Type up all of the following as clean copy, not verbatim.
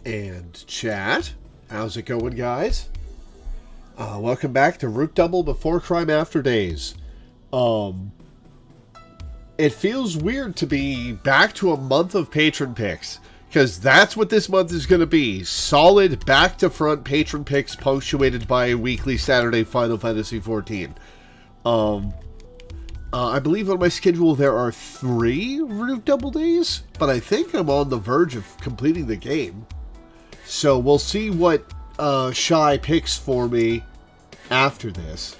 And chat, how's it going, guys? Welcome back to Root Double Before Crime After Days. It feels weird to be back to a month of patron picks, because that's what this month is going to be. Solid back-to-front patron picks punctuated by a weekly Saturday Final Fantasy XIV. I believe on my schedule there are 3 Root Double days, but I think I'm on the verge of completing the game. So we'll see what Shy picks for me after this.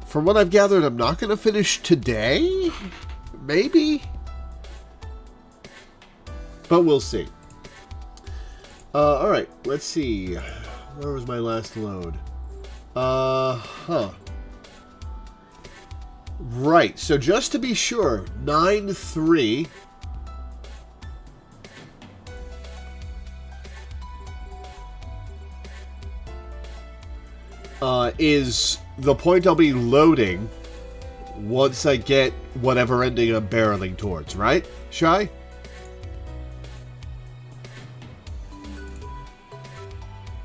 From what I've gathered, I'm not going to finish today? Maybe? But we'll see. Alright, let's see. Where was my last load? Right, so just to be sure, 9-3... is the point I'll be loading once I get whatever ending I'm barreling towards, right, Shy?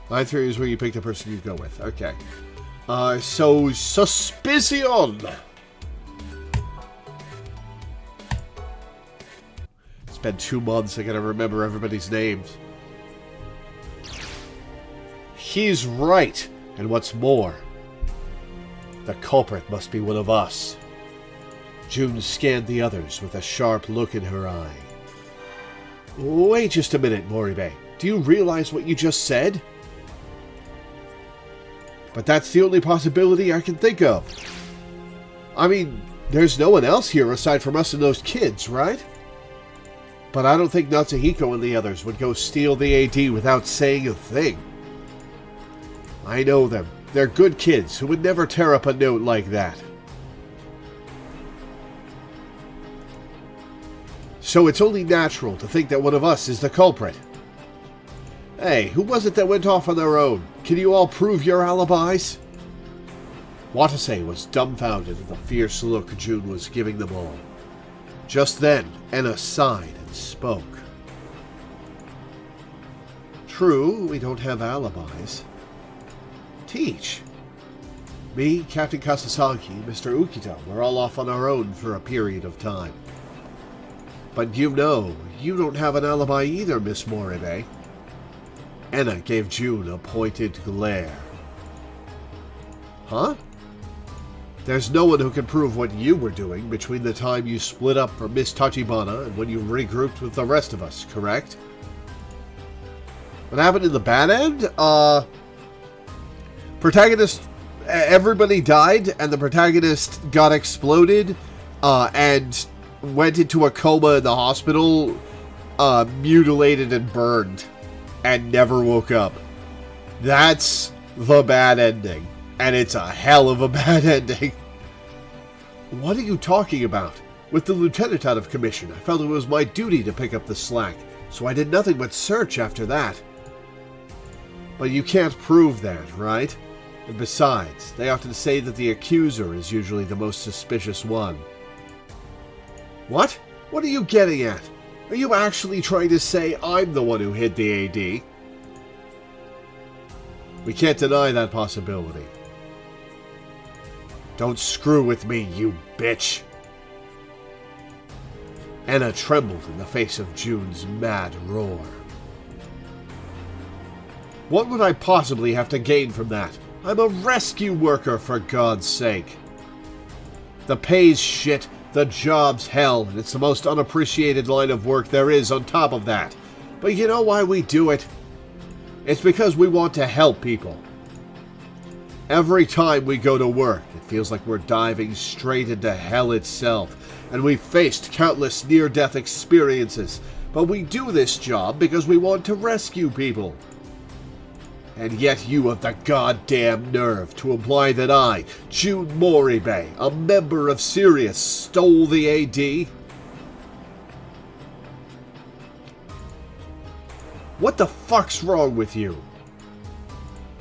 Line 3 is where you pick the person you go with. Okay. So, Suspicion! It's been 2 months, I gotta remember everybody's names. He's right. And what's more, the culprit must be one of us. June scanned the others with a sharp look in her eye. Wait just a minute, Moribe. Do you realize what you just said? But that's the only possibility I can think of. I mean, there's no one else here aside from us and those kids, right? But I don't think Natsuhiko and the others would go steal the AD without saying a thing. I know them. They're good kids who would never tear up a note like that. So it's only natural to think that one of us is the culprit. Hey, who was it that went off on their own? Can you all prove your alibis? Watase was dumbfounded at the fierce look June was giving them all. Just then, Enna sighed and spoke. True, we don't have alibis. Teach. Me, Captain Kasasagi, Mr. Ukita, we're all off on our own for a period of time. But you know, you don't have an alibi either, Miss Moribe. Enna gave June a pointed glare. Huh? There's no one who can prove what you were doing between the time you split up from Miss Tachibana and when you regrouped with the rest of us, correct? What happened in the bad end? Protagonist, everybody died, and the protagonist got exploded, and went into a coma in the hospital, mutilated and burned, and never woke up. That's the bad ending, and it's a hell of a bad ending. What are you talking about? With the lieutenant out of commission, I felt it was my duty to pick up the slack, so I did nothing but search after that. But you can't prove that, right? And besides, they often say that the accuser is usually the most suspicious one. What? What are you getting at? Are you actually trying to say I'm the one who hid the AD? We can't deny that possibility. Don't screw with me, you bitch! Enna trembled in the face of June's mad roar. What would I possibly have to gain from that? I'm a rescue worker, for God's sake. The pay's shit, the job's hell, and it's the most unappreciated line of work there is on top of that. But you know why we do it? It's because we want to help people. Every time we go to work, it feels like we're diving straight into hell itself, and we've faced countless near-death experiences, but we do this job because we want to rescue people. And yet you have the goddamn nerve to imply that I, June Moribe, a member of Sirius, stole the AD? What the fuck's wrong with you?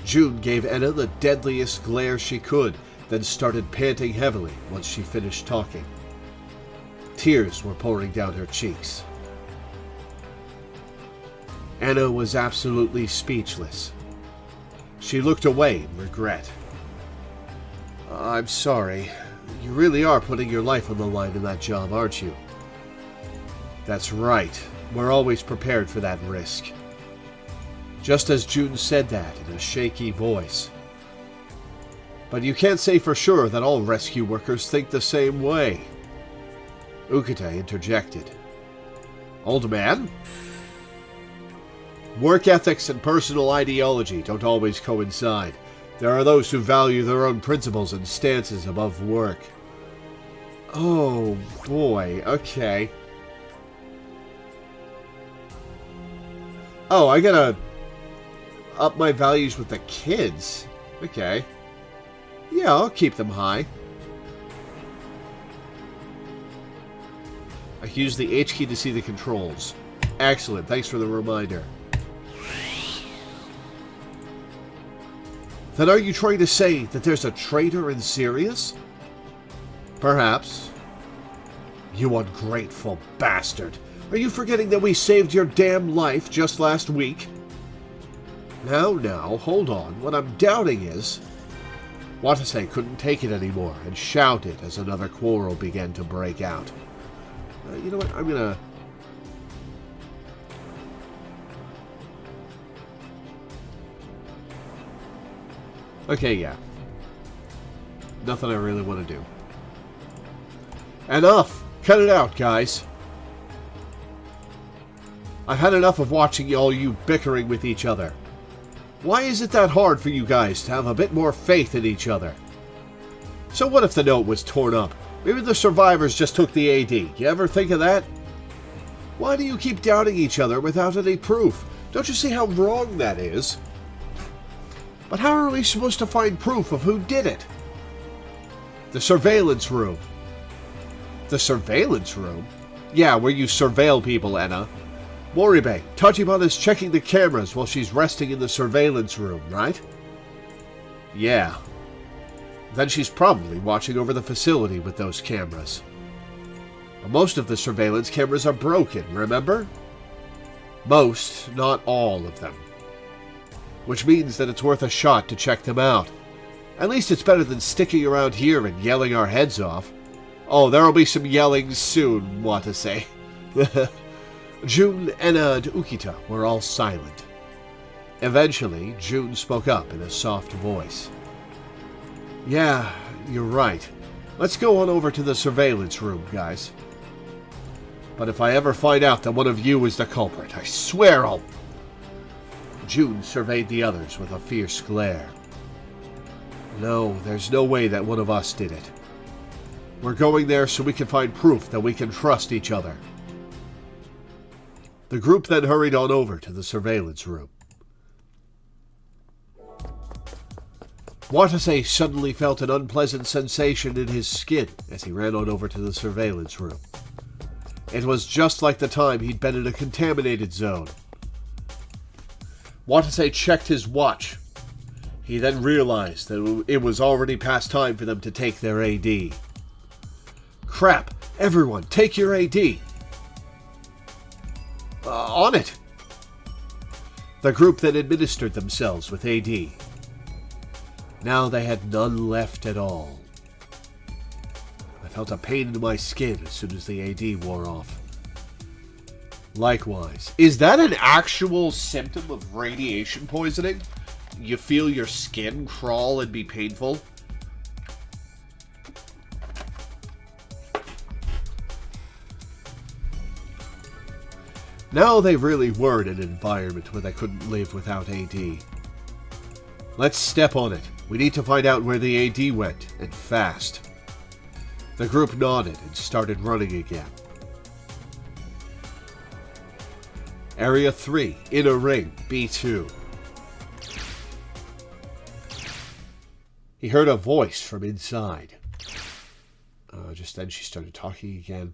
June gave Enna the deadliest glare she could, then started panting heavily once she finished talking. Tears were pouring down her cheeks. Anna was absolutely speechless. She looked away in regret. I'm sorry. You really are putting your life on the line in that job, aren't you? That's right. We're always prepared for that risk. Just as June said that in a shaky voice. But you can't say for sure that all rescue workers think the same way. Ukita interjected. Old man? Work ethics and personal ideology don't always coincide. There are those who value their own principles and stances above work. Oh, boy. Okay. Oh, I gotta up my values with the kids. Okay. Yeah, I'll keep them high. I can use the H key to see the controls. Excellent. Thanks for the reminder. Then are you trying to say that there's a traitor in Sirius? Perhaps. You ungrateful bastard. Are you forgetting that we saved your damn life just last week? Now, hold on. What I'm doubting is... Watase couldn't take it anymore and shouted as another quarrel began to break out. You know what? I'm gonna... Okay, yeah. Nothing I really want to do. Enough! Cut it out, guys. I've had enough of watching all you bickering with each other. Why is it that hard for you guys to have a bit more faith in each other? So what if the note was torn up? Maybe the survivors just took the AD. You ever think of that? Why do you keep doubting each other without any proof? Don't you see how wrong that is? But how are we supposed to find proof of who did it? The surveillance room. The surveillance room? Yeah, where you surveil people, Anna. Moribe, Tachibana is checking the cameras while she's resting in the surveillance room, right? Yeah. Then she's probably watching over the facility with those cameras. Most of the surveillance cameras are broken, remember? Most, not all of them. Which means that it's worth a shot to check them out. At least it's better than sticking around here and yelling our heads off. Oh, there'll be some yelling soon, Watase. June, Enna, and Ukita were all silent. Eventually, June spoke up in a soft voice. Yeah, you're right. Let's go on over to the surveillance room, guys. But if I ever find out that one of you is the culprit, I swear I'll... June surveyed the others with a fierce glare. No, there's no way that one of us did it. We're going there so we can find proof that we can trust each other. The group then hurried on over to the surveillance room. Watase suddenly felt an unpleasant sensation in his skin as he ran on over to the surveillance room. It was just like the time he'd been in a contaminated zone. Watase checked his watch. He then realized that it was already past time for them to take their AD. Crap! Everyone, take your AD! On it! The group then administered themselves with AD. Now they had none left at all. I felt a pain in my skin as soon as the AD wore off. Likewise. Is that an actual symptom of radiation poisoning? You feel your skin crawl and be painful? Now they really were in an environment where they couldn't live without AD. Let's step on it. We need to find out where the AD went, and fast. The group nodded and started running again. Area 3, Inner Ring, B2. He heard a voice from inside. Just then she started talking again.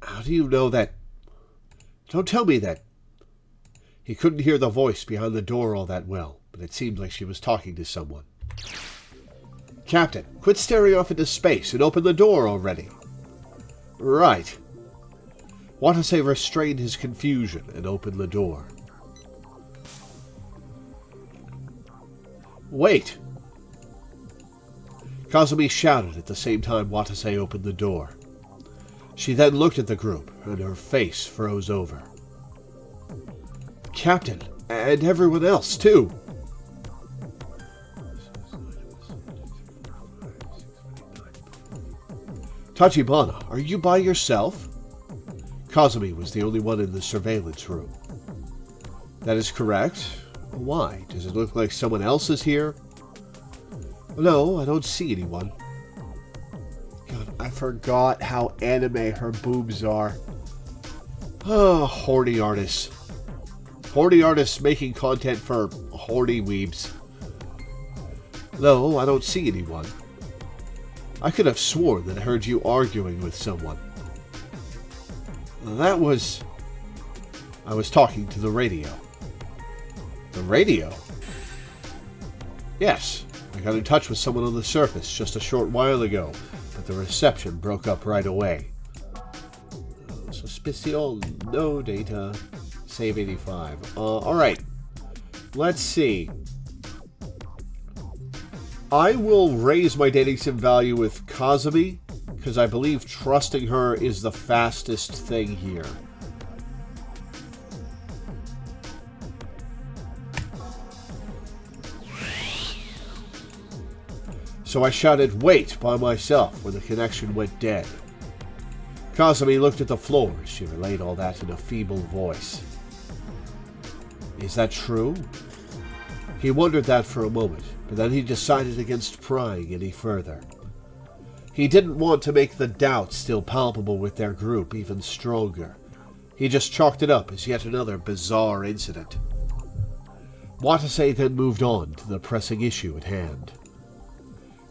How do you know that? Don't tell me that. He couldn't hear the voice behind the door all that well, but it seemed like she was talking to someone. Captain, quit staring off into space and open the door already. Right. Watase restrained his confusion and opened the door. Wait! Kazumi shouted at the same time Watase opened the door. She then looked at the group, and her face froze over. Captain, and everyone else, too! Tachibana, are you by yourself? Kazumi was the only one in the surveillance room. That is correct. Why? Does it look like someone else is here? No, I don't see anyone. God, I forgot how anime her boobs are. Oh, horny artists. Horny artists making content for horny weebs. No, I don't see anyone. I could have sworn that I heard you arguing with someone. That was... I was talking to the radio. The radio? Yes, I got in touch with someone on the surface just a short while ago, but the reception broke up right away. Suspicion, no data. Save 85. Alright. Let's see. I will raise my dating sim value with Kazumi, because I believe trusting her is the fastest thing here. So I shouted, "Wait," by myself when the connection went dead. Kazumi looked at the floor as she relayed all that in a feeble voice. Is that true? He wondered that for a moment, but then he decided against prying any further. He didn't want to make the doubt still palpable with their group even stronger. He just chalked it up as yet another bizarre incident. Watase then moved on to the pressing issue at hand.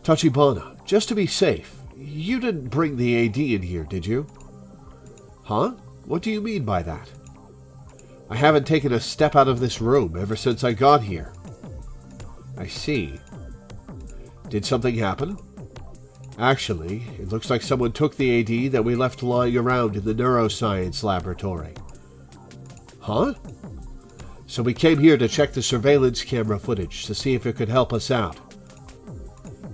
Tachibana, just to be safe, you didn't bring the AD in here, did you? Huh? What do you mean by that? I haven't taken a step out of this room ever since I got here. I see. Did something happen? Actually, it looks like someone took the AD that we left lying around in the neuroscience laboratory. Huh? So we came here to check the surveillance camera footage to see if it could help us out.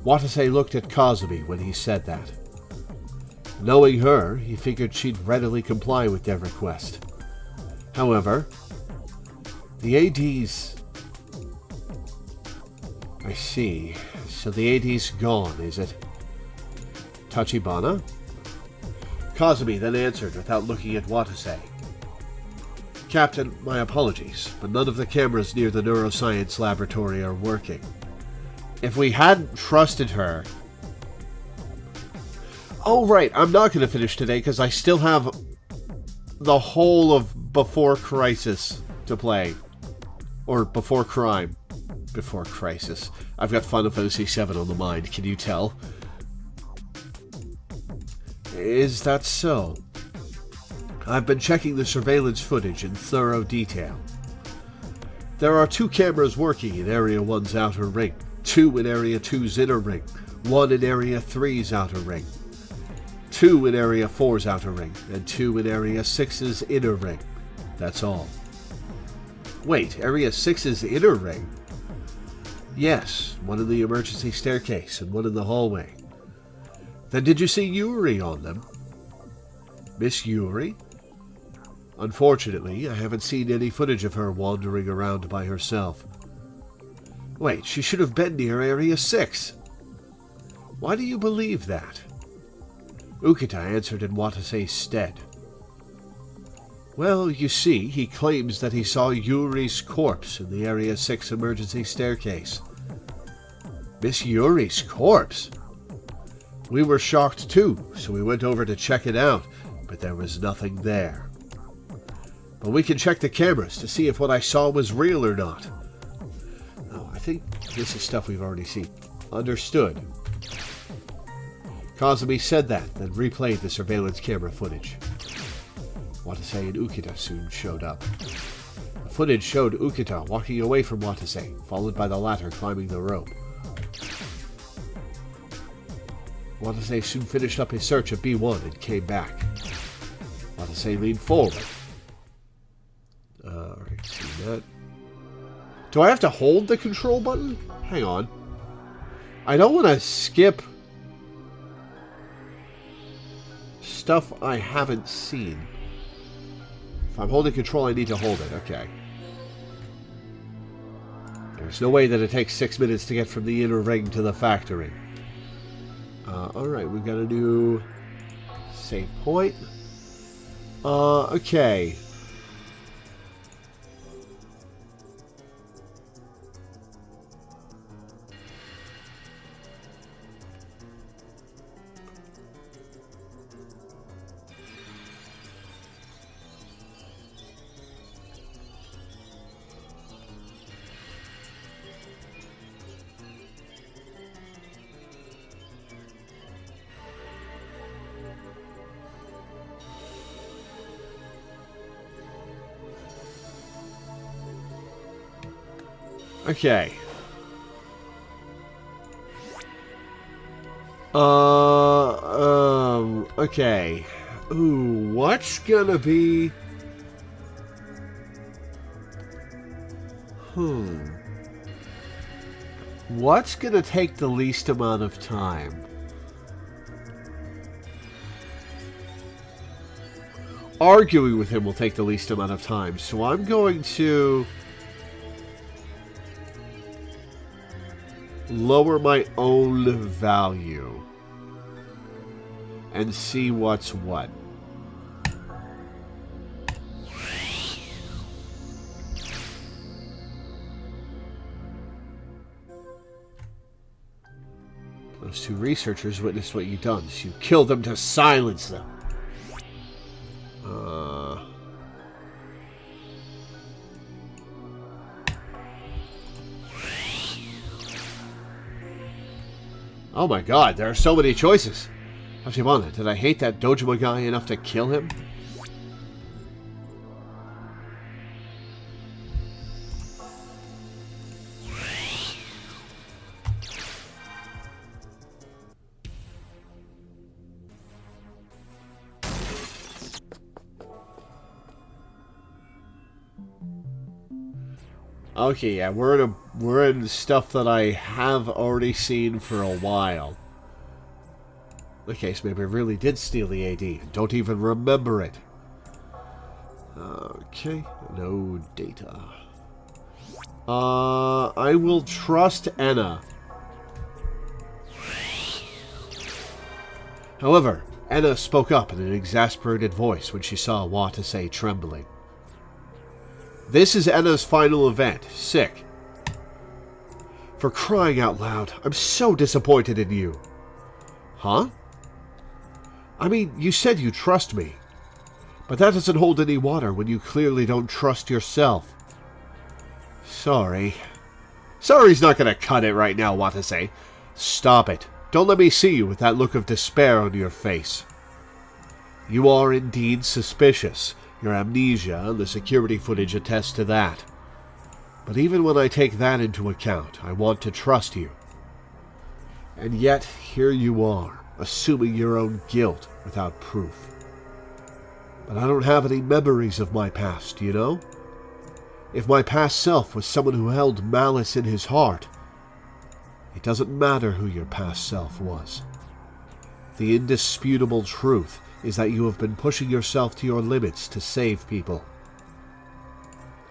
Watase looked at Kazumi when he said that. Knowing her, he figured she'd readily comply with their request. However, the AD's... I see. So the AD's gone, is it? Tachibana? Kazumi then answered without looking at Watase. Captain, my apologies, but none of the cameras near the neuroscience laboratory are working. If we hadn't trusted her... Oh, right, I'm not going to finish today because I still have the whole of Before Crisis to play. Or Before Crime. Before Crisis. I've got Final Fantasy VII on the mind, can you tell? Is that so? I've been checking the surveillance footage in thorough detail. There are 2 cameras working in Area 1's outer ring, 2 in Area 2's inner ring, 1 in Area 3's outer ring, 2 in Area 4's outer ring, and 2 in Area 6's inner ring. That's all. Wait, Area 6's inner ring? Yes, 1 in the emergency staircase and 1 in the hallway. Then did you see Yuri on them? Miss Yuri? Unfortunately, I haven't seen any footage of her wandering around by herself. Wait, she should have been near Area 6. Why do you believe that? Ukita answered in Watase's stead. Well, you see, he claims that he saw Yuri's corpse in the Area 6 emergency staircase. Miss Yuri's corpse? We were shocked too, so we went over to check it out, but there was nothing there. But we can check the cameras to see if what I saw was real or not. Oh, I think this is stuff we've already seen. Understood. Kazumi said that, then replayed the surveillance camera footage. Watase and Ukita soon showed up. The footage showed Ukita walking away from Watase, followed by the latter climbing the rope. Watase soon finished up his search of B1 and came back. Watase leaned forward. Alright, see that. Do I have to hold the control button? Hang on. I don't want to skip stuff I haven't seen. If I'm holding control, I need to hold it. Okay. There's no way that it takes 6 minutes to get from the inner ring to the factory. Alright, we've got a new save point. Okay. Okay. Okay. Ooh, what's gonna be... What's gonna take the least amount of time? Arguing with him will take the least amount of time, so I'm going to... lower my own value and see what's what. Those two researchers witnessed what you've done, so you killed them to silence them. Oh my god, there are so many choices. Hashimana, did I hate that Dojima guy enough to kill him? Okay, yeah, we're in stuff that I have already seen for a while. In the case, maybe I really did steal the AD and don't even remember it. Okay, no data. I will trust Anna. However, Anna spoke up in an exasperated voice when she saw Watase trembling. This is Anna's final event. Sick. For crying out loud, I'm so disappointed in you. Huh? I mean, you said you trust me. But that doesn't hold any water when you clearly don't trust yourself. Sorry. Sorry's not gonna cut it right now, Watase. Stop it. Don't let me see you with that look of despair on your face. You are indeed suspicious. Your amnesia and the security footage attest to that. But even when I take that into account, I want to trust you. And yet, here you are, assuming your own guilt without proof. But I don't have any memories of my past, you know? If my past self was someone who held malice in his heart, it doesn't matter who your past self was. The indisputable truth is that you have been pushing yourself to your limits to save people.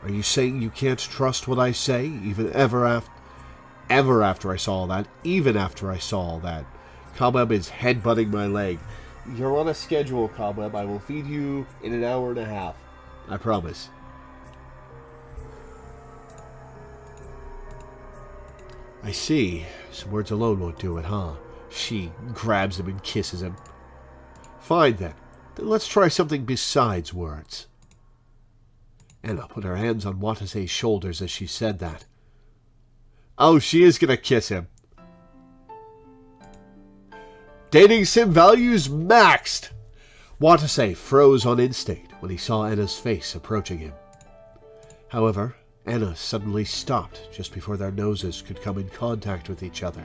Are you saying you can't trust what I say, ever after I saw that? Even after I saw that. Cobweb is headbutting my leg. You're on a schedule, Cobweb. I will feed you in an hour and a half. I promise. I see. Some words alone won't do it, huh? She grabs him and kisses him. Fine then. Then let's try something besides words. Anna put her hands on Watase's shoulders as she said that. Oh, she is gonna kiss him. Dating sim values maxed! Watase froze on instinct when he saw Anna's face approaching him. However, Anna suddenly stopped just before their noses could come in contact with each other.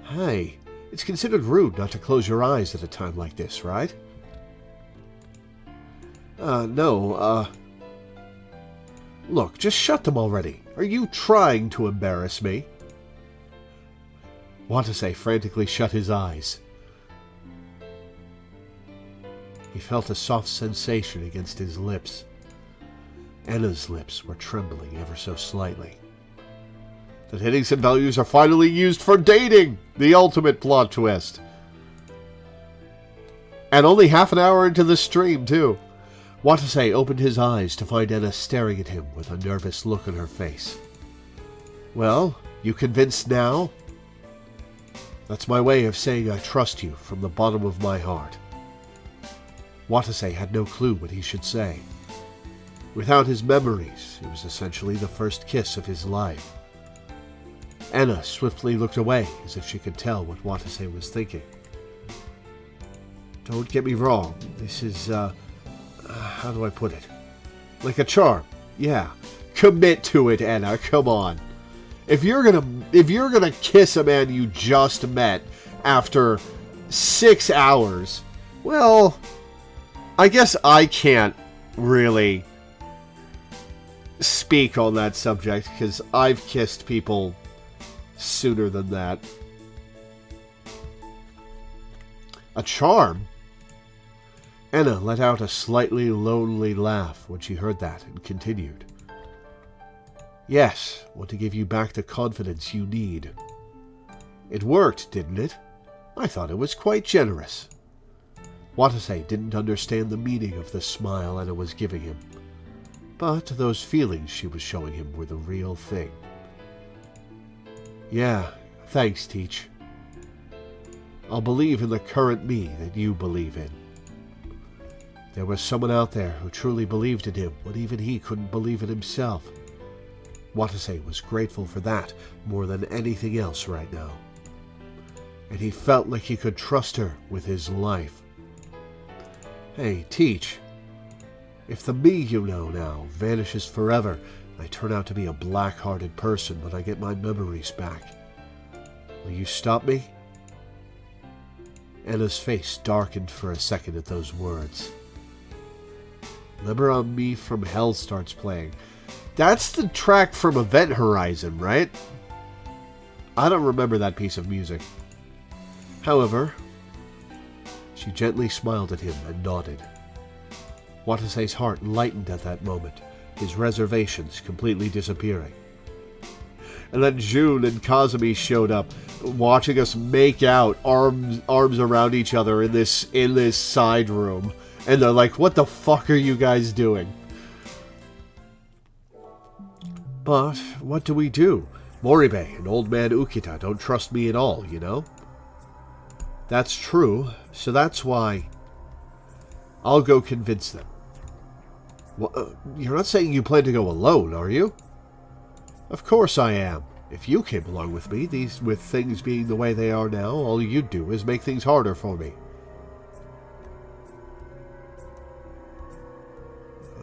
Hey, it's considered rude not to close your eyes at a time like this, right? No. Look, just shut them already. Are you trying to embarrass me? Watase frantically shut his eyes. He felt a soft sensation against his lips. Anna's lips were trembling ever so slightly. The hitting and values are finally used for dating! The ultimate plot twist. And only half an hour into the stream, too. Watase opened his eyes to find Anna staring at him with a nervous look on her face. Well, you convinced now? That's my way of saying I trust you from the bottom of my heart. Watase had no clue what he should say. Without his memories, it was essentially the first kiss of his life. Anna swiftly looked away as if she could tell what Watase was thinking. Don't get me wrong, this is, how do I put it? Like a charm, yeah. Commit to it, Anna, come on. If you're gonna kiss a man you just met after 6 hours, well, I guess I can't really speak on that subject, because I've kissed people sooner than that. A charm? Anna let out a slightly lonely laugh when she heard that and continued. Yes, want to give you back the confidence you need. It worked, didn't it? I thought it was quite generous. Watase didn't understand the meaning of the smile Anna was giving him, but those feelings she was showing him were the real thing. Yeah, thanks, Teach. I'll believe in the current me that you believe in. There was someone out there who truly believed in him when even he couldn't believe in himself. Watase was grateful for that more than anything else right now. And he felt like he could trust her with his life. Hey, Teach. If the me you know now vanishes forever, and I turn out to be a black-hearted person when I get my memories back, will you stop me? Anna's face darkened for a second at those words. Remember how Me from Hell starts playing. That's the track from Event Horizon, right? I don't remember that piece of music. However, she gently smiled at him and nodded. Watase's heart lightened at that moment, his reservations completely disappearing. And then Jun and Kazumi showed up, watching us make out, arms around each other in this side room. And they're like, what the fuck are you guys doing? But what do we do? Moribe and old man Ukita don't trust me at all, you know? That's true, so that's why I'll go convince them. Well, you're not saying you plan to go alone, are you? Of course I am. If you came along with me, with things being the way they are now, all you'd do is make things harder for me.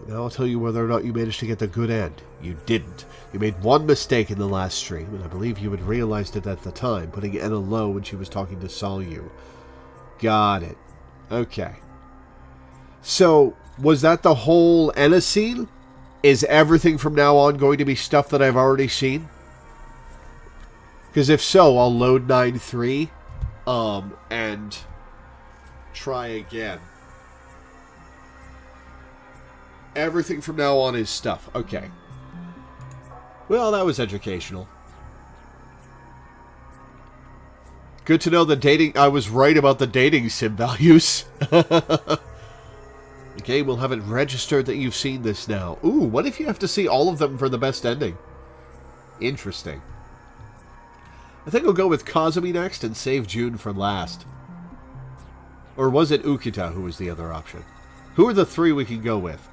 Now I'll tell you whether or not you managed to get the good end. You didn't. You made one mistake in the last stream, and I believe you had realized it at the time, putting Anna low when she was talking to Solyu. Got it. Okay. So, was that the whole Anna scene? Is everything from now on going to be stuff that I've already seen? Because if so, I'll load 9.3, and try again. Everything from now on is stuff. Okay. Well, that was educational. Good to know I was right about the dating sim values. The game will have it registered that you've seen this now. Ooh, what if you have to see all of them for the best ending? Interesting. I think I'll go with Kazumi next and save Jun for last. Or was it Ukita who was the other option? Who are the three we can go with?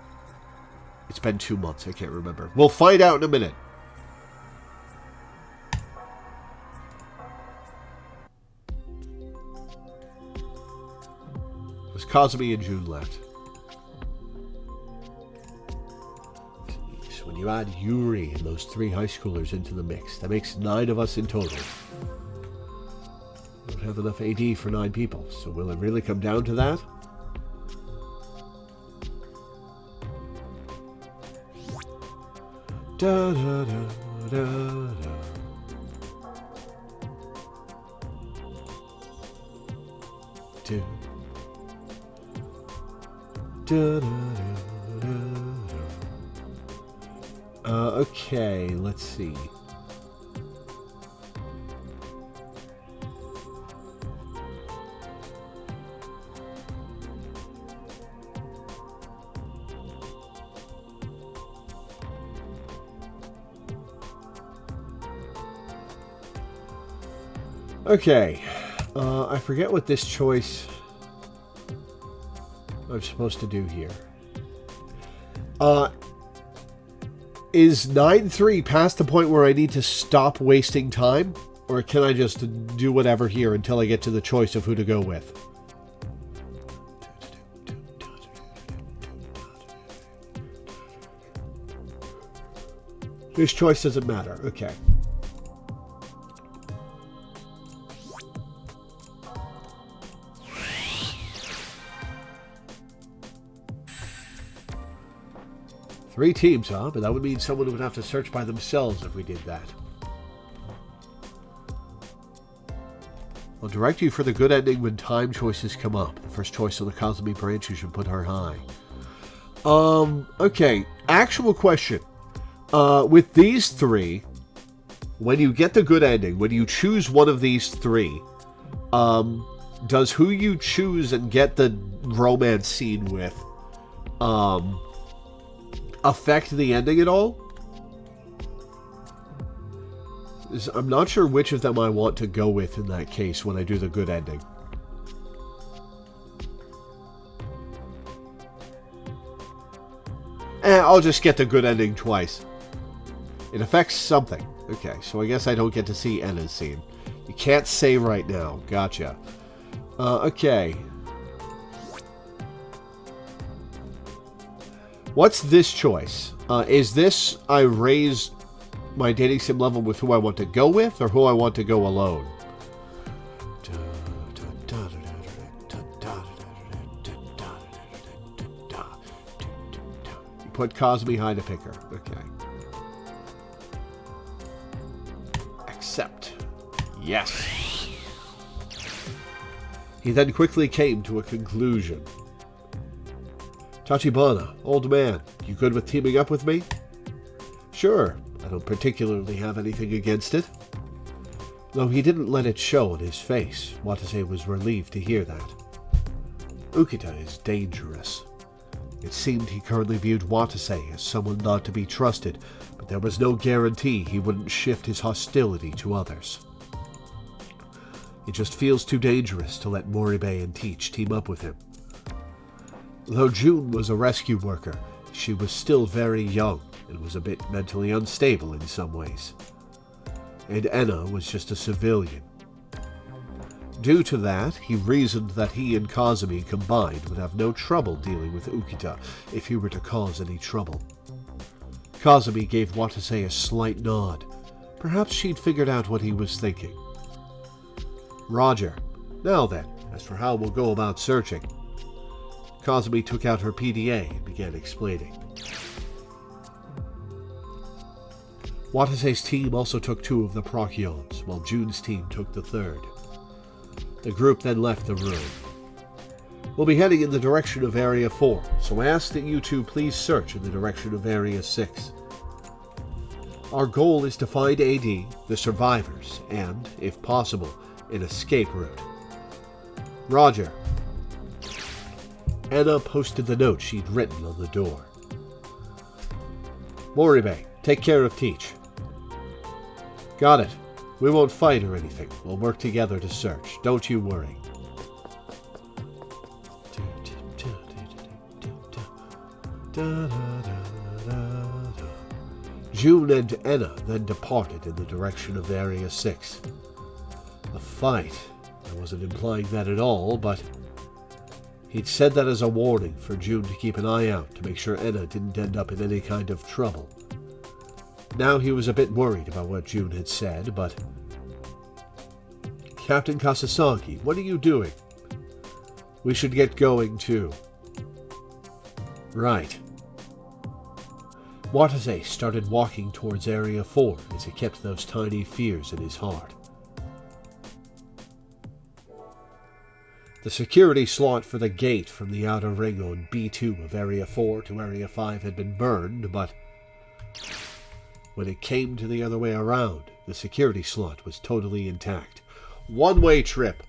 It's been 2 months, I can't remember. We'll find out in a minute. It was Kazumi and Jun left. So when you add Yuri and those 3 high schoolers into the mix, that makes 9 of us in total. We don't have enough AD for 9 people, so will it really come down to that? Da, da, da, da, da. Do. Da, da, da, da, da. Okay, let's see. Okay, I forget what this choice I'm supposed to do here. Is 9-3 past the point where I need to stop wasting time? Or can I just do whatever here until I get to the choice of who to go with? This choice doesn't matter. Okay. Three teams, huh? But that would mean someone would have to search by themselves if we did that. I'll direct you for the good ending when time choices come up. The first choice on the Kazumi branch, you should put her high. Okay. Actual question. With these three, when you get the good ending, when you choose one of these three, does who you choose and get the romance scene with, affect the ending at all? I'm not sure which of them I want to go with in that case when I do the good ending. I'll just get the good ending twice. It affects something. Okay, so I guess I don't get to see Enna's scene. You can't say right now. Gotcha. Okay. What's this choice? Is this I raise my dating sim level with who I want to go with or who I want to go alone? You put Kazumi high to pick her. Okay. Accept. Yes. He then quickly came to a conclusion. Tachibana, old man, you good with teaming up with me? Sure, I don't particularly have anything against it. Though he didn't let it show on his face, Watase was relieved to hear that. Ukita is dangerous. It seemed he currently viewed Watase as someone not to be trusted, but there was no guarantee he wouldn't shift his hostility to others. It just feels too dangerous to let Moribe and Teach team up with him. Though June was a rescue worker, she was still very young and was a bit mentally unstable in some ways. And Enna was just a civilian. Due to that, he reasoned that he and Kazumi combined would have no trouble dealing with Ukita if he were to cause any trouble. Kazumi gave Watase a slight nod. Perhaps she'd figured out what he was thinking. Roger. Now then, as for how we'll go about searching. Kazumi took out her PDA and began explaining. Watase's team also took 2 of the Procyon, while June's team took the 3rd. The group then left the room. We'll be heading in the direction of Area 4, so I ask that you two please search in the direction of Area 6. Our goal is to find AD, the survivors, and, if possible, an escape route. Roger. Enna posted the note she'd written on the door. Moribe, take care of Teach. Got it. We won't fight or anything. We'll work together to search. Don't you worry. June and Enna then departed in the direction of Area 6. A fight. I wasn't implying that at all, but he'd said that as a warning for June to keep an eye out to make sure Enna didn't end up in any kind of trouble. Now he was a bit worried about what June had said, but... Captain Kasasagi, what are you doing? We should get going, too. Right. Watase started walking towards Area 4 as he kept those tiny fears in his heart. The security slot for the gate from the outer ring on B2 of Area 4 to Area 5 had been burned, but when it came to the other way around, the security slot was totally intact. One-way trip.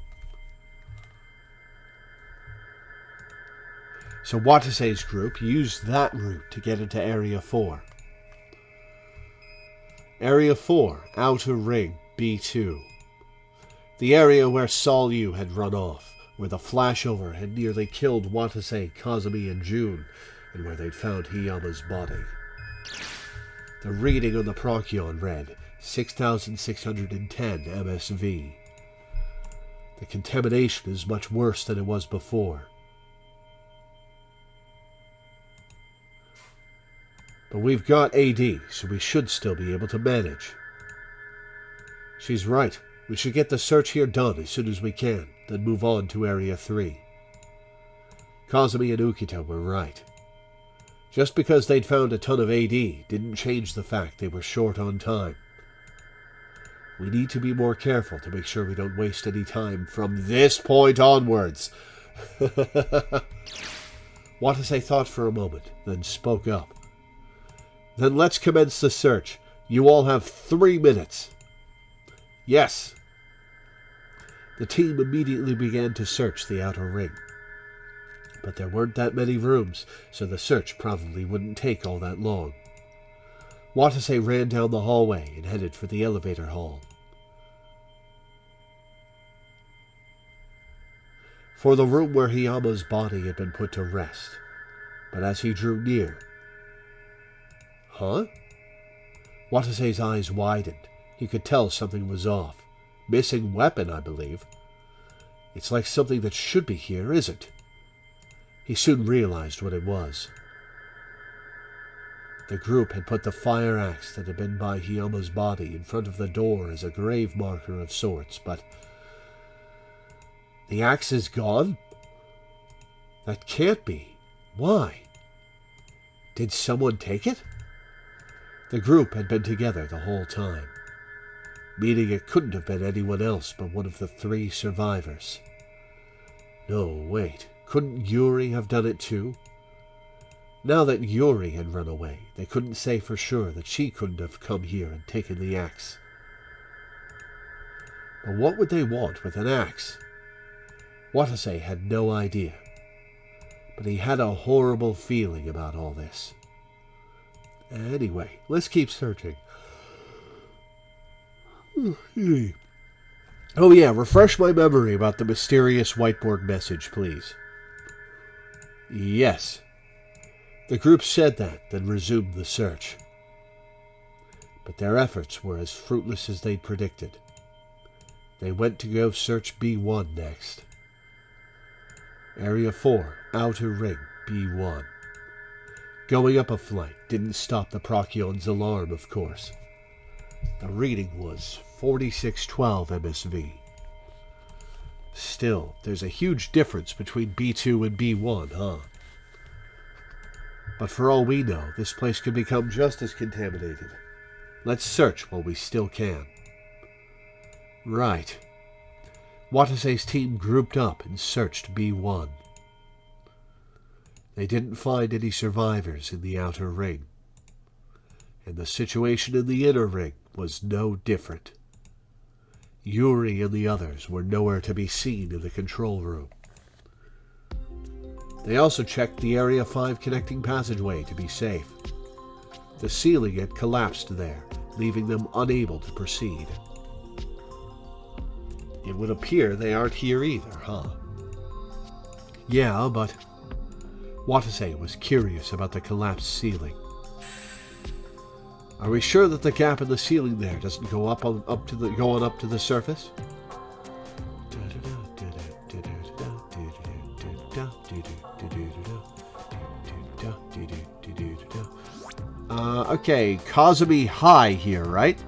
So Watase's group used that route to get into Area 4. Area 4, Outer Ring, B2. The area where Sol Yu had run off, where the flashover had nearly killed Watase, Kazumi, and June, and where they'd found Hiyama's body. The reading on the Procyon read 6,610 MSV. The contamination is much worse than it was before. But we've got AD, so we should still be able to manage. She's right. We should get the search here done as soon as we can, then move on to Area 3. Kazumi and Ukita were right. Just because they'd found a ton of AD didn't change the fact they were short on time. We need to be more careful to make sure we don't waste any time from this point onwards. Watase thought for a moment, then spoke up. Then let's commence the search. You all have 3 minutes. Yes. The team immediately began to search the outer ring. But there weren't that many rooms, so the search probably wouldn't take all that long. Watase ran down the hallway and headed for the elevator hall. For the room where Hiyama's body had been put to rest. But as he drew near... Huh? Watase's eyes widened. He could tell something was off. Missing weapon, I believe. It's like something that should be here isn't. He soon realized what it was. The group had put the fire axe that had been by Hiyama's body in front of the door as a grave marker of sorts, but... The axe is gone? That can't be. Why? Did someone take it? The group had been together the whole time, meaning it couldn't have been anyone else but one of the 3 survivors. No, wait, couldn't Yuri have done it too? Now that Yuri had run away, they couldn't say for sure that she couldn't have come here and taken the axe. But what would they want with an axe? Watase had no idea, but he had a horrible feeling about all this. Anyway, let's keep searching. Oh yeah, refresh my memory about the mysterious whiteboard message, please. Yes. The group said that, then resumed the search. But their efforts were as fruitless as they'd predicted. They went to go search B1 next. Area 4, Outer Ring, B1. Going up a flight didn't stop the Procyon's alarm, of course. The reading was 4612 MSV. Still, there's a huge difference between B2 and B1, huh? But for all we know, this place could become just as contaminated. Let's search while we still can. Right. Watase's team grouped up and searched B1. They didn't find any survivors in the outer ring. And the situation in the inner ring was no different. Yuri and the others were nowhere to be seen in the control room. They also checked the Area 5 connecting passageway to be safe. The ceiling had collapsed there, leaving them unable to proceed. It would appear they aren't here either, huh? Yeah, but... Watase was curious about the collapsed ceiling. Are we sure that the gap in the ceiling there doesn't go going up to the surface? Okay, Kazumi High here, right?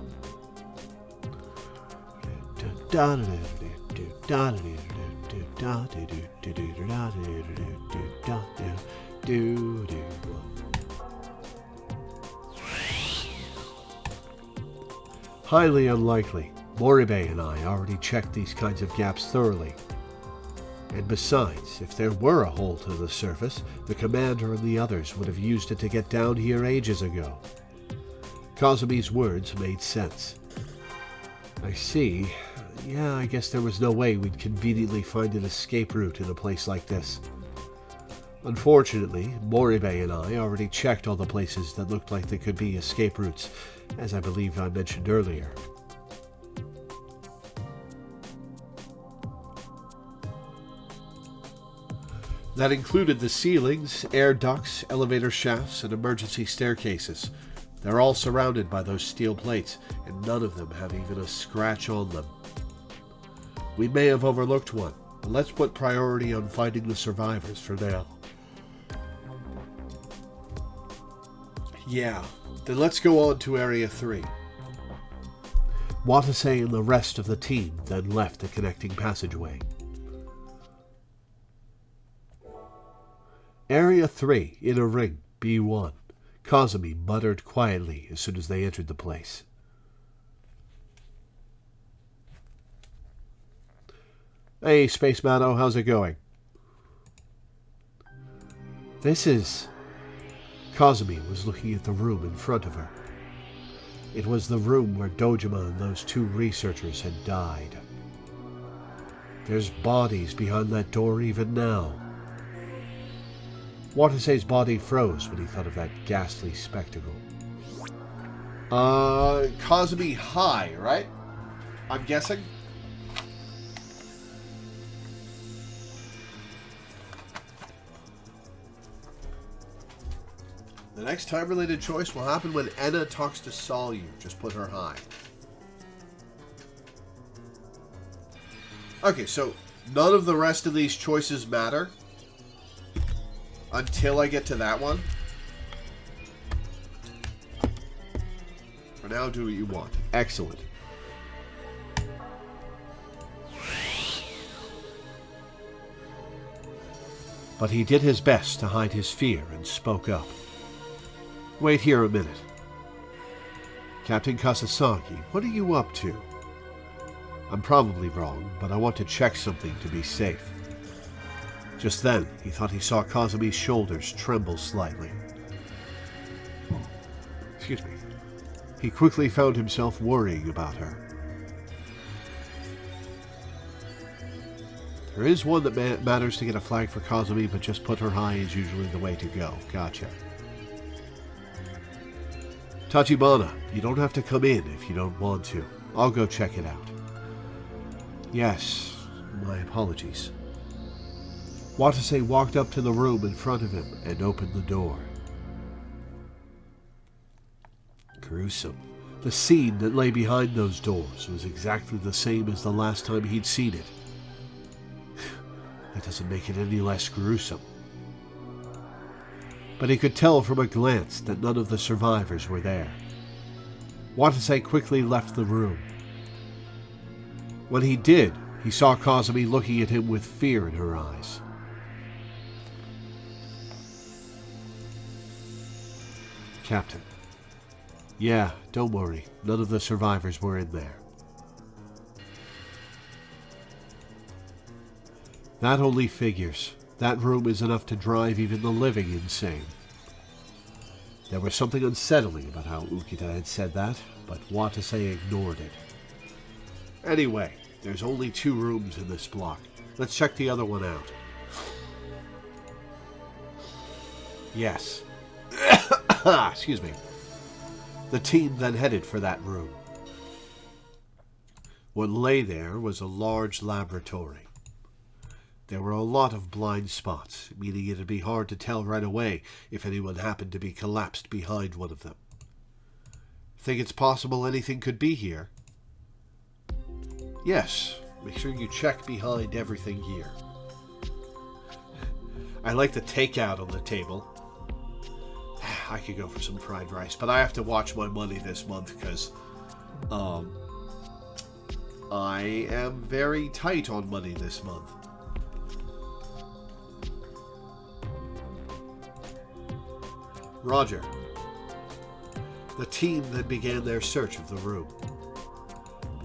Highly unlikely. Moribe and I already checked these kinds of gaps thoroughly. And besides, if there were a hole to the surface, the commander and the others would have used it to get down here ages ago. Kazumi's words made sense. I see. Yeah, I guess there was no way we'd conveniently find an escape route in a place like this. Unfortunately, Moribe and I already checked all the places that looked like they could be escape routes, as I believe I mentioned earlier. That included the ceilings, air ducts, elevator shafts, and emergency staircases. They're all surrounded by those steel plates, and none of them have even a scratch on them. We may have overlooked one, but let's put priority on finding the survivors for now. Yeah, then let's go on to Area 3. Watase and the rest of the team then left the connecting passageway. Area 3, in a ring, B1. Kazumi muttered quietly as soon as they entered the place. Hey, Space Mano, how's it going? This is... Kazumi was looking at the room in front of her. It was the room where Dojima and those two researchers had died. There's bodies behind that door even now. Watase's body froze when he thought of that ghastly spectacle. Kazumi High, right? I'm guessing? The next time-related choice will happen when Enna talks to Solyu. Just put her high. Okay, so none of the rest of these choices matter until I get to that one. For now, do what you want. Excellent. But he did his best to hide his fear and spoke up. Wait here a minute. Captain Kasasagi, what are you up to? I'm probably wrong, but I want to check something to be safe. Just then, he thought he saw Kazumi's shoulders tremble slightly. Excuse me. He quickly found himself worrying about her. There is one that matters to get a flag for Kazumi, but just put her high is usually the way to go. Gotcha. Tachibana, you don't have to come in if you don't want to. I'll go check it out. Yes, my apologies. Watase walked up to the room in front of him and opened the door. Gruesome. The scene that lay behind those doors was exactly the same as the last time he'd seen it. That doesn't make it any less gruesome. But he could tell from a glance that none of the survivors were there. Watase quickly left the room. When he did, he saw Kazumi looking at him with fear in her eyes. Captain. Yeah, don't worry. None of the survivors were in there. That only figures. That room is enough to drive even the living insane. There was something unsettling about how Ukita had said that, but Watase ignored it. Anyway, there's only 2 rooms in this block. Let's check the other one out. Yes. Excuse me. The team then headed for that room. What lay there was a large laboratory. There were a lot of blind spots, meaning it'd be hard to tell right away if anyone happened to be collapsed behind one of them. Think it's possible anything could be here? Yes, make sure you check behind everything here. I like the takeout on the table. I could go for some fried rice, but I have to watch my money this month because I am very tight on money this month. Roger. The team then began their search of the room.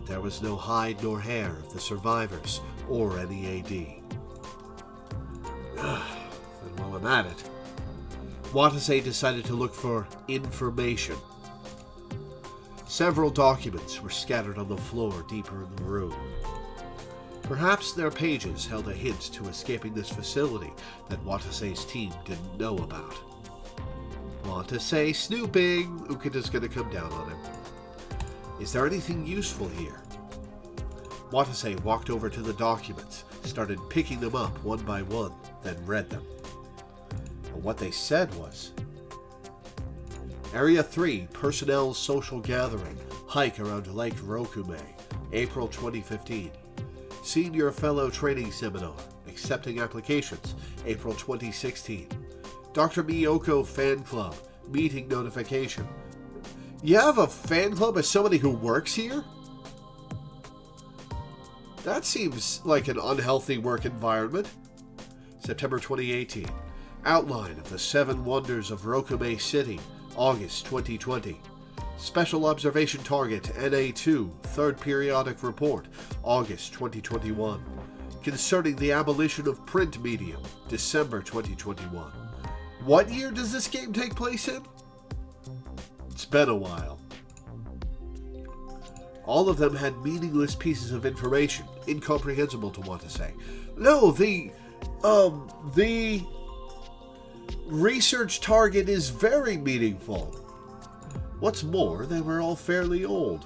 there was no hide nor hair of the survivors or any AD. And while I'm at it, Watase decided to look for information. Several documents were scattered on the floor deeper in the room. Perhaps their pages held a hint to escaping this facility that Watase's team didn't know about. Watase snooping! Ukita's gonna come down on him. Is there anything useful here? Watase walked over to the documents, started picking them up one by one, then read them. But what they said was, Area 3 Personnel Social Gathering, hike around Lake Rokume, April 2015. Senior Fellow Training Seminar, accepting applications, April 2016. Dr. Miyoko Fan Club, meeting notification. You have a fan club as somebody who works here? That seems like an unhealthy work environment. September 2018. Outline of the 7 Wonders of Rokume City, August 2020. Special Observation Target NA2, Third Periodic Report, August 2021. Concerning the abolition of print medium, December 2021. What year does this game take place in? It's been a while. All of them had meaningless pieces of information, incomprehensible to Watase. No, the research target is very meaningful. What's more, they were all fairly old.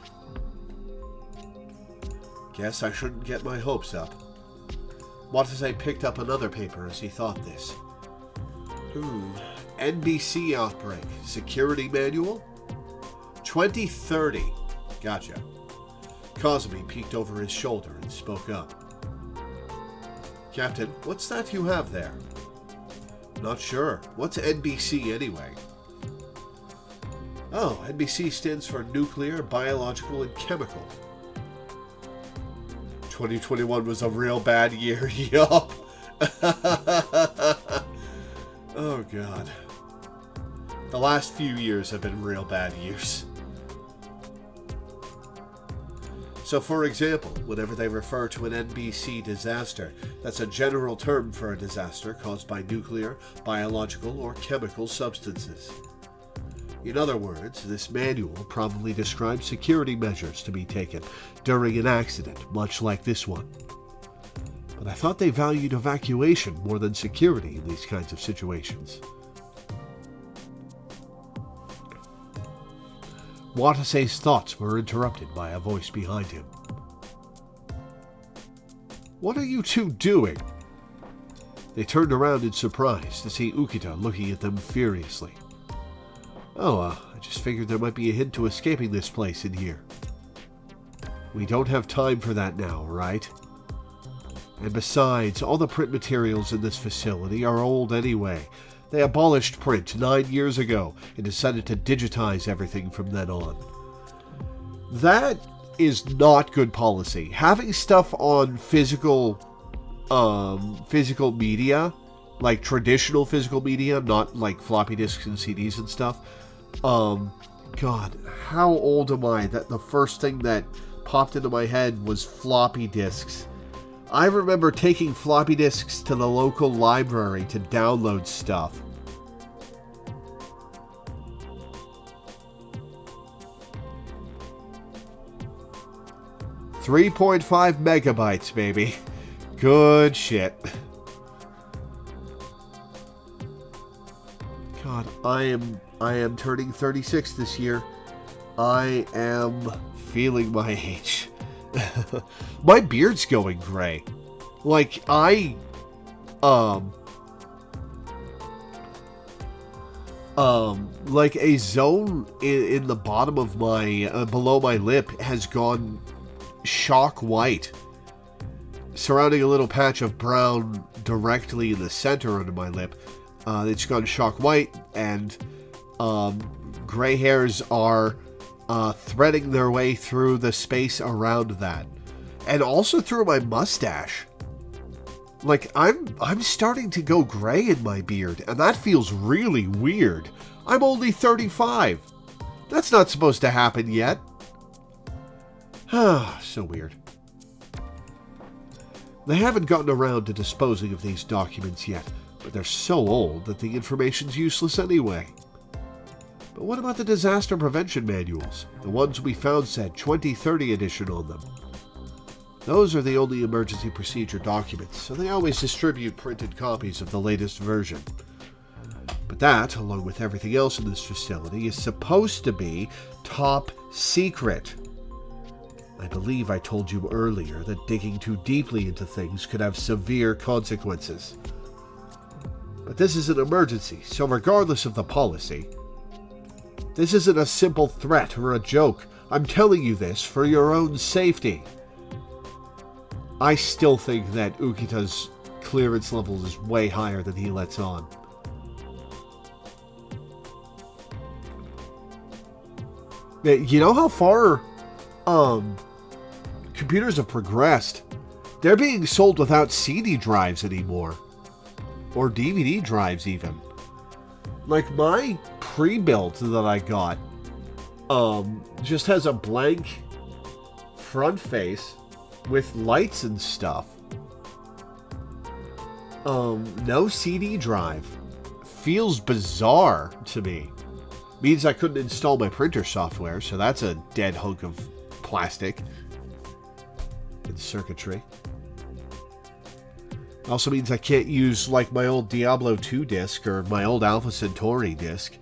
Guess I shouldn't get my hopes up. Watase picked up another paper as he thought this. NBC outbreak. Security manual? 2030. Gotcha. Cosme peeked over his shoulder and spoke up. Captain, what's that you have there? Not sure. What's NBC anyway? Oh, NBC stands for Nuclear, Biological, and Chemical. 2021 was a real bad year, yup. Oh, God. The last few years have been real bad years. So, for example, whenever they refer to an NBC disaster, that's a general term for a disaster caused by nuclear, biological, or chemical substances. In other words, this manual probably describes security measures to be taken during an accident, much like this one. But I thought they valued evacuation more than security in these kinds of situations. Watase's thoughts were interrupted by a voice behind him. What are you two doing? They turned around in surprise to see Ukita looking at them furiously. I just figured there might be a hint to escaping this place in here. We don't have time for that now, right? And besides, all the print materials in this facility are old anyway. They abolished print 9 years ago and decided to digitize everything from then on. That is not good policy. Having stuff on physical media, like traditional physical media, not like floppy disks and CDs and stuff. God, how old am I that the first thing that popped into my head was floppy disks? I remember taking floppy disks to the local library to download stuff. .5 megabytes, baby. Good shit. God, I am turning 36 this year. I am feeling my age. My beard's going gray. Like, like a zone in the bottom of my, below my lip has gone shock white, surrounding a little patch of brown directly in the center of my lip. It's gone shock white, and gray hairs are threading their way through the space around that, and also through my mustache. Like, I'm starting to go gray in my beard, and that feels really weird. I'm only 35. That's not supposed to happen yet. So weird. They haven't gotten around to disposing of these documents yet, but they're so old that the information's useless anyway. But what about the disaster prevention manuals? The ones we found said 2030 edition on them. Those are the only emergency procedure documents, so they always distribute printed copies of the latest version. But that, along with everything else in this facility, is supposed to be top secret. I believe I told you earlier that digging too deeply into things could have severe consequences. But this is an emergency, so regardless of the policy, this isn't a simple threat or a joke. I'm telling you this for your own safety. I still think that Ukita's clearance level is way higher than he lets on. You know how far computers have progressed? They're being sold without CD drives anymore. Or DVD drives even. Like my pre-built that I got just has a blank front face with lights and stuff. No CD drive. Feels bizarre to me. Means I couldn't install my printer software, so that's a dead hunk of plastic and circuitry. Also means I can't use like my old Diablo 2 disc or my old Alpha Centauri disc.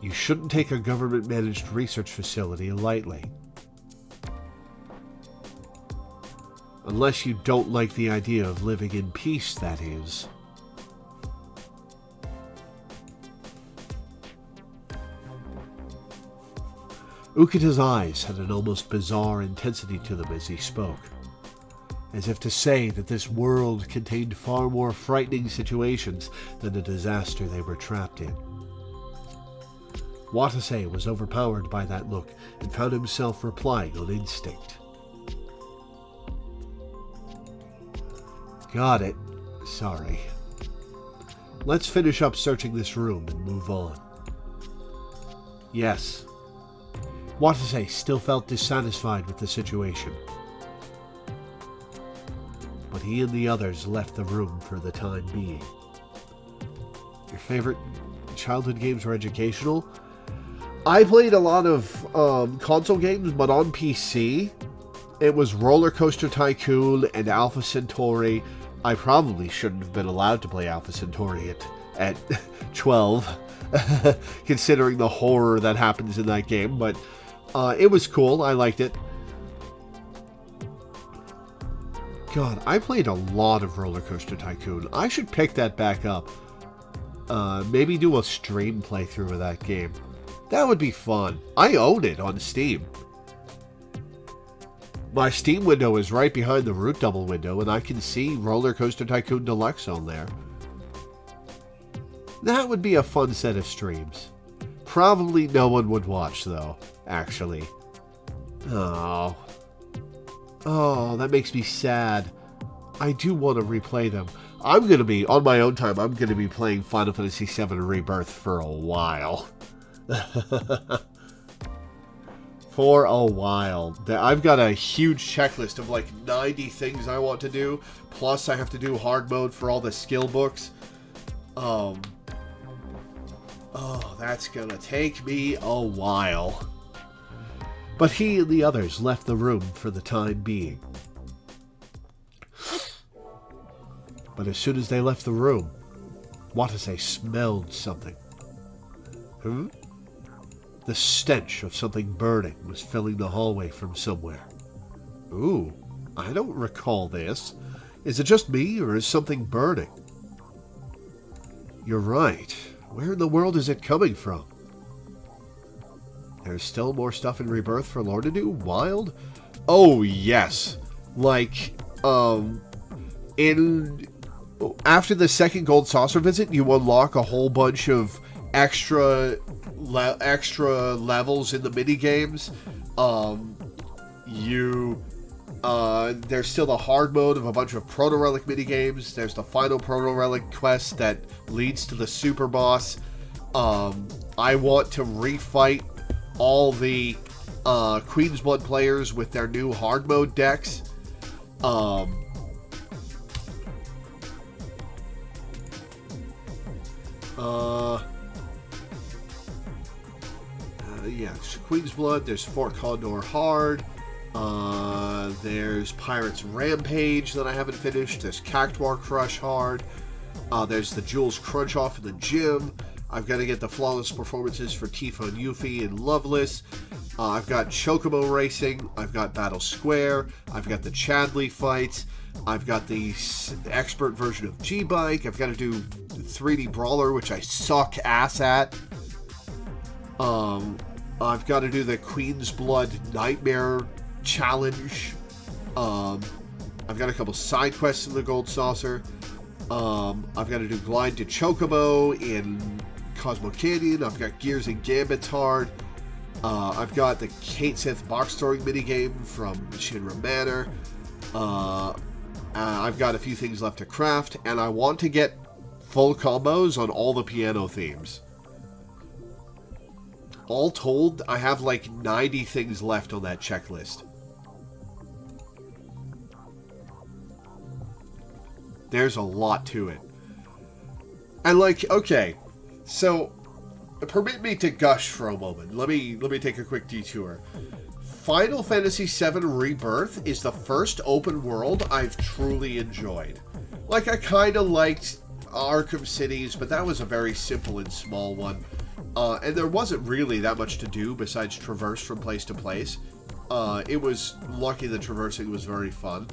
You shouldn't take a government-managed research facility lightly. Unless you don't like the idea of living in peace, that is. Ukita's eyes had an almost bizarre intensity to them as he spoke, as if to say that this world contained far more frightening situations than the disaster they were trapped in. Watase was overpowered by that look and found himself replying on instinct. Got it. Sorry. Let's finish up searching this room and move on. Yes. Watase still felt dissatisfied with the situation. But he and the others left the room for the time being. Your favorite childhood games were educational? I played a lot of console games, but on PC, it was Roller Coaster Tycoon and Alpha Centauri. I probably shouldn't have been allowed to play Alpha Centauri at 12, considering the horror that happens in that game, but it was cool. I liked it. God, I played a lot of Roller Coaster Tycoon. I should pick that back up. Maybe do a stream playthrough of that game. That would be fun. I own it on Steam. My Steam window is right behind the root double window, and I can see Roller Coaster Tycoon Deluxe on there. That would be a fun set of streams. Probably no one would watch, though, actually. Oh, that makes me sad. I do want to replay them. I'm going to be, on my own time, I'm going to be playing Final Fantasy VII Rebirth for a while. For a while. I've got a huge checklist of like 90 things I want to do, plus I have to do hard mode for all the skill books. Oh, that's gonna take me a while. But he and the others left the room for the time being. But as soon as they left the room, Watase smelled something. The stench of something burning was filling the hallway from somewhere. Ooh, I don't recall this. Is it just me, or is something burning? You're right. Where in the world is it coming from? There's still more stuff in Rebirth for Lore to do? Wild? Oh, yes. Like, after the second Gold Saucer visit, you unlock a whole bunch of extra levels in the mini games. There's still the hard mode of a bunch of Proto Relic minigames. There's the final Proto Relic quest that leads to the super boss. I want to refight all the Queen's Blood players with their new hard mode decks. Yeah, Queen's Blood. There's Fort Condor Hard. There's Pirates Rampage that I haven't finished. There's Cactuar Crush Hard. There's the Jules Crunch Off in the gym. I've got to get the flawless performances for Tifa and Yuffie and Loveless. I've got Chocobo Racing. I've got Battle Square. I've got the Chadley fights. I've got the expert version of G-Bike. I've got to do 3D Brawler, which I suck ass at. I've got to do the Queen's Blood Nightmare Challenge. I've got a couple side quests in the Gold Saucer. I've got to do Glide to Chocobo in Cosmo Canyon. I've got Gears and Gambits hard. I've got the Kate Sith box storing minigame from Shinra Manor. I've got a few things left to craft, and I want to get full combos on all the piano themes. All told, I have like 90 things left on that checklist. There's a lot to it. And like, okay, so permit me to gush for a moment. Let me take a quick detour. Final Fantasy VII Rebirth is the first open world I've truly enjoyed. Like, I kind of liked Arkham Cities, but that was a very simple and small one. And there wasn't really that much to do besides traverse from place to place. It was lucky that traversing was very fun.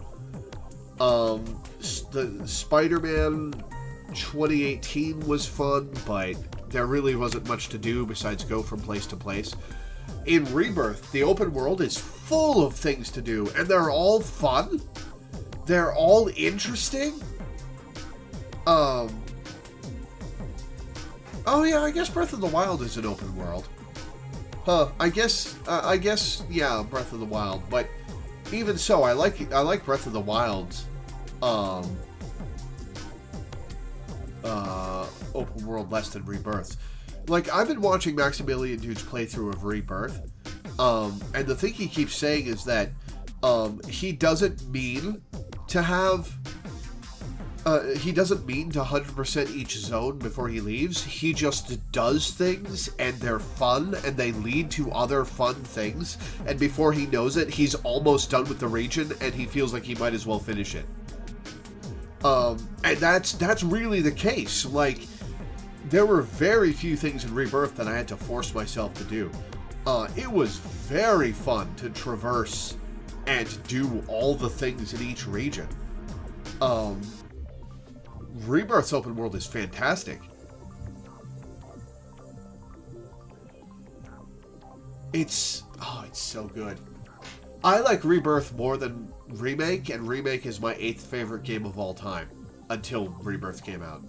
The Spider-Man 2018 was fun, but there really wasn't much to do besides go from place to place. In Rebirth, the open world is full of things to do, and they're all fun. They're all interesting. Oh yeah, I guess Breath of the Wild is an open world. I guess, yeah, Breath of the Wild. But even so, I like Breath of the Wild's open world less than Rebirth. Like, I've been watching Maximilian Dude's playthrough of Rebirth, and the thing he keeps saying is that he doesn't mean to have. He doesn't mean to 100% each zone before he leaves. He just does things, and they're fun, and they lead to other fun things. And before he knows it, he's almost done with the region, and he feels like he might as well finish it. And that's really the case. Like, there were very few things in Rebirth that I had to force myself to do. It was very fun to traverse and do all the things in each region. Rebirth's open world is fantastic. It's so good. I like Rebirth more than Remake, and Remake is my 8th favorite game of all time until Rebirth came out.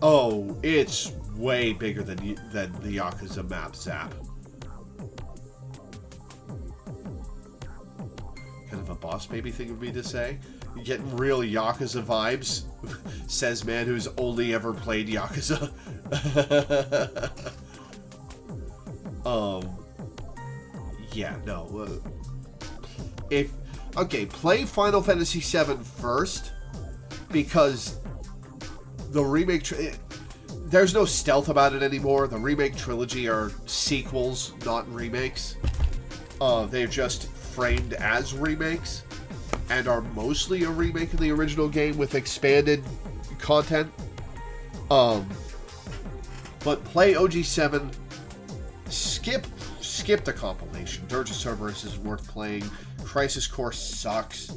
Oh, it's way bigger than the Yakuza map Zap. Kind of a boss baby thing would be to say. You're getting real Yakuza vibes, says man who's only ever played Yakuza. Yeah, no. Play Final Fantasy VII first, because the remake, there's no stealth about it anymore. The remake trilogy are sequels, not remakes. They're just framed as remakes, and are mostly a remake of the original game with expanded content. But play OG7. Skip the compilation. Dirge of Cerberus is worth playing. Crisis Core sucks.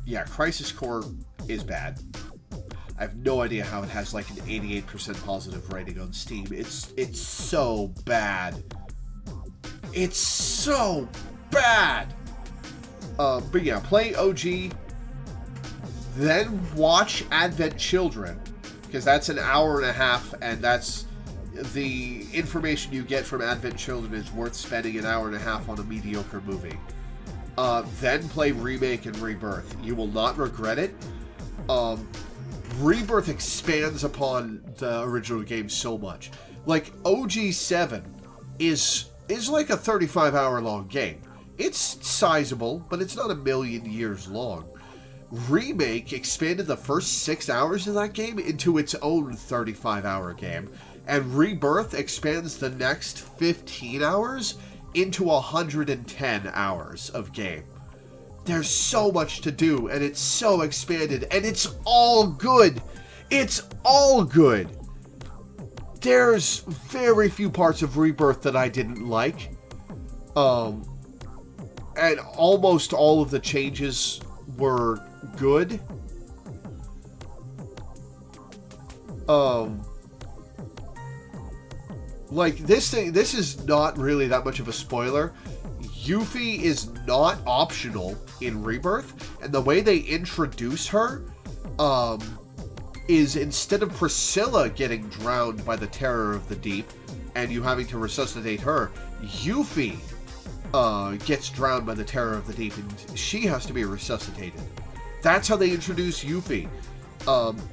Yeah, Crisis Core is bad. I have no idea how it has like an 88% positive rating on Steam. It's so bad. It's so bad. But yeah, play OG. then watch Advent Children, because that's an hour and a half, and that's the information you get from Advent Children is worth spending an hour and a half on a mediocre movie. Then play Remake and Rebirth. You will not regret it. Rebirth expands upon the original game so much. Like, OG7 is like a 35-hour long game. It's sizable, but it's not a million years long. Remake expanded the first 6 hours of that game into its own 35-hour game, and Rebirth expands the next 15 hours into 110 hours of game. There's so much to do, and it's so expanded, and it's all good. It's all good. There's very few parts of Rebirth that I didn't like. And almost all of the changes were good. Like, this is not really that much of a spoiler. Yuffie is not optional in Rebirth, and the way they introduce her, is instead of Priscilla getting drowned by the terror of the deep, and you having to resuscitate her, Yuffie gets drowned by the terror of the deep, and she has to be resuscitated. That's how they introduce Yuffie.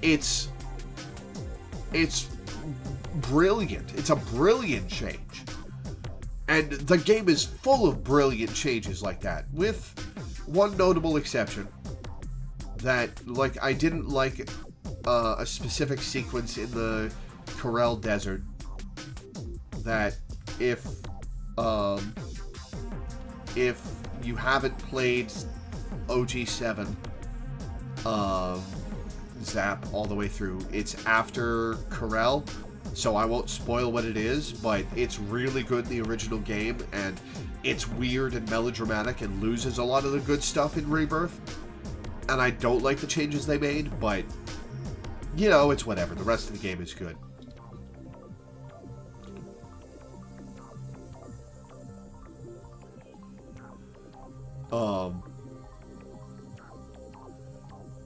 It's brilliant. It's a brilliant change. And the game is full of brilliant changes like that, with one notable exception. That, like, I didn't like a specific sequence in the Corel Desert that if you haven't played OG7 Zap all the way through, it's after Corel, so I won't spoil what it is, but it's really good in the original game, and it's weird and melodramatic and loses a lot of the good stuff in Rebirth, and I don't like the changes they made, but, you know, it's whatever. The rest of the game is good.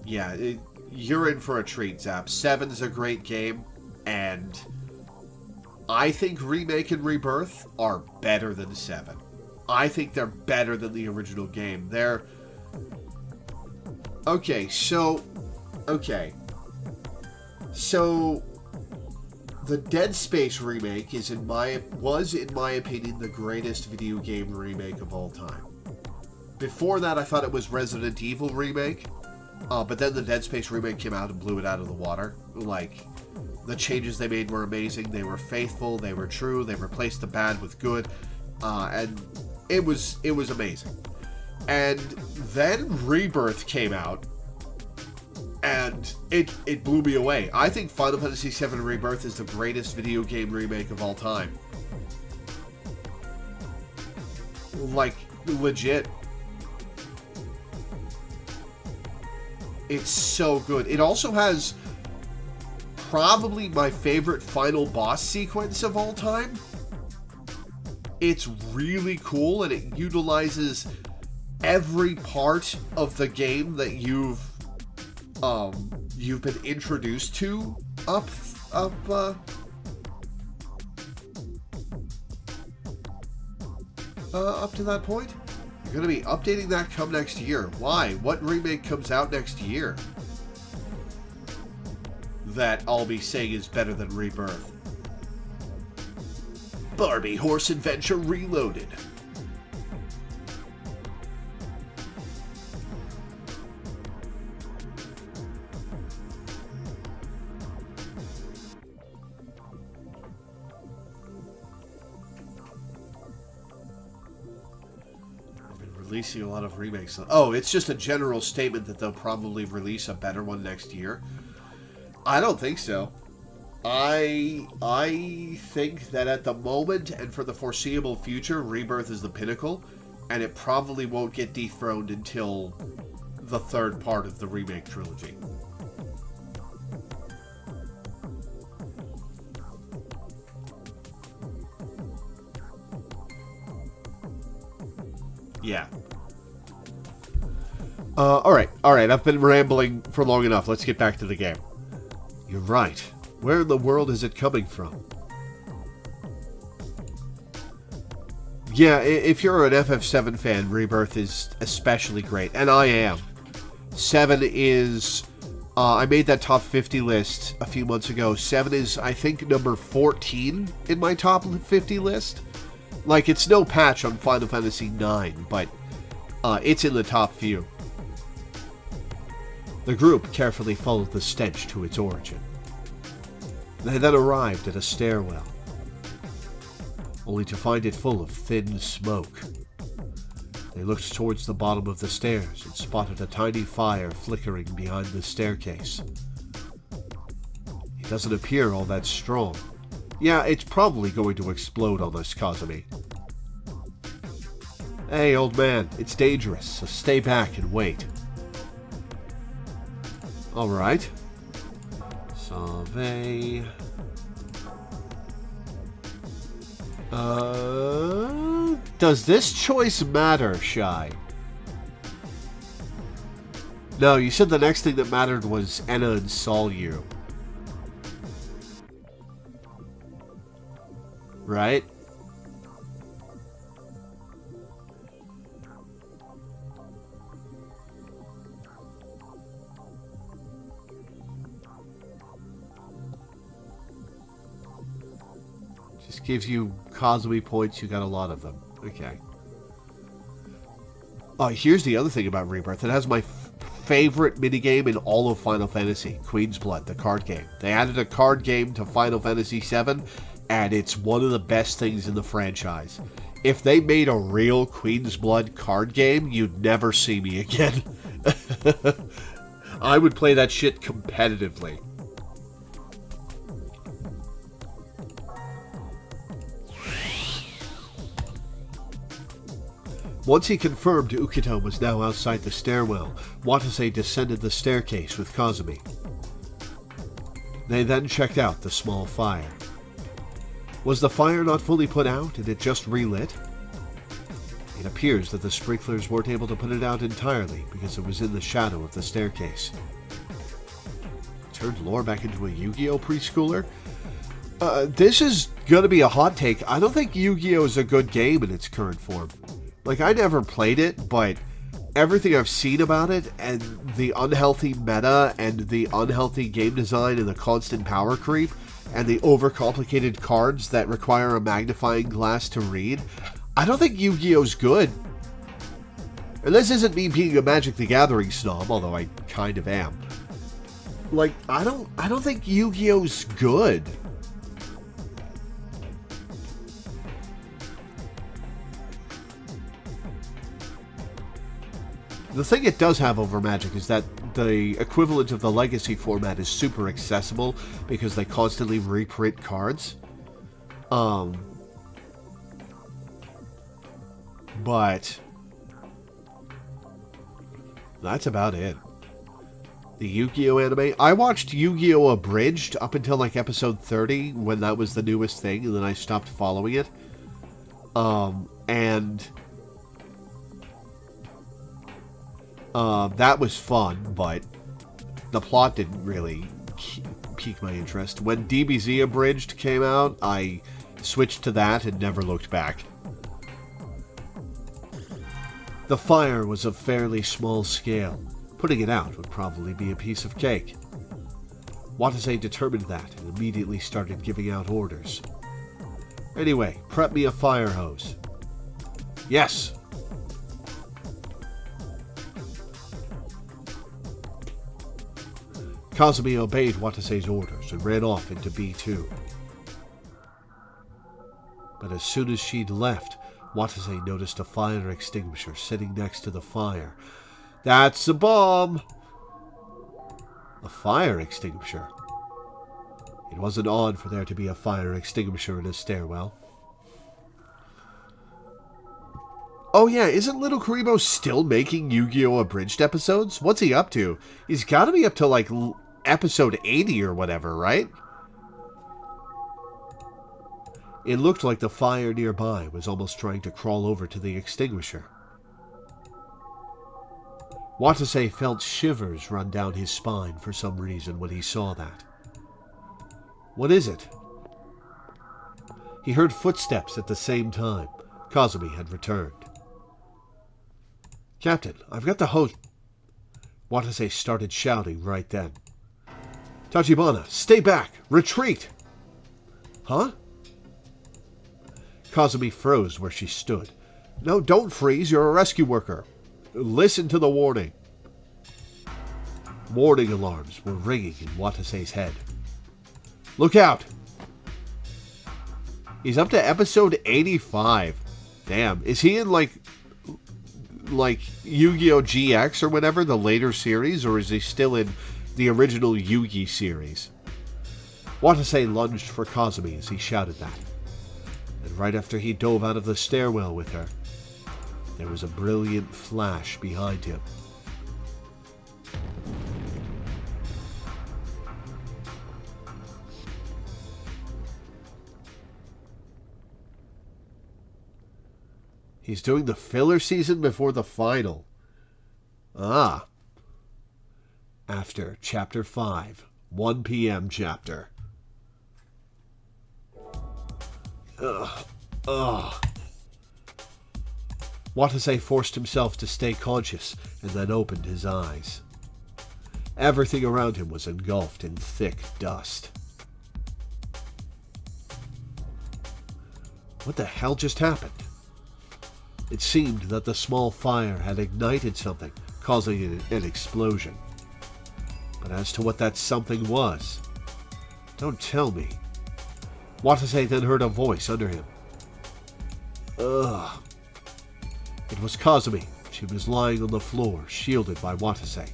Yeah, you're in for a treat, Zap. 7's a great game, and I think Remake and Rebirth are better than 7. I think they're better than the original game. They're... Okay, so... So, the Dead Space remake was, in my opinion, the greatest video game remake of all time. Before that, I thought it was Resident Evil remake, but then the Dead Space remake came out and blew it out of the water. Like, the changes they made were amazing. They were faithful. They were true. They replaced the bad with good, and it was amazing. And then Rebirth came out, and it blew me away. I think Final Fantasy VII Rebirth is the greatest video game remake of all time. Like, legit. It's so good. It also has probably my favorite final boss sequence of all time. It's really cool, and it utilizes every part of the game that you've been introduced to up to that point. You're going to be updating that come next year. Why? What remake comes out next year that I'll be saying is better than Rebirth? Barbie Horse Adventure Reloaded. Releasing a lot of remakes. Oh, it's just a general statement that they'll probably release a better one next year. I don't think so. I think that at the moment and for the foreseeable future, Rebirth is the pinnacle, and it probably won't get dethroned until the third part of the remake trilogy. Yeah. Alright, I've been rambling for long enough. Let's get back to the game. You're right. Where in the world is it coming from? Yeah, if you're an FF7 fan, Rebirth is especially great, and I am. 7 is... I made that top 50 list a few months ago. 7 is, I think, number 14 in my top 50 list. Like, it's no patch on Final Fantasy 9, but it's in the top few. The group carefully followed the stench to its origin. They then arrived at a stairwell, only to find it full of thin smoke. They looked towards the bottom of the stairs and spotted a tiny fire flickering behind the staircase. It doesn't appear all that strong. Yeah, it's probably going to explode on us, Kazumi. Hey, old man, it's dangerous, so stay back and wait. Alright. Survey. Does this choice matter, Shy? No, you said the next thing that mattered was Enna and Solyu. Right? Just gives you Kazumi points, you got a lot of them. Okay. Here's the other thing about Rebirth. It has my favorite minigame in all of Final Fantasy, Queen's Blood, the card game. They added a card game to Final Fantasy VII, and it's one of the best things in the franchise. If they made a real Queen's Blood card game, you'd never see me again. I would play that shit competitively. Once he confirmed Ukito was now outside the stairwell, Watase descended the staircase with Kazumi. They then checked out the small fire. Was the fire not fully put out and it just relit? It appears that the sprinklers weren't able to put it out entirely because it was in the shadow of the staircase. Turned Lore back into a Yu-Gi-Oh! Preschooler? This is gonna be a hot take. I don't think Yu-Gi-Oh! Is a good game in its current form. Like, I never played it, but everything I've seen about it, and the unhealthy meta, and the unhealthy game design, and the constant power creep, and the overcomplicated cards that require a magnifying glass to read, I don't think Yu-Gi-Oh's good. And this isn't me being a Magic the Gathering snob, although I kind of am. Like, I don't think Yu-Gi-Oh's good. The thing it does have over Magic is that the equivalent of the Legacy format is super accessible because they constantly reprint cards. But that's about it. The Yu-Gi-Oh! Anime. I watched Yu-Gi-Oh! Abridged up until like episode 30 when that was the newest thing, and then I stopped following it. That was fun, but the plot didn't really pique my interest. When DBZ Abridged came out, I switched to that and never looked back. The fire was of fairly small scale. Putting it out would probably be a piece of cake. Watase determined that and immediately started giving out orders. Anyway, prep me a fire hose. Yes. Kazumi obeyed Watase's orders and ran off into B2. But as soon as she'd left, Watase noticed a fire extinguisher sitting next to the fire. That's a bomb! A fire extinguisher? It wasn't odd for there to be a fire extinguisher in a stairwell. Oh yeah, isn't Little Kuribo still making Yu-Gi-Oh! Abridged episodes? What's he up to? He's gotta be up to like episode 80 or whatever, right? It looked like the fire nearby was almost trying to crawl over to the extinguisher. Watase felt shivers run down his spine for some reason when he saw that. What is it? He heard footsteps at the same time. Kazumi had returned. Captain, I've got the hose. Watase started shouting right then. Tachibana, stay back! Retreat! Huh? Kazumi froze where she stood. No, don't freeze. You're a rescue worker. Listen to the warning. Warning alarms were ringing in Watase's head. Look out! He's up to episode 85. Damn. Is he in like Yu-Gi-Oh! GX or whatever, the later series, or is he still in the original Yu-Gi series? Watase lunged for Kazumi as he shouted that. And right after he dove out of the stairwell with her, there was a brilliant flash behind him. He's doing the filler season before the final. Ah. After Chapter 5, 1 p.m. chapter. Watase forced himself to stay conscious and then opened his eyes. Everything around him was engulfed in thick dust. What the hell just happened? It seemed that the small fire had ignited something, causing an explosion. But as to what that something was, don't tell me. Watase then heard a voice under him. Ugh. It was Kazumi. She was lying on the floor, shielded by Watase.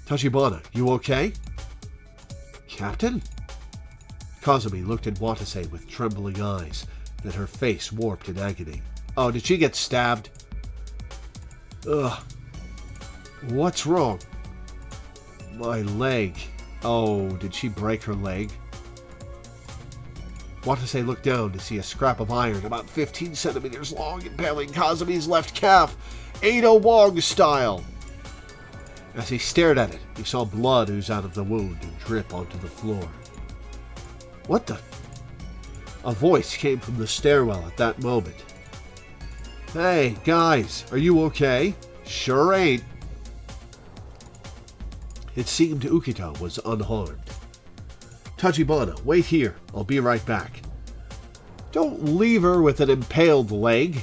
Tachibana, you okay? Captain? Kazumi looked at Watase with trembling eyes, then her face warped in agony. Oh, did she get stabbed? Ugh. What's wrong? My leg. Oh, did she break her leg? Watase looked down to see a scrap of iron about 15 centimeters long impaling Kazumi's left calf, Ada Wong style. As he stared at it, he saw blood ooze out of the wound and drip onto the floor. What the? A voice came from the stairwell at that moment. Hey, guys, are you okay? Sure ain't. It seemed Ukita was unharmed. Tachibana, wait here. I'll be right back. Don't leave her with an impaled leg.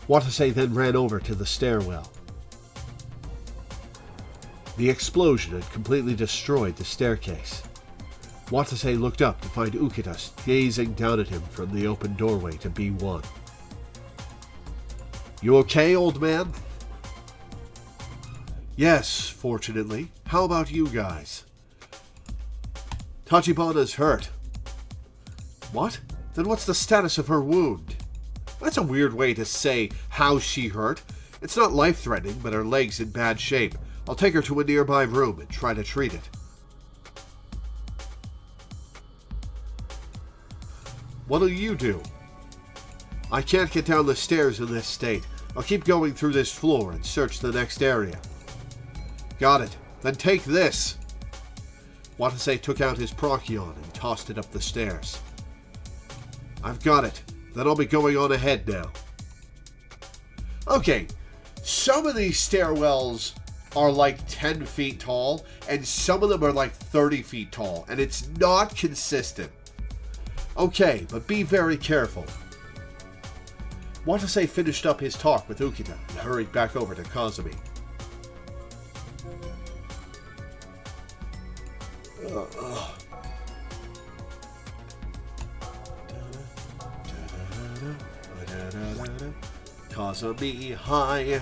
Watase then ran over to the stairwell. The explosion had completely destroyed the staircase. Watase looked up to find Ukita gazing down at him from the open doorway to B1. You okay, old man? Yes, fortunately. How about you guys? Tachibana's hurt. What? Then what's the status of her wound? That's a weird way to say how she hurt. It's not life-threatening, but her leg's in bad shape. I'll take her to a nearby room and try to treat it. What'll you do? I can't get down the stairs in this state. I'll keep going through this floor and search the next area. Got it. Then take this. Watase took out his Procyon and tossed it up the stairs. I've got it. Then I'll be going on ahead now. Okay, some of these stairwells are like 10 feet tall, and some of them are like 30 feet tall, and it's not consistent. Okay, but be very careful. Watase finished up his talk with Ukita and hurried back over to Kazumi. Kazumi, hi.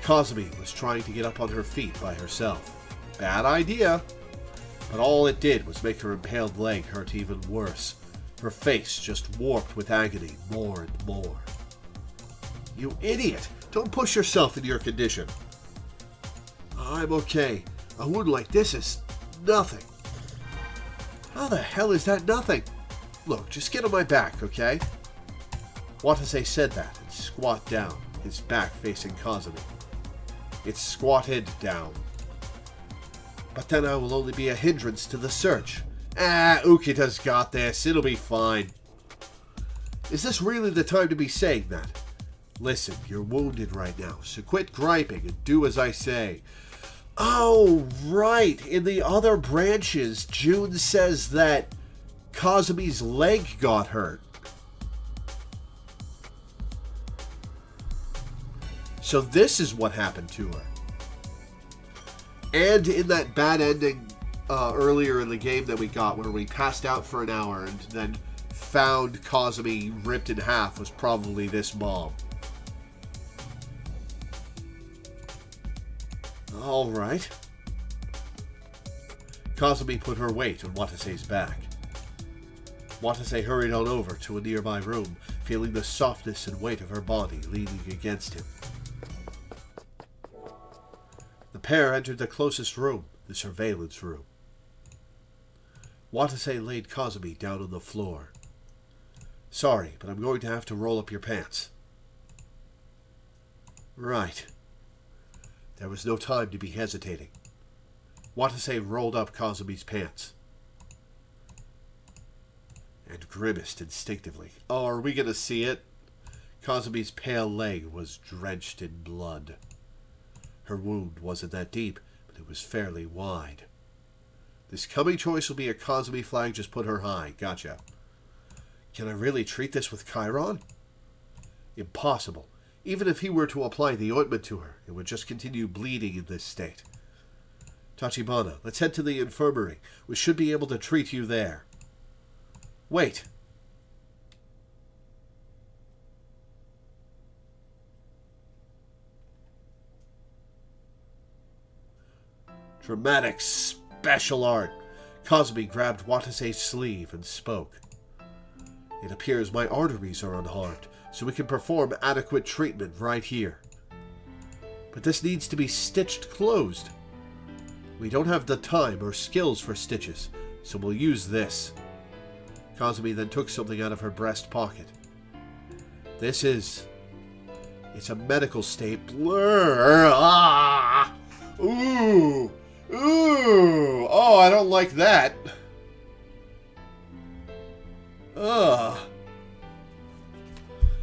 Kazumi was trying to get up on her feet by herself. Bad idea. But all it did was make her impaled leg hurt even worse. Her face just warped with agony more and more. You idiot! Don't push yourself in your condition. I'm okay. A wound like this is nothing. How the hell is that nothing? Look, just get on my back, okay? Watase said that and squat down, his back facing Kazumi. It squatted down. But then I will only be a hindrance to the search. Ukita's got this. It'll be fine. Is this really the time to be saying that? Listen, you're wounded right now, so quit griping and do as I say. Oh, right. In the other branches, June says that Kazumi's leg got hurt. So this is what happened to her. And in that bad ending earlier in the game that we got, where we passed out for an hour and then found Kazumi ripped in half, was probably this bomb. Alright. Kazumi put her weight on Watase's back. Watase hurried on over to a nearby room, feeling the softness and weight of her body leaning against him. The pair entered the closest room, the surveillance room. Watase laid Kazumi down on the floor. Sorry, but I'm going to have to roll up your pants. Right. There was no time to be hesitating. Watase rolled up Kazumi's pants and grimaced instinctively. Oh, are we going to see it? Kazumi's pale leg was drenched in blood. Her wound wasn't that deep, but it was fairly wide. This coming choice will be a Kazumi flag, just put her high. Gotcha. Can I really treat this with Chiron? Impossible. Even if he were to apply the ointment to her, it would just continue bleeding in this state. Tachibana, let's head to the infirmary. We should be able to treat you there. Wait. Dramatic special art. Kazumi grabbed Watase's sleeve and spoke. It appears my arteries are unharmed, so we can perform adequate treatment right here. But this needs to be stitched closed. We don't have the time or skills for stitches, so we'll use this. Kazumi then took something out of her breast pocket. It's a medical stapler. Ah! Ooh! Ooh! Oh, I don't like that. Ugh.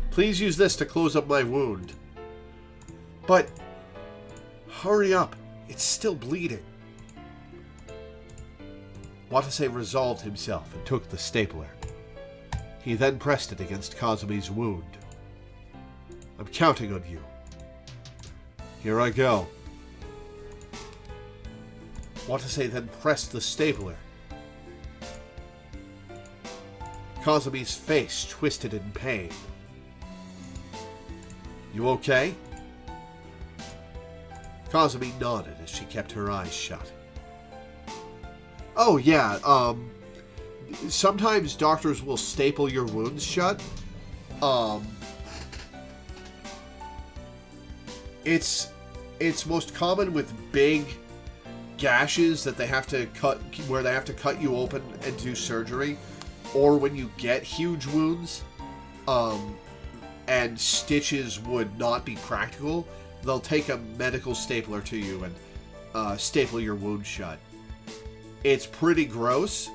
Please use this to close up my wound. But, hurry up. It's still bleeding. Watase resolved himself and took the stapler. He then pressed it against Kazumi's wound. I'm counting on you. Here I go. Watase then pressed the stapler. Kazumi's face twisted in pain. You okay? Kazumi nodded as she kept her eyes shut. Oh, yeah, sometimes doctors will staple your wounds shut. It's most common with big gashes that they have to cut, where they have to cut you open and do surgery, or when you get huge wounds, and stitches would not be practical, they'll take a medical stapler to you and staple your wound shut. It's pretty gross.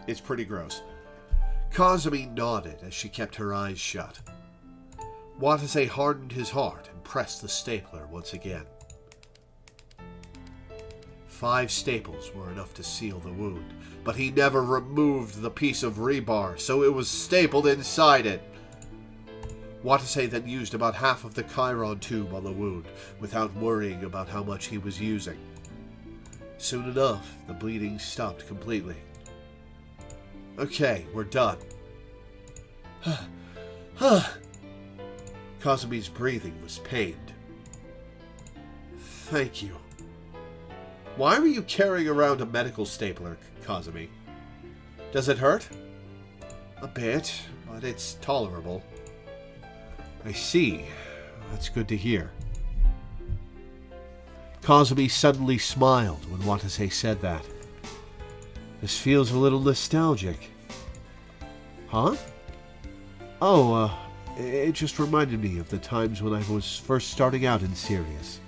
It's pretty gross. Kazumi nodded as she kept her eyes shut. Watase hardened his heart and pressed the stapler once again. 5 staples were enough to seal the wound, but he never removed the piece of rebar, so it was stapled inside it. Watase then used about half of the Chiron tube on the wound, without worrying about how much he was using. Soon enough, the bleeding stopped completely. Okay, we're done. Kazumi's breathing was pained. Thank you. Why were you carrying around a medical stapler, Kazumi? Does it hurt? A bit, but it's tolerable. I see. That's good to hear. Kazumi suddenly smiled when Watase said that. This feels a little nostalgic. Huh? Oh, it just reminded me of the times when I was first starting out in Sirius.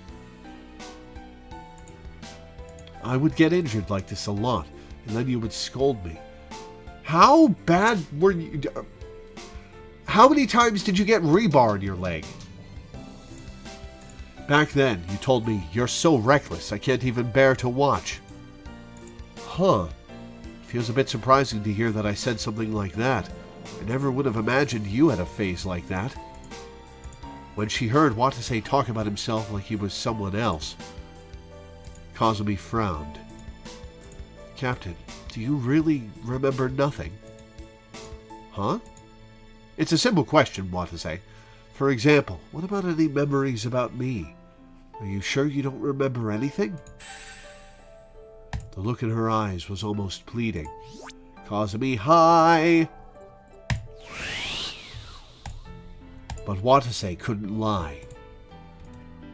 I would get injured like this a lot, and then you would scold me. How bad were you? How many times did you get rebar in your leg? Back then, you told me, you're so reckless, I can't even bear to watch. Huh. Feels a bit surprising to hear that I said something like that. I never would have imagined you had a phase like that. When she heard Watase talk about himself like he was someone else, Kazumi frowned. Captain, do you really remember nothing? Huh? It's a simple question, Watase. For example, what about any memories about me? Are you sure you don't remember anything? The look in her eyes was almost pleading. Kazumi, hi! But Watase couldn't lie.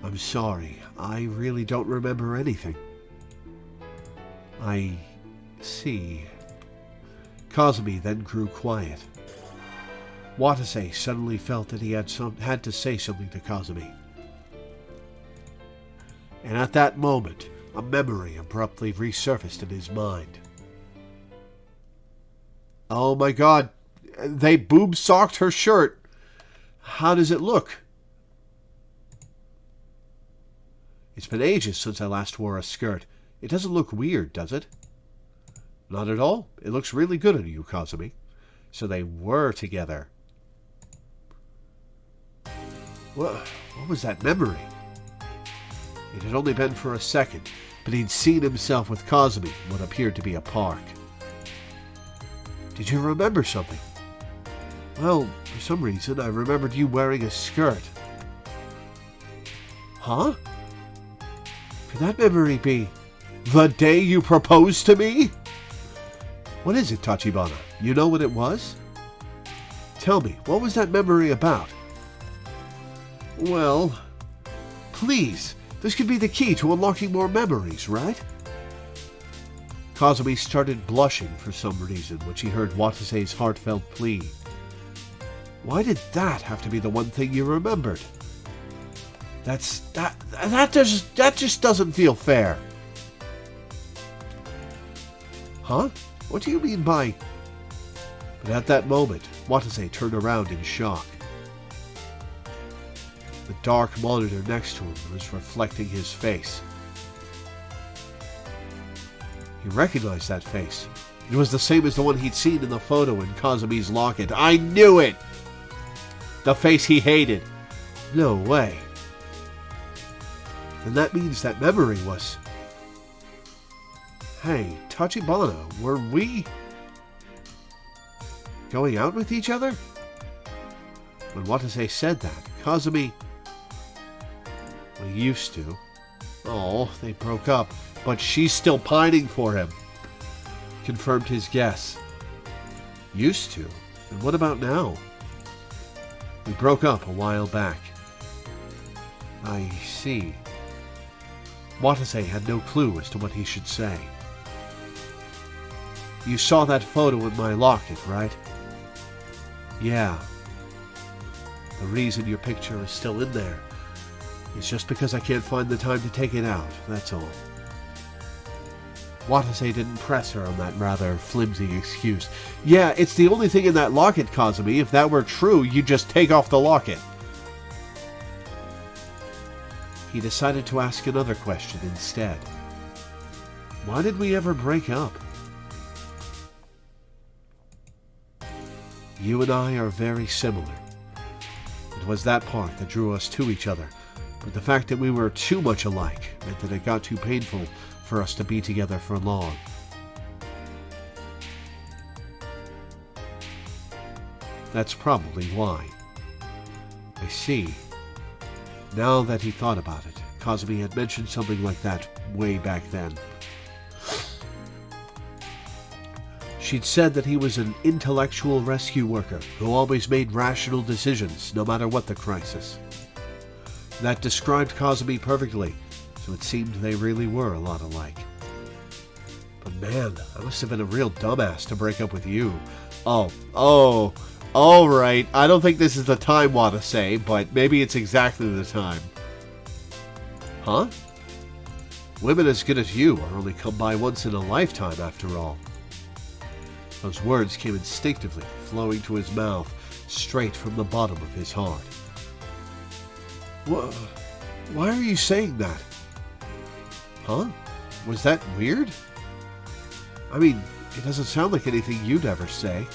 I'm sorry, I really don't remember anything. I see. Kazumi then grew quiet. Watase suddenly felt that he had to say something to Kazumi. And at that moment, a memory abruptly resurfaced in his mind. Oh my god, they boob-socked her shirt. How does it look? It's been ages since I last wore a skirt. It doesn't look weird, does it? Not at all. It looks really good on you, Kazumi. So they were together. What was that memory? It had only been for a second, but he'd seen himself with Kazumi in what appeared to be a park. Did you remember something? Well, for some reason, I remembered you wearing a skirt. Huh? Could that memory be the day you proposed to me? What is it, Tachibana? You know what it was? Tell me, what was that memory about? Well, please, this could be the key to unlocking more memories, right? Kazumi started blushing for some reason when she heard Watase's heartfelt plea. Why did that have to be the one thing you remembered? That just doesn't feel fair. Huh? What do you mean by... But at that moment, Watase turned around in shock. The dark monitor next to him was reflecting his face. He recognized that face. It was the same as the one he'd seen in the photo in Kazumi's locket. I knew it! The face he hated. No way. And that means that memory was... Hey, Tachibana, were we... going out with each other? When Watase said that, Kazumi... Well, used to. Oh, they broke up, but she's still pining for him. Confirmed his guess. Used to? And what about now? We broke up a while back. I see. Watase had no clue as to what he should say. You saw that photo in my locket, right? Yeah. The reason your picture is still in there is just because I can't find the time to take it out, that's all. Watase didn't press her on that rather flimsy excuse. Yeah, it's the only thing in that locket, Kazumi. If that were true, you'd just take off the locket. He decided to ask another question instead. Why did we ever break up? You and I are very similar. It was that part that drew us to each other, but the fact that we were too much alike meant that it got too painful for us to be together for long. That's probably why. I see. Now that he thought about it, Kazumi had mentioned something like that way back then. She'd said that he was an intellectual rescue worker who always made rational decisions, no matter what the crisis. That described Kazumi perfectly, So it seemed they really were a lot alike. But man, I must have been a real dumbass to break up with you. Oh, alright. I don't think this is the time, Watase, but maybe it's exactly the time. Huh? Women as good as you are only come by once in a lifetime, after all. Those words came instinctively, flowing to his mouth, straight from the bottom of his heart. Why are you saying that? Huh? Was that weird? I mean, it doesn't sound like anything you'd ever say.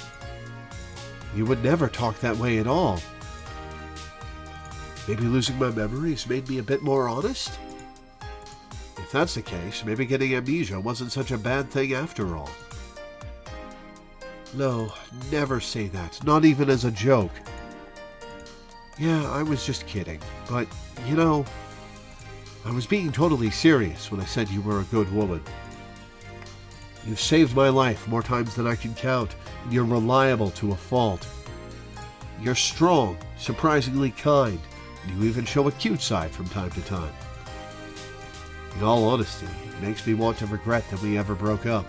You would never talk that way at all. Maybe losing my memories made me a bit more honest? If that's the case, maybe getting amnesia wasn't such a bad thing after all. No, never say that, not even as a joke. Yeah, I was just kidding, but, you know, I was being totally serious when I said you were a good woman. You've saved my life more times than I can count, and you're reliable to a fault. You're strong, surprisingly kind, and you even show a cute side from time to time. In all honesty, it makes me want to regret that we ever broke up.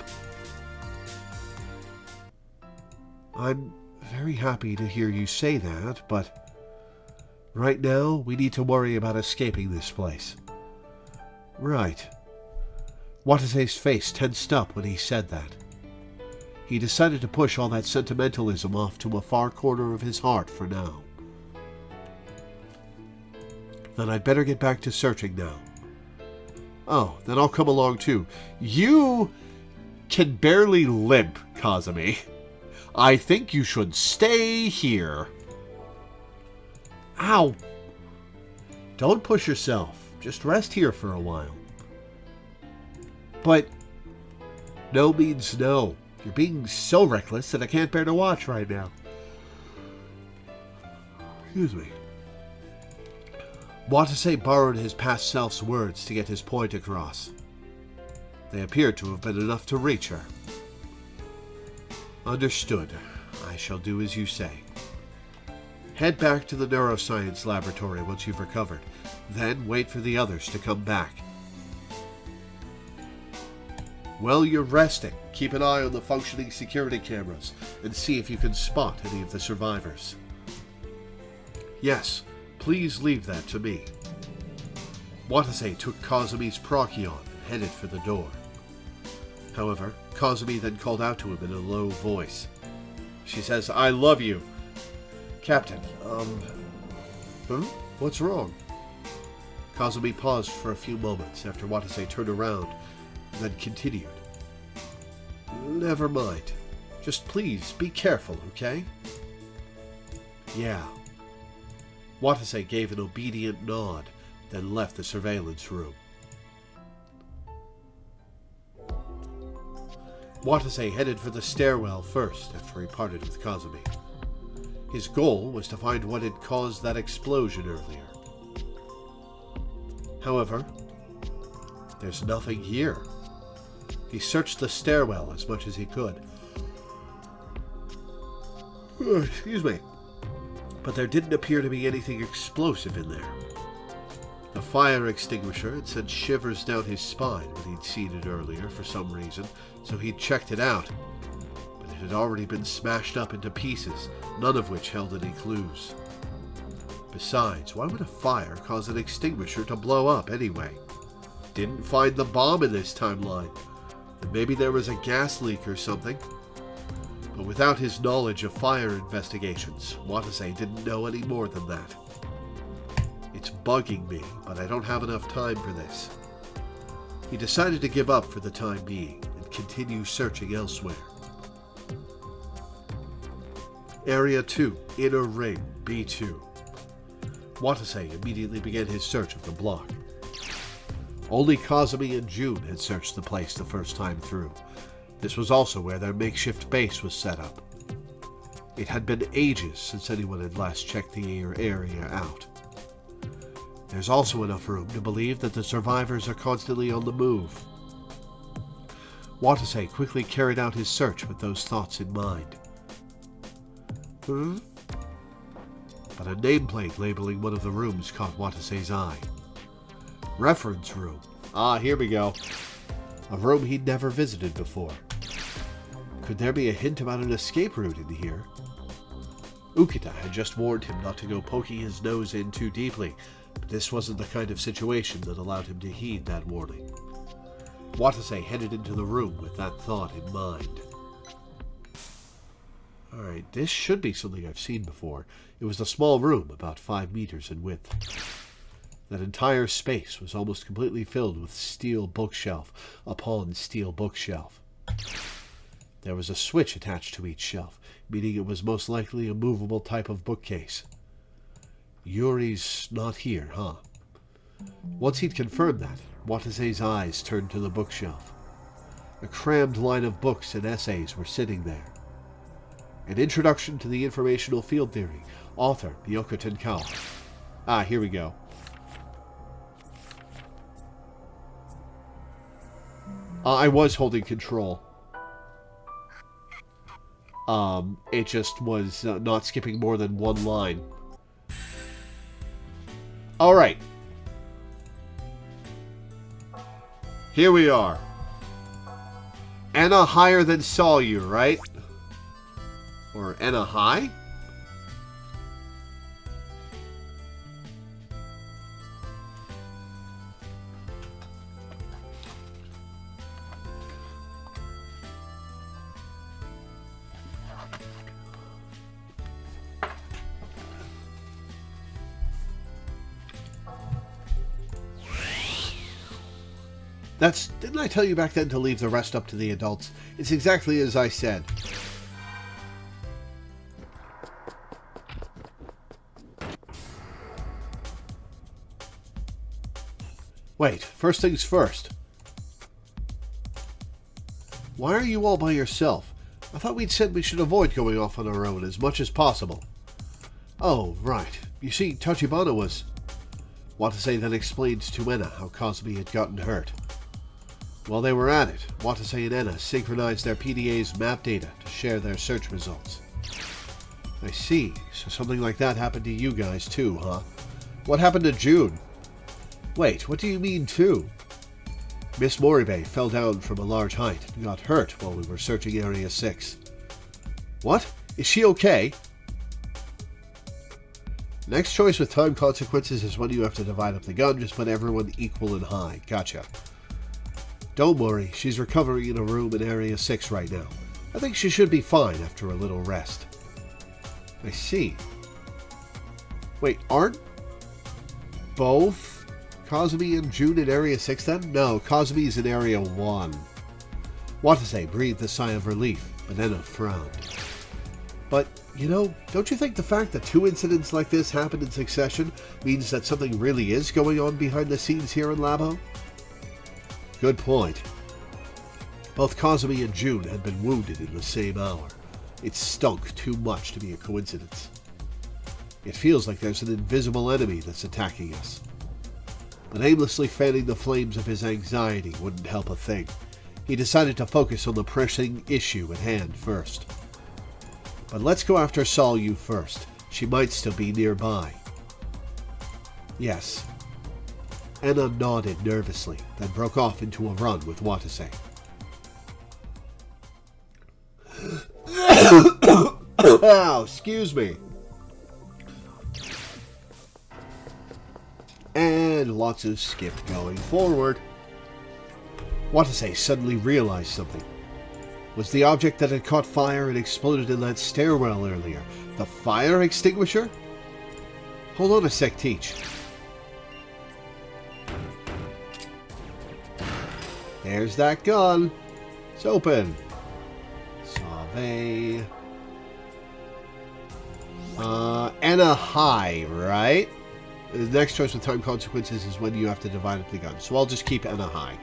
I'm very happy to hear you say that, but right now we need to worry about escaping this place. Right. Watase's face tensed up when he said that. He decided to push all that sentimentalism off to a far corner of his heart for now. Then I'd better get back to searching now. Oh, then I'll come along too. You can barely limp, Kazumi. I think you should stay here. Ow! Don't push yourself. Just rest here for a while. But no means no. You're being so reckless that I can't bear to watch right now. Excuse me. Watase borrowed his past self's words to get his point across. They appeared to have been enough to reach her. Understood. I shall do as you say. Head back to the neuroscience laboratory once you've recovered. Then wait for the others to come back. While you're resting, keep an eye on the functioning security cameras and see if you can spot any of the survivors. Yes, please leave that to me. Watase took Kazumi's Procyon and headed for the door. However, Kazumi then called out to him in a low voice. She says, "I love you." Captain, what's wrong? Kazumi paused for a few moments after Watase turned around and then continued. Never mind. Just please be careful, okay? Yeah. Watase gave an obedient nod, then left the surveillance room. Watase headed for the stairwell first after he parted with Kazumi. His goal was to find what had caused that explosion earlier. However, there's nothing here. He searched the stairwell as much as he could. Excuse me. But there didn't appear to be anything explosive in there. The fire extinguisher had sent shivers down his spine when he'd seen it earlier for some reason, so he'd checked it out. But it had already been smashed up into pieces, none of which held any clues. Besides, why would a fire cause an extinguisher to blow up anyway? Didn't find the bomb in this timeline. Then maybe there was a gas leak or something. But without his knowledge of fire investigations, Watase didn't know any more than that. It's bugging me, but I don't have enough time for this. He decided to give up for the time being and continue searching elsewhere. Area 2, Inner Ring, B2. Watase immediately began his search of the block. Only Kazumi and June had searched the place the first time through. This was also where their makeshift base was set up. It had been ages since anyone had last checked the area out. There's also enough room to believe that the survivors are constantly on the move. Watase quickly carried out his search with those thoughts in mind. But a nameplate labeling one of the rooms caught Watase's eye. Reference room. Ah, here we go. A room he'd never visited before. Could there be a hint about an escape route in here? Ukita had just warned him not to go poking his nose in too deeply, but this wasn't the kind of situation that allowed him to heed that warning. Watase headed into the room with that thought in mind. Alright, this should be something I've seen before. It was a small room, about 5 meters in width. That entire space was almost completely filled with steel bookshelf upon steel bookshelf. There was a switch attached to each shelf, meaning it was most likely a movable type of bookcase. Yuri's not here, huh? Once he'd confirmed that, Watase's eyes turned to the bookshelf. A crammed line of books and essays were sitting there. An introduction to the informational field theory, author Miyoko Tenkawa. Ah, here we go. I was holding control. It just was not skipping more than one line. Alright. Here we are. Anna higher than saw you, right? Or Anna high? Didn't I tell you back then to leave the rest up to the adults? It's exactly as I said. Wait, first things first. Why are you all by yourself? I thought we'd said we should avoid going off on our own as much as possible. Oh, right. You see, Tachibana was... Watase then explained to Enna how Cosby had gotten hurt. While they were at it, Watase and Enna synchronized their PDA's map data to share their search results. I see. So something like that happened to you guys too, huh? What happened to June? Wait, what do you mean too? Miss Moribe fell down from a large height and got hurt while we were searching Area 6. What? Is she okay? Next choice with time consequences is when you have to divide up the gun. Just put everyone equal and high. Gotcha. Don't worry, she's recovering in a room in Area 6 right now. I think she should be fine after a little rest. I see. Wait, aren't both Kazumi and June in Area 6 then? No, Kazumi's in Area 1. Watase breathed a sigh of relief, but Enna frowned. But, you know, don't you think the fact that 2 incidents like this happened in succession means that something really is going on behind the scenes here in Labo? Good point. Both Kazumi and June had been wounded in the same hour. It stunk too much to be a coincidence. It feels like there's an invisible enemy that's attacking us. But aimlessly fanning the flames of his anxiety wouldn't help a thing. He decided to focus on the pressing issue at hand first. But let's go after Solyu first. She might still be nearby. Yes. Enna nodded nervously, then broke off into a run with Watase. Ow, excuse me. And lots of skip going forward. Watase suddenly realized something. Was the object that had caught fire and exploded in that stairwell earlier the fire extinguisher? Hold on a sec, Teach. There's that gun. It's open. Sauve. Enna high, right? The next choice with time consequences is when you have to divide up the gun. So I'll just keep Enna high.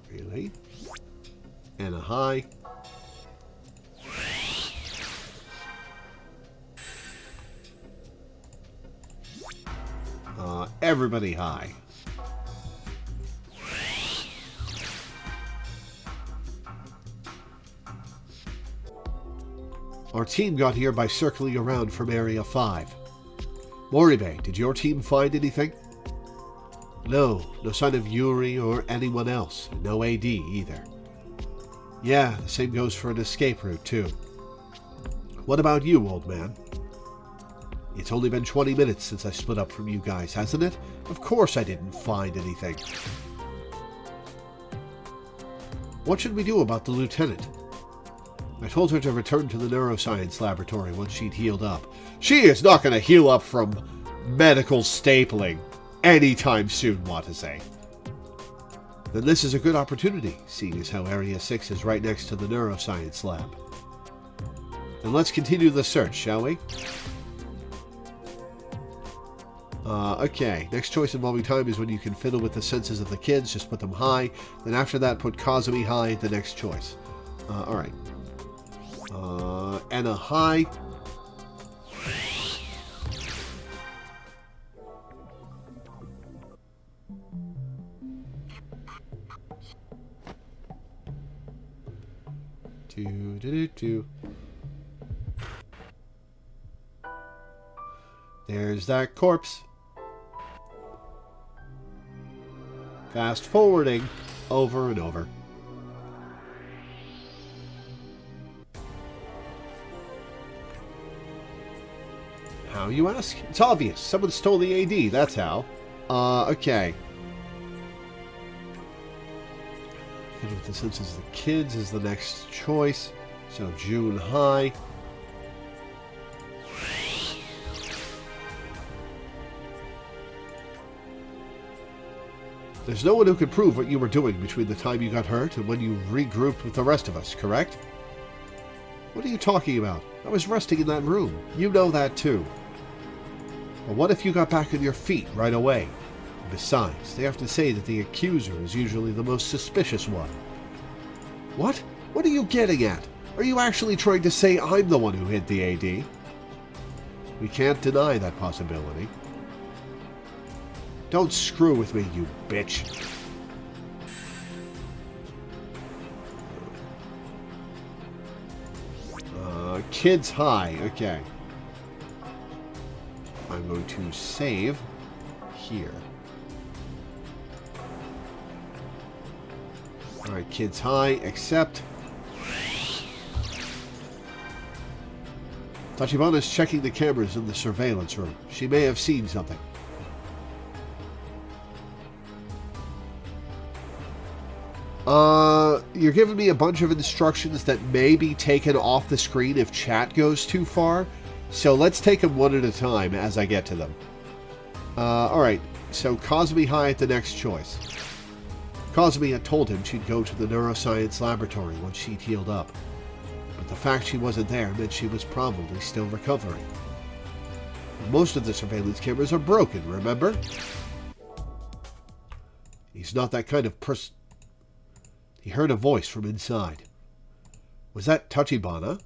Really? Enna high. Everybody high. Our team got here by circling around from Area 5. Moribe, did your team find anything? No sign of Yuri or anyone else. No AD either. Yeah, the same goes for an escape route too. What about you, old man? It's only been 20 minutes since I split up from you guys, hasn't it? Of course I didn't find anything. What should we do about the lieutenant? I told her to return to the neuroscience laboratory once she'd healed up. She is not going to heal up from medical stapling anytime soon, Watase. Then this is a good opportunity, seeing as how Area 6 is right next to the neuroscience lab. Then let's continue the search, shall we? Okay, next choice involving time is when you can fiddle with the senses of the kids, just put them high. Then after that, put Kazumi high, the next choice. Alright. Anna high. Do. There's that corpse. Fast forwarding over and over. How, you ask? It's obvious. Someone stole the AD, that's how. Okay. Fiddle with the senses of the kids is the next choice. So June high. There's no one who could prove what you were doing between the time you got hurt and when you regrouped with the rest of us, correct? What are you talking about? I was resting in that room. You know that too. But what if you got back on your feet right away? Besides, they have to say that the accuser is usually the most suspicious one. What? What are you getting at? Are you actually trying to say I'm the one who hit the AD? We can't deny that possibility. Don't screw with me, you bitch. Kids high. Okay. I'm going to save here. Alright, kids high, accept. Tachibana's checking the cameras in the surveillance room. She may have seen something. You're giving me a bunch of instructions that may be taken off the screen if chat goes too far. So let's take them one at a time as I get to them. Alright, so Kazumi high at the next choice. Kazumi had told him she'd go to the neuroscience laboratory once she'd healed up. But the fact she wasn't there meant she was probably still recovering. Most of the surveillance cameras are broken, remember? He's not that kind of person. He heard a voice from inside. Was that Tachibana?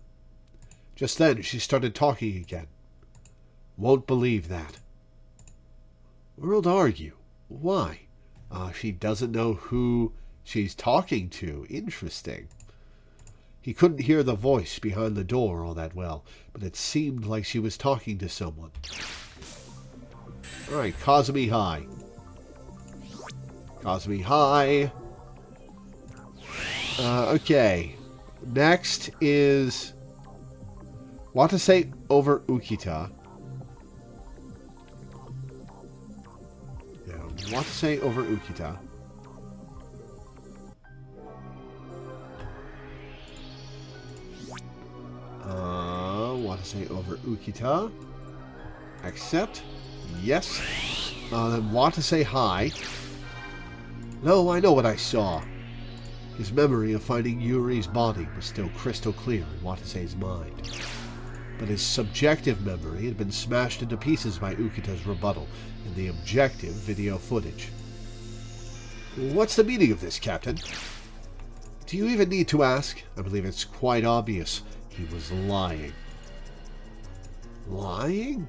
Just then, she started talking again. Won't believe that. Where'd are you? Why? She doesn't know who she's talking to. Interesting. He couldn't hear the voice behind the door all that well, but it seemed like she was talking to someone. Alright, Kazumi high. Kazumi high. Okay. Next is Watase over Ukita. Yeah, Watase over Ukita. Watase over Ukita. Accept. Yes. Then Watase high. No, I know what I saw. His memory of finding Yuri's body was still crystal clear in Watase's mind. But his subjective memory had been smashed into pieces by Ukita's rebuttal in the objective video footage. What's the meaning of this, Captain? Do you even need to ask? I believe it's quite obvious. He was lying. Lying?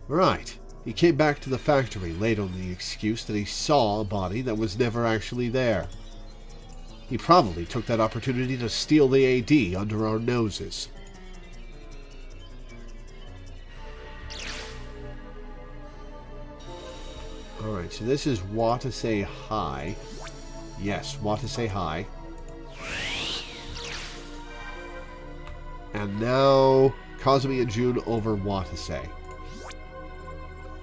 Right. He came back to the factory late on the excuse that he saw a body that was never actually there. He probably took that opportunity to steal the AD under our noses. Alright, so this is Watase High. Yes, Watase High. And now Kazumi and June over Watase.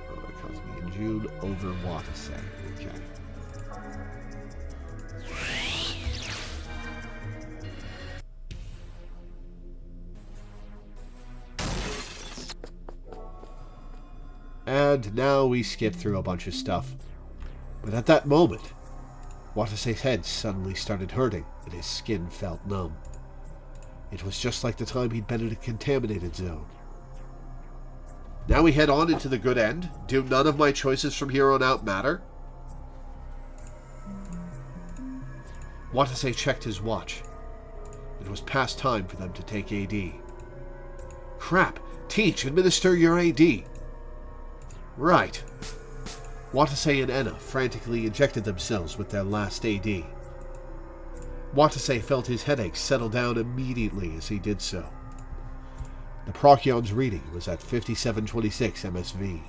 Kazumi and June over Watase. Okay. And now we skip through a bunch of stuff. But at that moment, Watase's head suddenly started hurting, and his skin felt numb. It was just like the time he'd been in a contaminated zone. Now we head on into the good end. Do none of my choices from here on out matter? Watase checked his watch. It was past time for them to take AD. Crap! Teach, administer your AD! Right. Watase and Enna frantically injected themselves with their last AD. Watase felt his headache settle down immediately as he did so. The Procyon's reading was at 5726 MSV.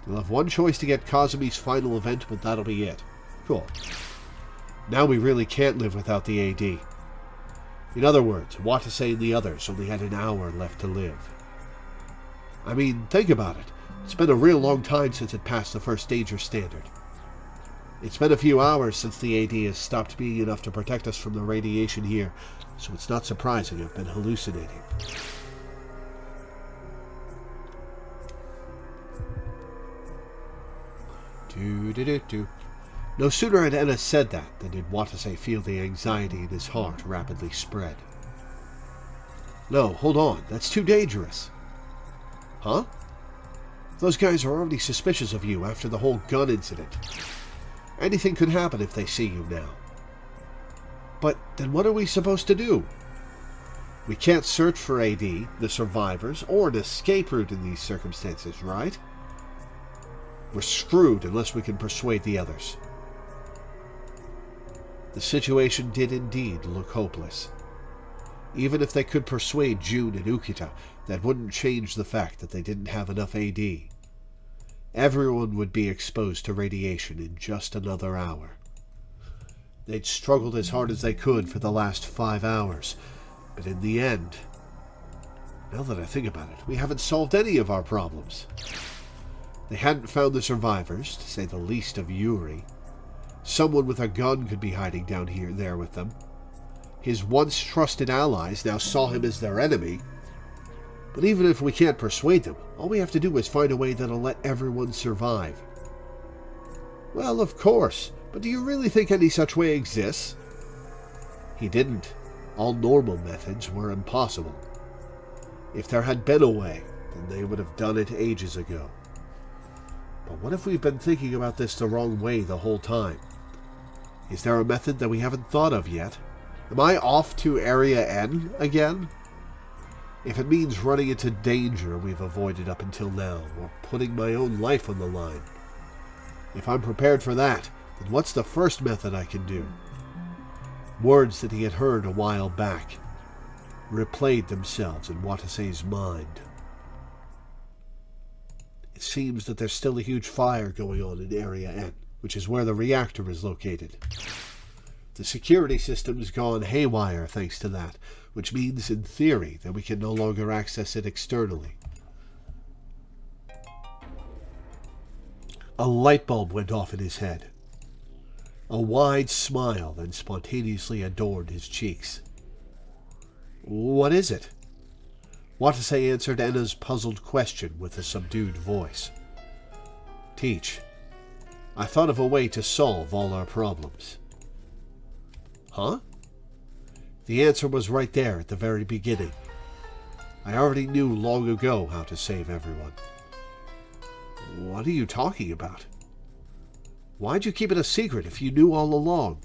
You'll have one choice to get Kazumi's final event, but that'll be it. Cool. Now we really can't live without the AD. In other words, Watase and the others only had an hour left to live. I mean, think about it. It's been a real long time since it passed the first danger standard. It's been a few hours since the AD has stopped being enough to protect us from the radiation here, so it's not surprising I've been hallucinating. Do-do-do-do. No sooner had Enna said that than did Watase feel the anxiety in his heart rapidly spread. No, hold on, that's too dangerous. Huh? Those guys are already suspicious of you after the whole gun incident. Anything could happen if they see you now. But then what are we supposed to do? We can't search for AD, the survivors, or an escape route in these circumstances, right? We're screwed unless we can persuade the others. The situation did indeed look hopeless. Even if they could persuade June and Ukita, that wouldn't change the fact that they didn't have enough AD. Everyone would be exposed to radiation in just another hour. They'd struggled as hard as they could for the last 5 hours, but in the end, now that I think about it, we haven't solved any of our problems. They hadn't found the survivors, to say the least of Yuri. Someone with a gun could be hiding down there with them. His once trusted allies now saw him as their enemy. But even if we can't persuade them, all we have to do is find a way that'll let everyone survive. Well, of course, but do you really think any such way exists? He didn't. All normal methods were impossible. If there had been a way, then they would have done it ages ago. But what if we've been thinking about this the wrong way the whole time? Is there a method that we haven't thought of yet? Am I off to Area N again? If it means running into danger we've avoided up until now, or putting my own life on the line. If I'm prepared for that, then what's the first method I can do? Words that he had heard a while back replayed themselves in Watase's mind. It seems that there's still a huge fire going on in Area N, which is where the reactor is located. The security system's gone haywire thanks to that, which means, in theory, that we can no longer access it externally. A light bulb went off in his head. A wide smile then spontaneously adorned his cheeks. What is it? Watase answered Enna's puzzled question with a subdued voice. Teach, I thought of a way to solve all our problems. Huh? The answer was right there at the very beginning. I already knew long ago how to save everyone. What are you talking about? Why'd you keep it a secret if you knew all along?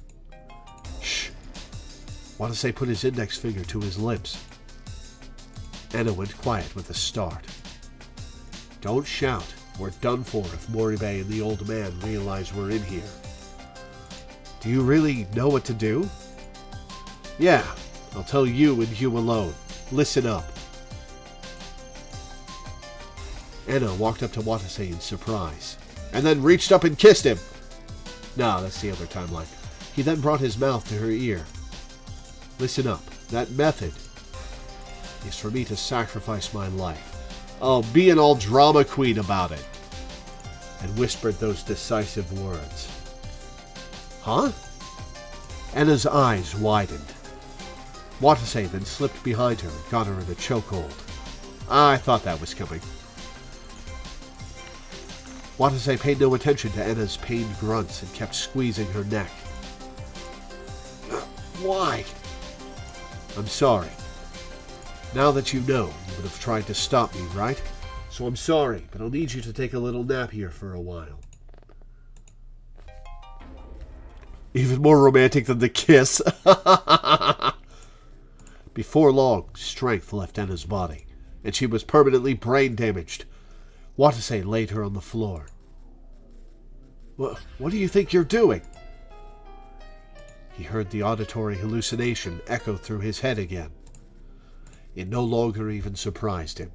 Shh. Watase put his index finger to his lips. Enna went quiet with a start. Don't shout. We're done for if Moribe and the old man realize we're in here. Do you really know what to do? Yeah, I'll tell you and you alone. Listen up. Enna walked up to Watase in surprise. and then reached up and kissed him. No, that's the other timeline. He then brought his mouth to her ear. Listen up. That method is for me to sacrifice my life. Oh, be an all drama queen about it. And whispered those decisive words. Huh? Anna's eyes widened. Watase then slipped behind her and got her in a chokehold. I thought that was coming. Watase paid no attention to Anna's pained grunts and kept squeezing her neck. Why? I'm sorry. Now that you know, you would have tried to stop me, right? So I'm sorry, but I'll need you to take a little nap here for a while. Even more romantic than the kiss. Before long, strength left Anna's body, and she was permanently brain damaged. Watase laid her on the floor. What do you think you're doing? He heard the auditory hallucination echo through his head again. It no longer even surprised him.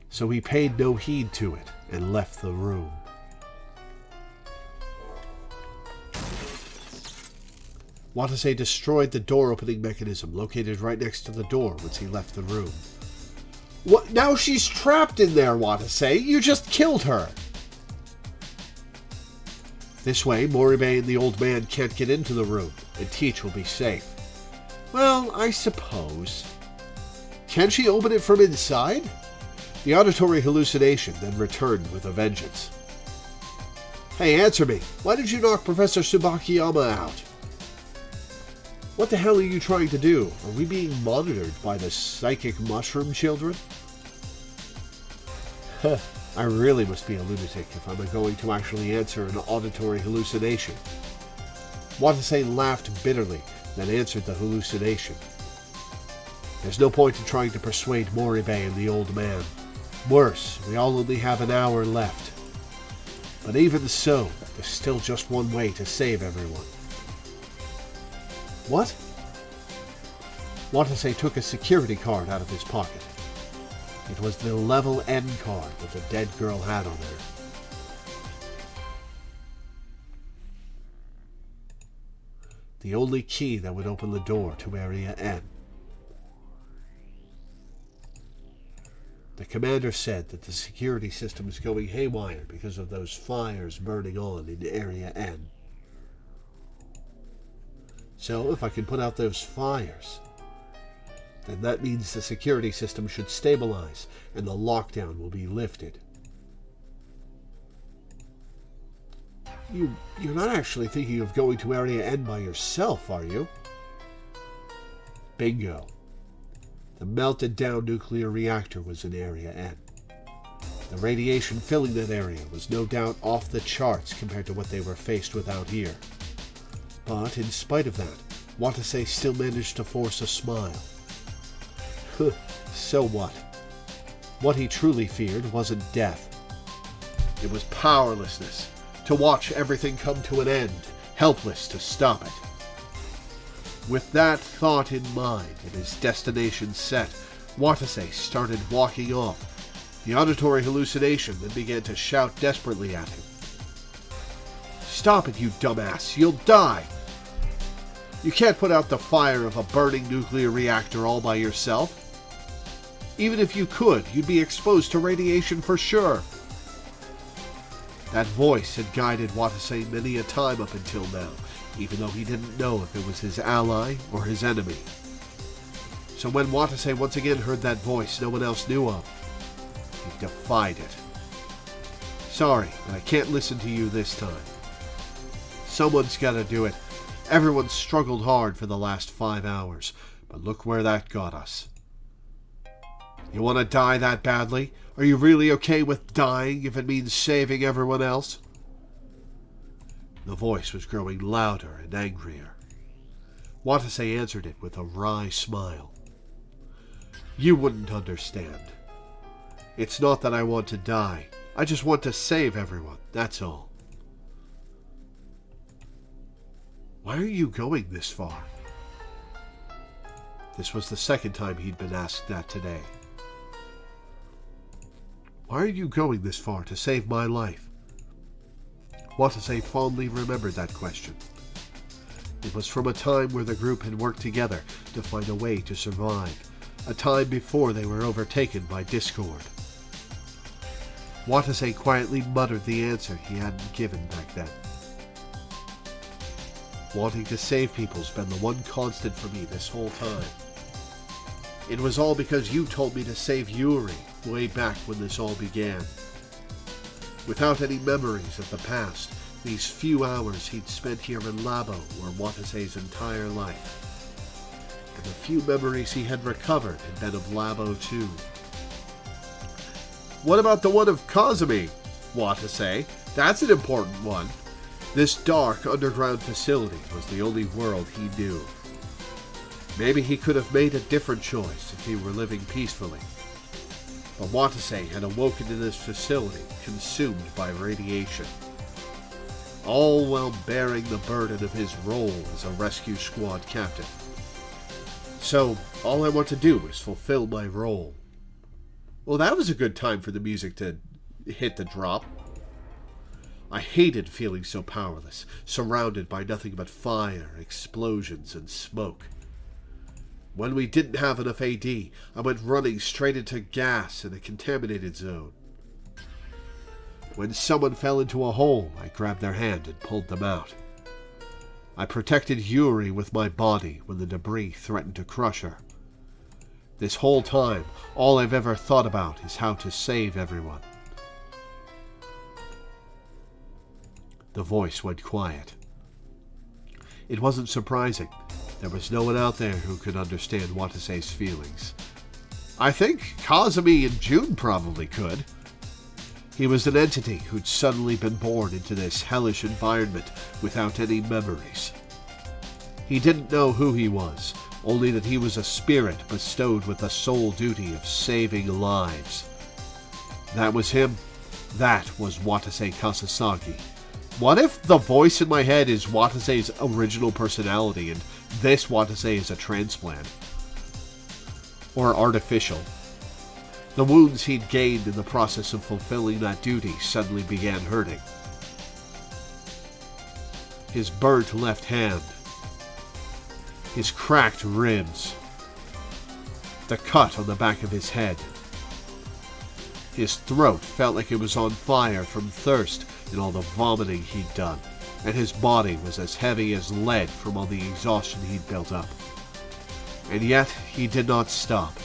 So he paid no heed to it and left the room. Watase destroyed the door-opening mechanism located right next to the door once he left the room. What? Now she's trapped in there, Watase. You just killed her. This way, Moribe and the old man can't get into the room, and Teach will be safe. Well, I suppose. Can she open it from inside? The auditory hallucination then returned with a vengeance. Hey, answer me. Why did you knock Professor Tsubakiyama out? What the hell are you trying to do? Are we being monitored by the psychic mushroom children? I really must be a lunatic if I'm going to actually answer an auditory hallucination. Watase laughed bitterly, then answered the hallucination. There's no point in trying to persuade Moribe and the old man. Worse, we all only have an hour left. But even so, there's still just one way to save everyone. What? Watase took a security card out of his pocket. It was the level N card that the dead girl had on her. The only key that would open the door to Area N. The commander said that the security system is going haywire because of those fires burning on in Area N. So, if I can put out those fires, then that means the security system should stabilize and the lockdown will be lifted. You're not actually thinking of going to Area N by yourself, are you? Bingo. The melted down nuclear reactor was in Area N. The radiation filling that area was no doubt off the charts compared to what they were faced with out here. But in spite of that, Watase still managed to force a smile. So what? What he truly feared wasn't death. It was powerlessness, to watch everything come to an end, helpless to stop it. With that thought in mind and his destination set, Watase started walking off. The auditory hallucination then began to shout desperately at him. Stop it, you dumbass! You'll die! You can't put out the fire of a burning nuclear reactor all by yourself. Even if you could, you'd be exposed to radiation for sure. That voice had guided Watase many a time up until now, even though he didn't know if it was his ally or his enemy. So when Watase once again heard that voice no one else knew of, he defied it. Sorry, but I can't listen to you this time. Someone's gotta do it. Everyone's struggled hard for the last 5 hours, but look where that got us. You want to die that badly? Are you really okay with dying if it means saving everyone else? The voice was growing louder and angrier. Watase answered it with a wry smile. You wouldn't understand. It's not that I want to die. I just want to save everyone, that's all. Why are you going this far? This was the second time he'd been asked that today. Why are you going this far to save my life? Watase fondly remembered that question. It was from a time where the group had worked together to find a way to survive, a time before they were overtaken by discord. Watase quietly muttered the answer he hadn't given back then. Wanting to save people's been the one constant for me this whole time. It was all because you told me to save Yuri way back when this all began. Without any memories of the past, these few hours he'd spent here in Labo were Watase's entire life. And the few memories he had recovered had been of Labo too. What about the one of Kazumi? Watase. That's an important one. This dark underground facility was the only world he knew. Maybe he could have made a different choice if he were living peacefully. But Watase had awoken in this facility, consumed by radiation. All while bearing the burden of his role as a rescue squad captain. So, all I want to do is fulfill my role. Well, that was a good time for the music to hit the drop. I hated feeling so powerless, surrounded by nothing but fire, explosions, and smoke. When we didn't have enough AD, I went running straight into gas in a contaminated zone. When someone fell into a hole, I grabbed their hand and pulled them out. I protected Yuri with my body when the debris threatened to crush her. This whole time, all I've ever thought about is how to save everyone. The voice went quiet. It wasn't surprising. There was no one out there who could understand Watase's feelings. I think Kazumi and June probably could. He was an entity who'd suddenly been born into this hellish environment without any memories. He didn't know who he was, only that he was a spirit bestowed with the sole duty of saving lives. That was him. That was Watase Kasasagi. What if the voice in my head is Watase's original personality and this Watase is a transplant? Or artificial? The wounds he'd gained in the process of fulfilling that duty suddenly began hurting. His burnt left hand, his cracked ribs, the cut on the back of his head. His throat felt like it was on fire from thirst and all the vomiting he'd done, and his body was as heavy as lead from all the exhaustion he'd built up. And yet he did not stop,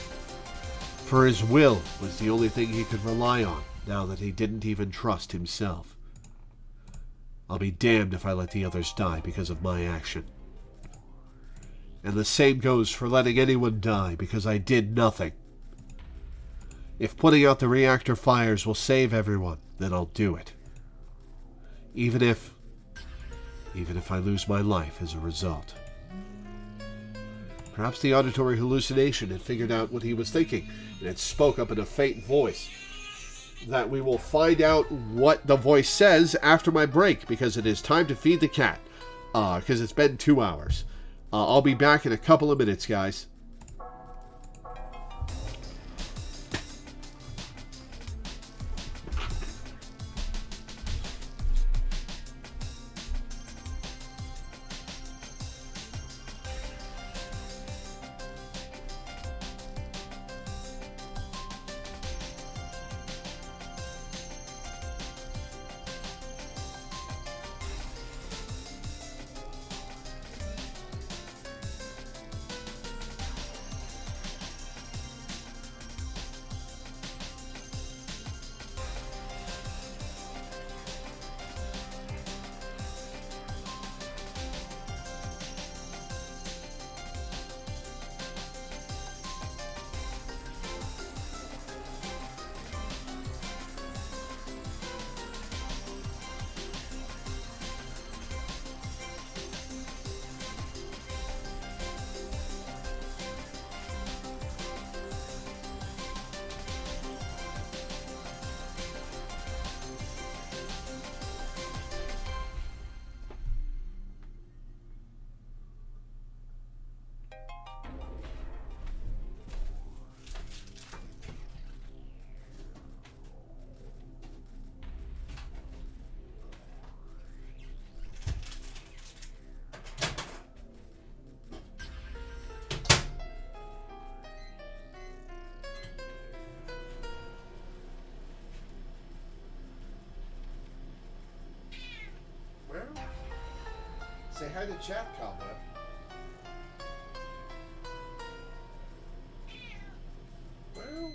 for his will was the only thing he could rely on now that he didn't even trust himself. I'll be damned if I let the others die because of my action. And the same goes for letting anyone die because I did nothing. If putting out the reactor fires will save everyone, then I'll do it. Even if I lose my life as a result. Perhaps the auditory hallucination had figured out what he was thinking, and it spoke up in a faint voice. That we will find out what the voice says after my break, because it is time to feed the cat. Because it's been 2 hours. I'll be back in a couple of minutes, guys. kind of chat, Cobweb. Well...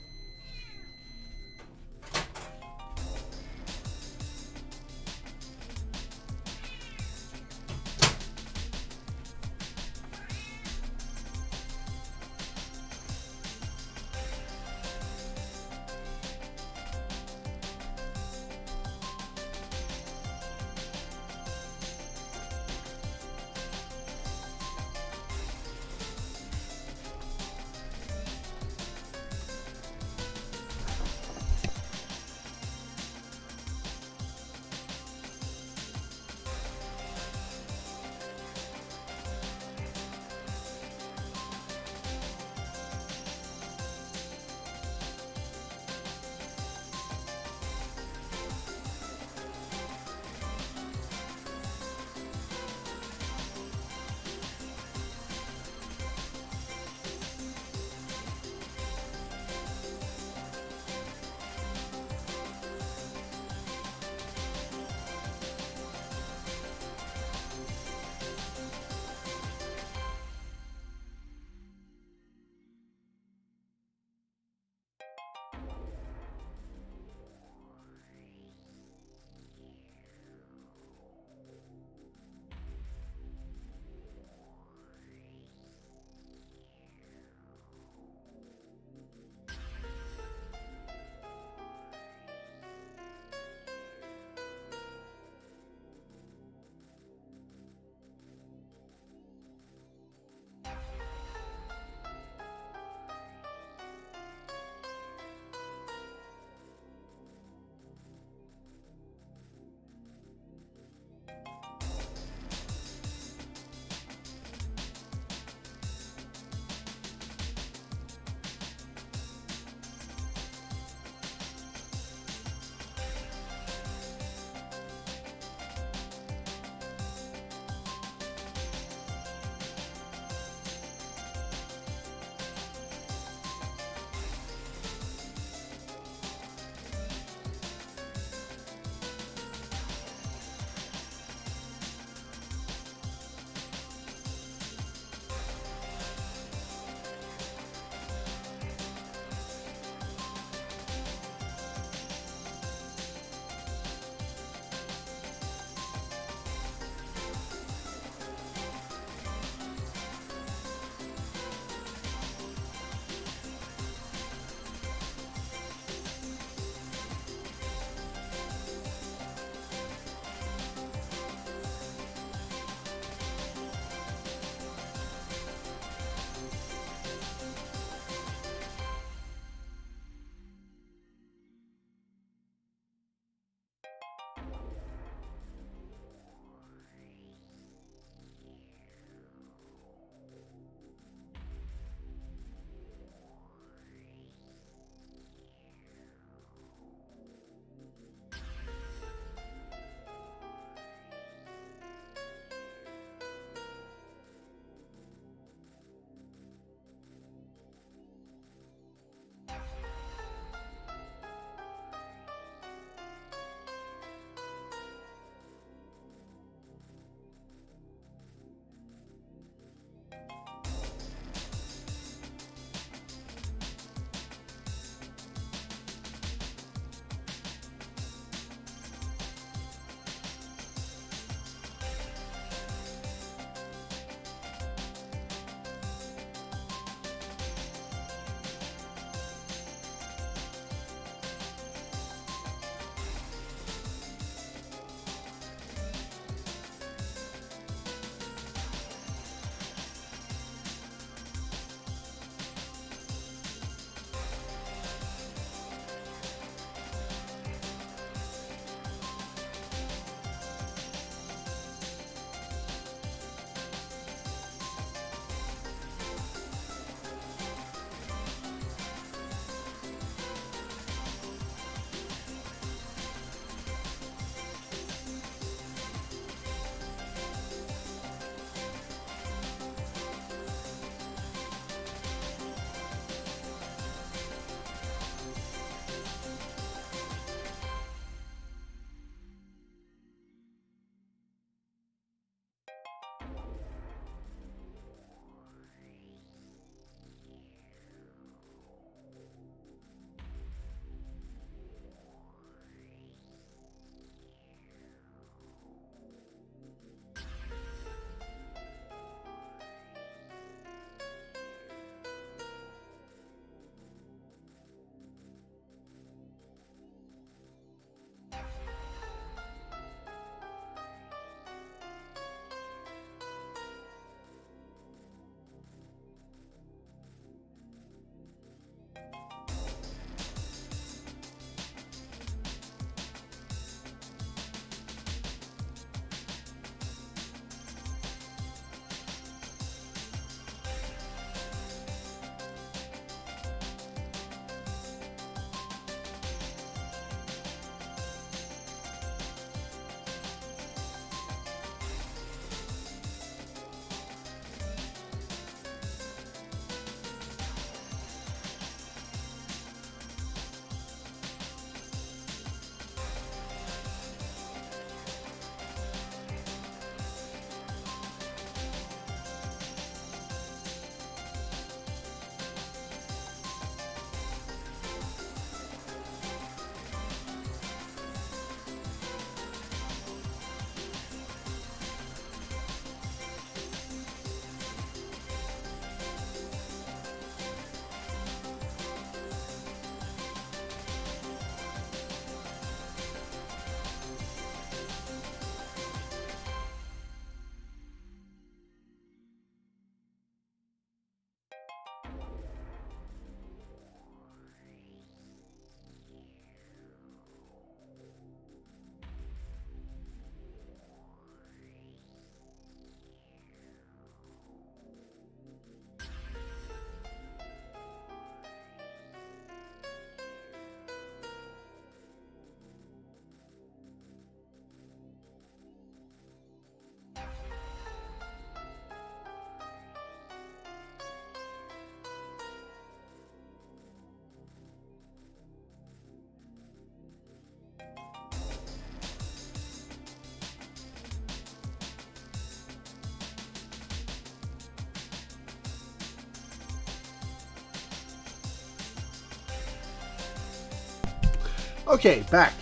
Okay, back.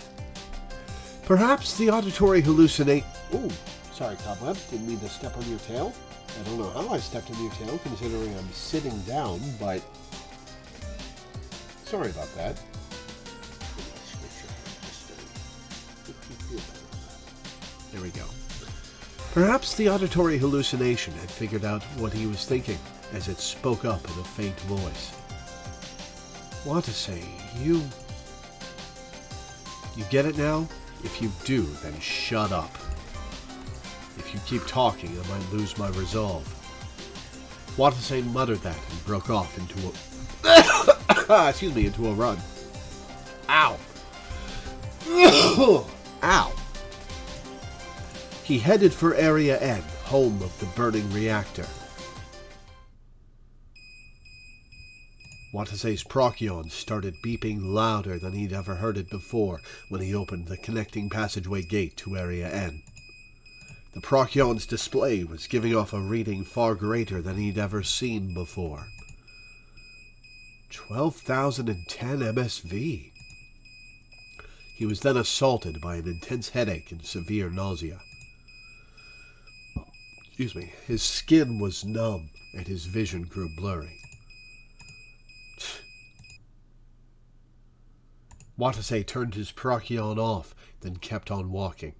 Perhaps the auditory hallucinate... Ooh, sorry, Cobweb. Didn't mean to step on your tail. I don't know how I stepped on your tail, considering I'm sitting down, but... Sorry about that. There we go. Perhaps the auditory hallucination had figured out what he was thinking, as it spoke up in a faint voice. What to say, you get it now? If you do, then shut up. If you keep talking, I might lose my resolve. Watase muttered that and broke off into a... excuse me, into a run. Ow. Ow. He headed for Area N, home of the burning reactor. Watase's Procyon started beeping louder than he'd ever heard it before when he opened the connecting passageway gate to Area N. The Procyon's display was giving off a reading far greater than he'd ever seen before. 12,010 MSV. He was then assaulted by an intense headache and severe nausea. Excuse me. His skin was numb and his vision grew blurry. Watase turned his Procyon off, then kept on walking.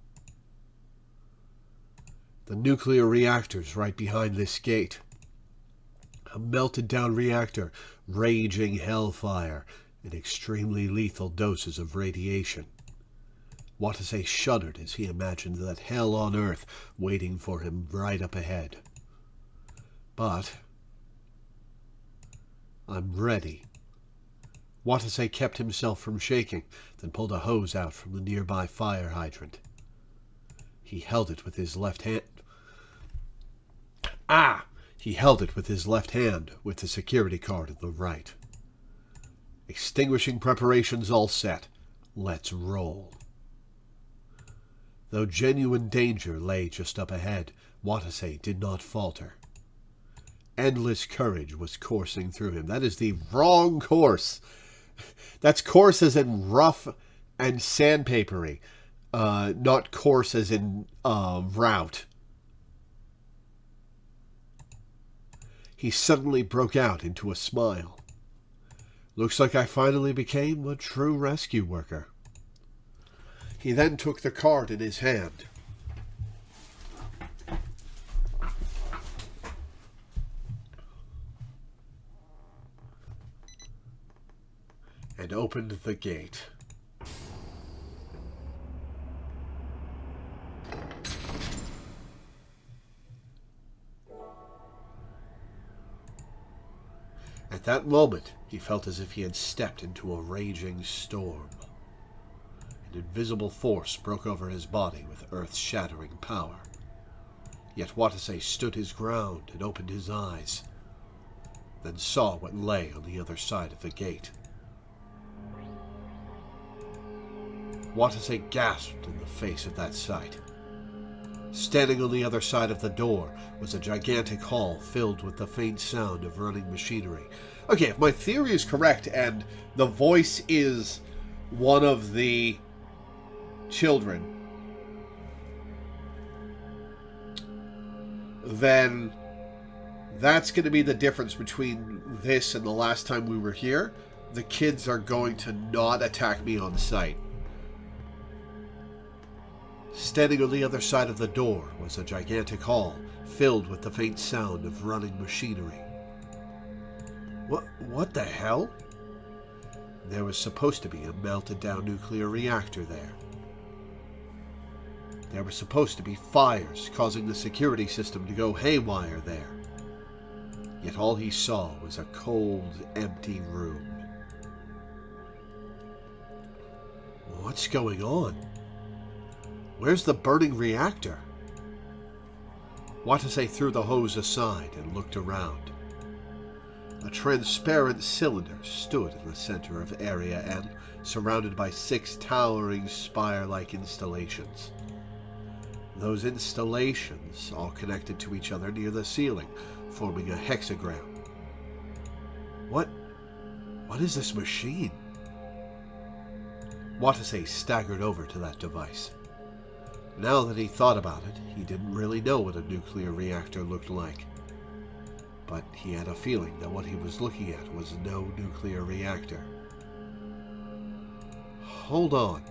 The nuclear reactor's right behind this gate. A melted-down reactor, raging hellfire, and extremely lethal doses of radiation. Watase shuddered as he imagined that hell on Earth waiting for him right up ahead. But I'm ready. Watase kept himself from shaking, then pulled a hose out from the nearby fire hydrant. He held it with his left hand. He held it with his left hand, with the security card in the right. Extinguishing preparations all set. Let's roll. Though genuine danger lay just up ahead, Watase did not falter. Endless courage was coursing through him. That is the wrong course. That's course as in rough and sandpapery, not course as in route. He suddenly broke out into a smile. Looks like I finally became a true rescue worker. He then took the card in his hand. And opened the gate. At that moment, he felt as if he had stepped into a raging storm. An invisible force broke over his body with earth-shattering power. Yet Watase stood his ground and opened his eyes, then saw what lay on the other side of the gate. Watase gasped in the face of that sight. Standing on the other side of the door was a gigantic hall filled with the faint sound of running machinery. Okay, if my theory is correct and the voice is one of the children, then that's going to be the difference between this and the last time we were here. The kids are going to not attack me on sight. Standing on the other side of the door was a gigantic hall, filled with the faint sound of running machinery. What the hell? There was supposed to be a melted-down nuclear reactor there. There were supposed to be fires causing the security system to go haywire there. Yet all he saw was a cold, empty room. What's going on? Where's the burning reactor? Watase threw the hose aside and looked around. A transparent cylinder stood in the center of Area N, surrounded by 6 towering spire-like installations. Those installations all connected to each other near the ceiling, forming a hexagram. What is this machine? Watase staggered over to that device. Now that he thought about it, he didn't really know what a nuclear reactor looked like. But he had a feeling that what he was looking at was no nuclear reactor. Hold on.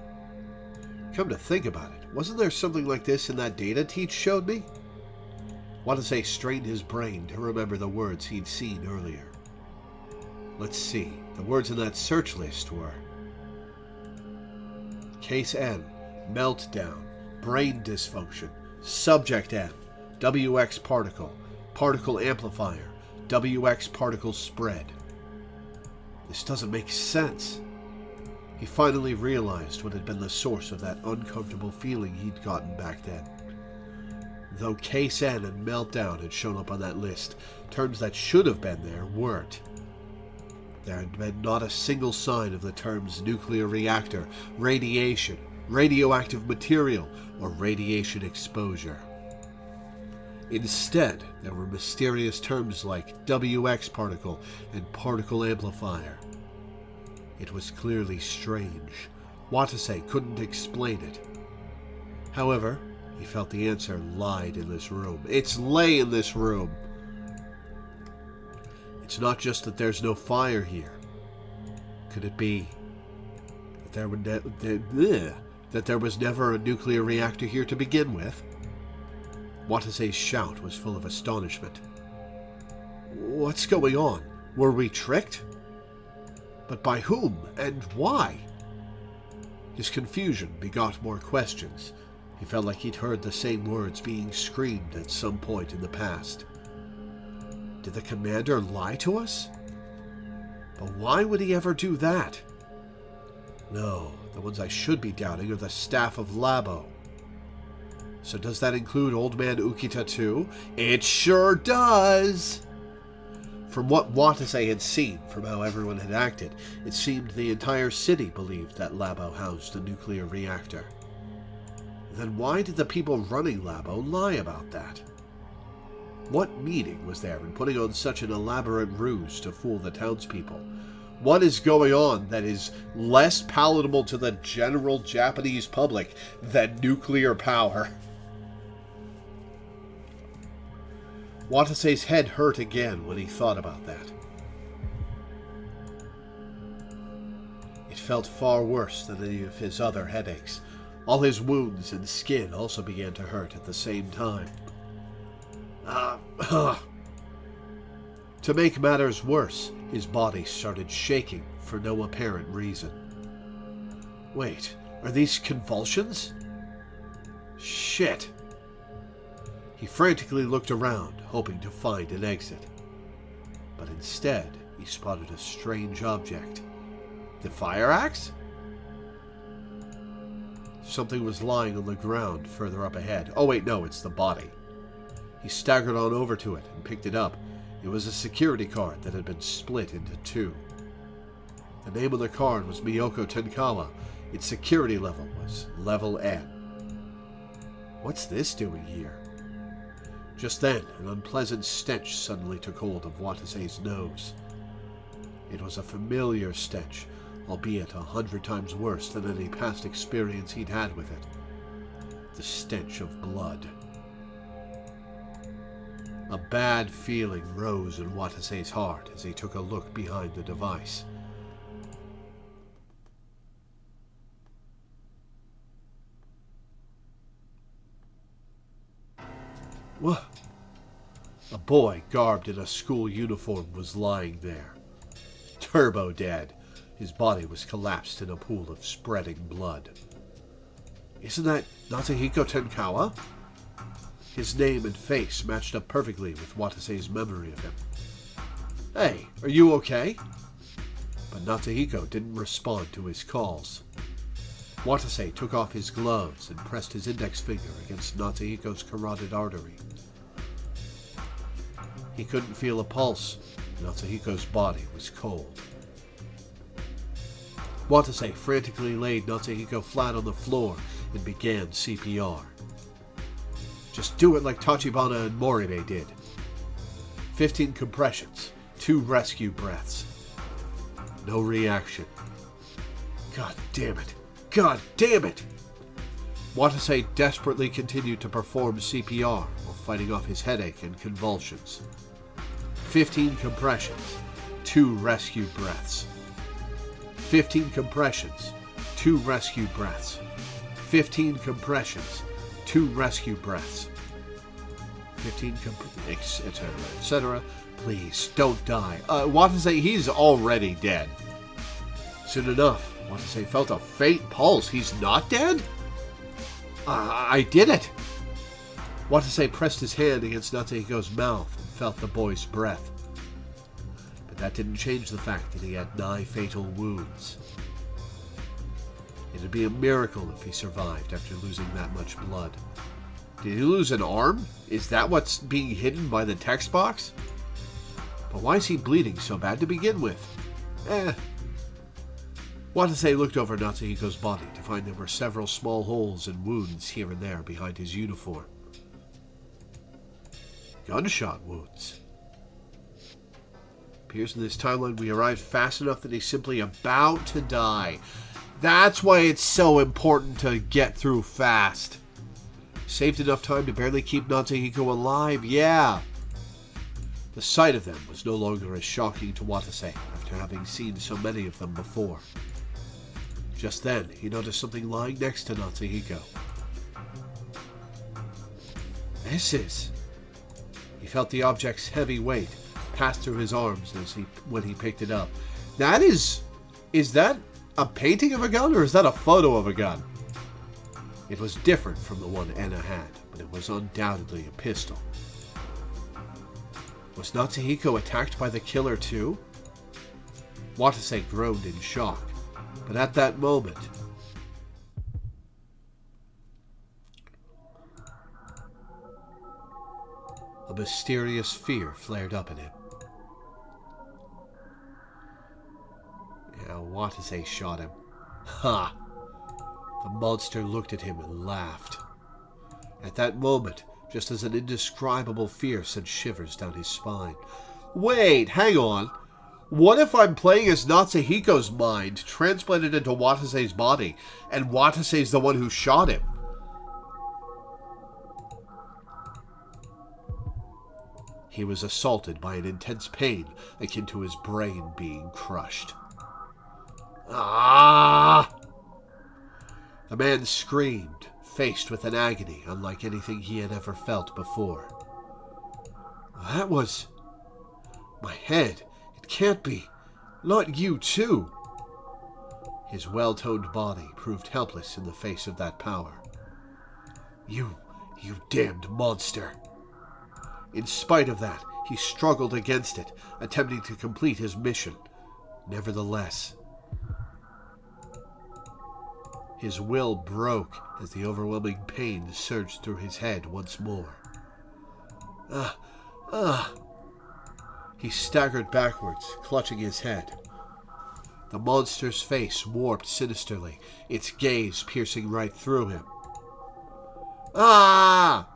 Come to think about it, wasn't there something like this in that data Teach showed me? Watase strained his brain to remember the words he'd seen earlier. Let's see, the words in that search list were Case N, meltdown, brain dysfunction, Subject N, WX particle, particle amplifier, WX particle spread. This doesn't make sense. He finally realized what had been the source of that uncomfortable feeling he'd gotten back then. Though Case N and meltdown had shown up on that list, terms that should have been there weren't. There had been not a single sign of the terms nuclear reactor, radiation, radioactive material, or radiation exposure. Instead, there were mysterious terms like WX particle and particle amplifier. It was clearly strange. Watase couldn't explain it. However, he felt the answer lied in this room. It's lay in this room. It's not just that there's no fire here. Could it be that there was never a nuclear reactor here to begin with? Watase's shout was full of astonishment. What's going on? Were we tricked? But by whom and why? His confusion begot more questions. He felt like he'd heard the same words being screamed at some point in the past. Did the commander lie to us? But why would he ever do that? No, the ones I should be doubting are the staff of Labo. So does that include Old Man Ukita too? It sure does! From what Watase had seen, from how everyone had acted, it seemed the entire city believed that Labo housed a nuclear reactor. Then why did the people running Labo lie about that? What meaning was there in putting on such an elaborate ruse to fool the townspeople? What is going on that is less palatable to the general Japanese public than nuclear power? Watase's head hurt again when he thought about that. It felt far worse than any of his other headaches. All his wounds and skin also began to hurt at the same time. To make matters worse, his body started shaking for no apparent reason. Wait, are these convulsions? Shit! He frantically looked around, hoping to find an exit. But instead, he spotted a strange object. The fire axe? Something was lying on the ground further up ahead. Oh wait, no, it's the body. He staggered on over to it and picked it up. It was a security card that had been split into two. The name on the card was Miyoko Tenkawa. Its security level was Level N. What's this doing here? Just then, an unpleasant stench suddenly took hold of Watase's nose. It was a familiar stench, albeit 100 times worse than any past experience he'd had with it. The stench of blood. A bad feeling rose in Watase's heart as he took a look behind the device. What? A boy garbed in a school uniform was lying there. Turbo dead. His body was collapsed in a pool of spreading blood. Isn't that Natsuhiko Tenkawa? His name and face matched up perfectly with Watase's memory of him. Hey, are you okay? But Natsuhiko didn't respond to his calls. Watase took off his gloves and pressed his index finger against Natsuhiko's carotid artery. He couldn't feel a pulse. Natsuhiko's body was cold. Watase frantically laid Natsuhiko flat on the floor and began CPR. Just do it like Tachibana and Moribe did. 15 compressions, 2 rescue breaths. No reaction. God damn it. God damn it! Watase desperately continued to perform CPR while fighting off his headache and convulsions. 15 compressions, 2 rescue breaths. 15 compressions, 2 rescue breaths. 15 compressions, 2 rescue breaths. 15 etc., etc. Please, don't die. Watase, he's already dead. Soon enough, Watase felt a faint pulse. He's not dead? I did it! Watase pressed his hand against Natsuhiko's mouth and felt the boy's breath. But that didn't change the fact that he had 9 fatal wounds. It'd be a miracle if he survived after losing that much blood. Did he lose an arm? Is that what's being hidden by the text box? But why is he bleeding so bad to begin with? Watase looked over Natsuhiko's body to find there were several small holes and wounds here and there behind his uniform. Gunshot wounds. Appears in this timeline we arrived fast enough that he's simply about to die. That's why it's so important to get through fast. Saved enough time to barely keep Natsuhiko alive, yeah. The sight of them was no longer as shocking to Watase after having seen so many of them before. Just then, he noticed something lying next to Natsuhiko. This is... He felt the object's heavy weight pass through his arms when he picked it up. That is that a painting of a gun, or is that a photo of a gun? It was different from the one Enna had, but it was undoubtedly a pistol. Was Natsuhiko attacked by the killer too? Watase groaned in shock, but at that moment... a mysterious fear flared up in him. Yeah, Watase shot him. Ha! The monster looked at him and laughed. At that moment, just as an indescribable fear sent shivers down his spine. Wait, hang on. What if I'm playing as Natsuhiko's mind, transplanted into Watase's body, and Watase's the one who shot him? He was assaulted by an intense pain akin to his brain being crushed. Ah! The man screamed, faced with an agony unlike anything he had ever felt before. That was... my head. It can't be. Not you, too. His well-toned body proved helpless in the face of that power. You damned monster. In spite of that, he struggled against it, attempting to complete his mission. Nevertheless, his will broke as the overwhelming pain surged through his head once more. He staggered backwards, clutching his head. The monster's face warped sinisterly, its gaze piercing right through him. Ah!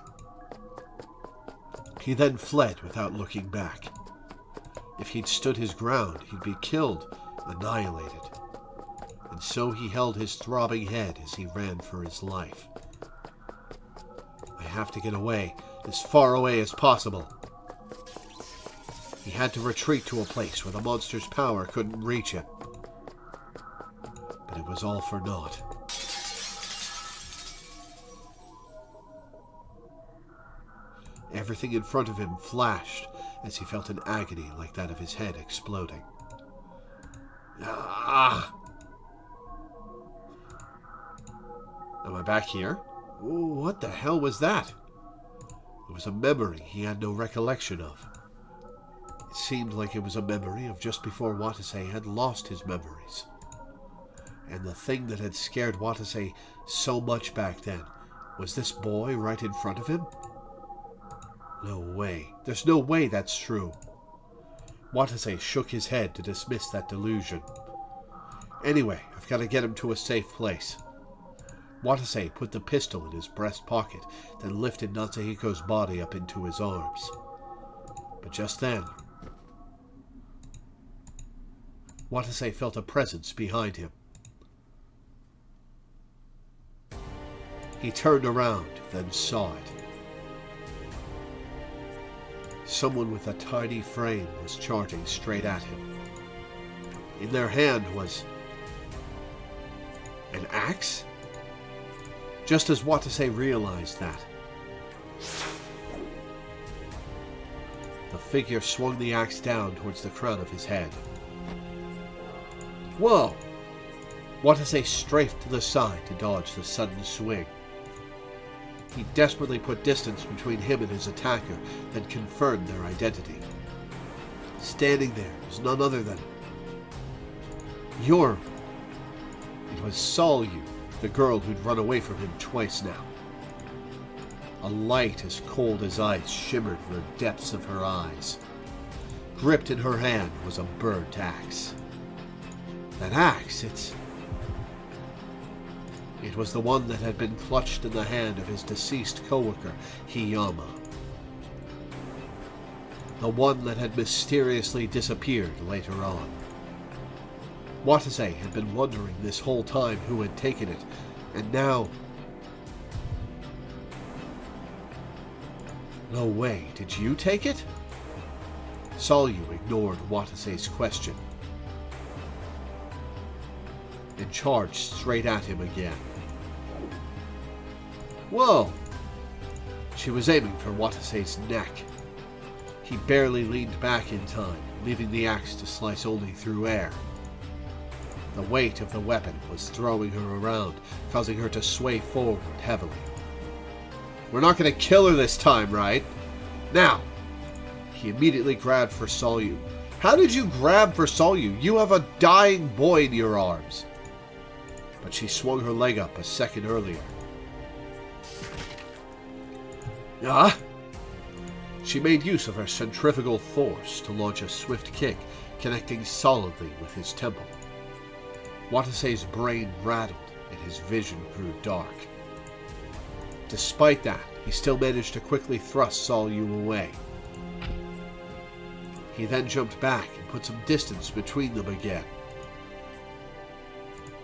He then fled without looking back. If he'd stood his ground, he'd be killed, annihilated. And so he held his throbbing head as he ran for his life. I have to get away, as far away as possible. He had to retreat to a place where the monster's power couldn't reach him. But it was all for naught. Everything in front of him flashed as he felt an agony like that of his head exploding. Ah! Am I back here? Ooh, what the hell was that? It was a memory he had no recollection of. It seemed like it was a memory of just before Watase had lost his memories. And the thing that had scared Watase so much back then was this boy right in front of him? No way. There's no way that's true. Watase shook his head to dismiss that delusion. Anyway, I've got to get him to a safe place. Watase put the pistol in his breast pocket, then lifted Natsuhiko's body up into his arms. But just then, Watase felt a presence behind him. He turned around, then saw it. Someone with a tiny frame was charging straight at him. In their hand was an axe? Just as Watase realized that, the figure swung the axe down towards the crown of his head. Whoa! Watase strafed to the side to dodge the sudden swing. He desperately put distance between him and his attacker and confirmed their identity. Standing there was none other than It was Solyu, the girl who'd run away from him twice now. A light as cold as ice shimmered from the depths of her eyes. Gripped in her hand was a burnt axe. That axe, it was the one that had been clutched in the hand of his deceased co-worker, Hiyama. The one that had mysteriously disappeared later on. Watase had been wondering this whole time who had taken it, and now... No way, did you take it? Solyu ignored Watase's question and charged straight at him again. Whoa! She was aiming for Watase's neck. He barely leaned back in time, leaving the axe to slice only through air. The weight of the weapon was throwing her around, causing her to sway forward heavily. We're not going to kill her this time, right? Now! He immediately grabbed for Solyu. How did you grab for Solyu? You have a dying boy in your arms. But she swung her leg up a second earlier. Ah! She made use of her centrifugal force to launch a swift kick, connecting solidly with his temple. Watase's brain rattled and his vision grew dark. Despite that, he still managed to quickly thrust Solyu away. He then jumped back and put some distance between them again.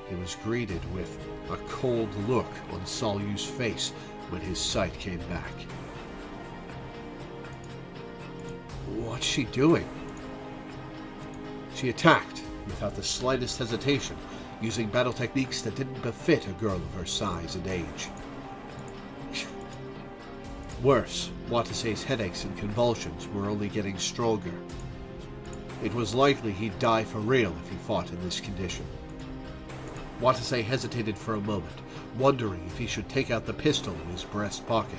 He was greeted with a cold look on Solyu's face when his sight came back. What's she doing? She attacked without the slightest hesitation, using battle techniques that didn't befit a girl of her size and age. Worse, Watase's headaches and convulsions were only getting stronger. It was likely he'd die for real if he fought in this condition. Watase hesitated for a moment, wondering if he should take out the pistol in his breast pocket.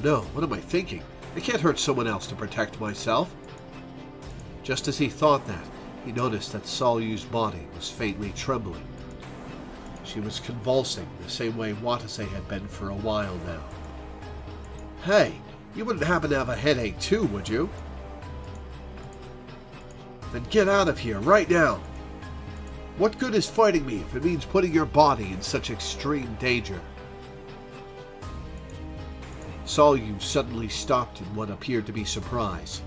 No, what am I thinking? I can't hurt someone else to protect myself. Just as he thought that, he noticed that Solyu's body was faintly trembling. She was convulsing the same way Watase had been for a while now. Hey, you wouldn't happen to have a headache too, would you? Then get out of here, right now! What good is fighting me if it means putting your body in such extreme danger? Solyu suddenly stopped in what appeared to be surprise.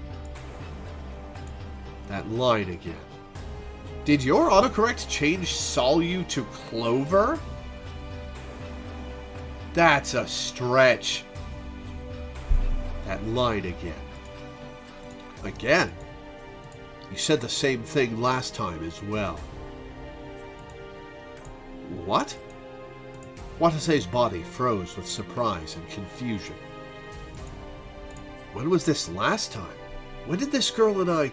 That line again. Did your autocorrect change Solyu to Clover? That's a stretch. That line again. Again? You said the same thing last time as well. What? Watase's body froze with surprise and confusion. When was this last time? When did this girl and I...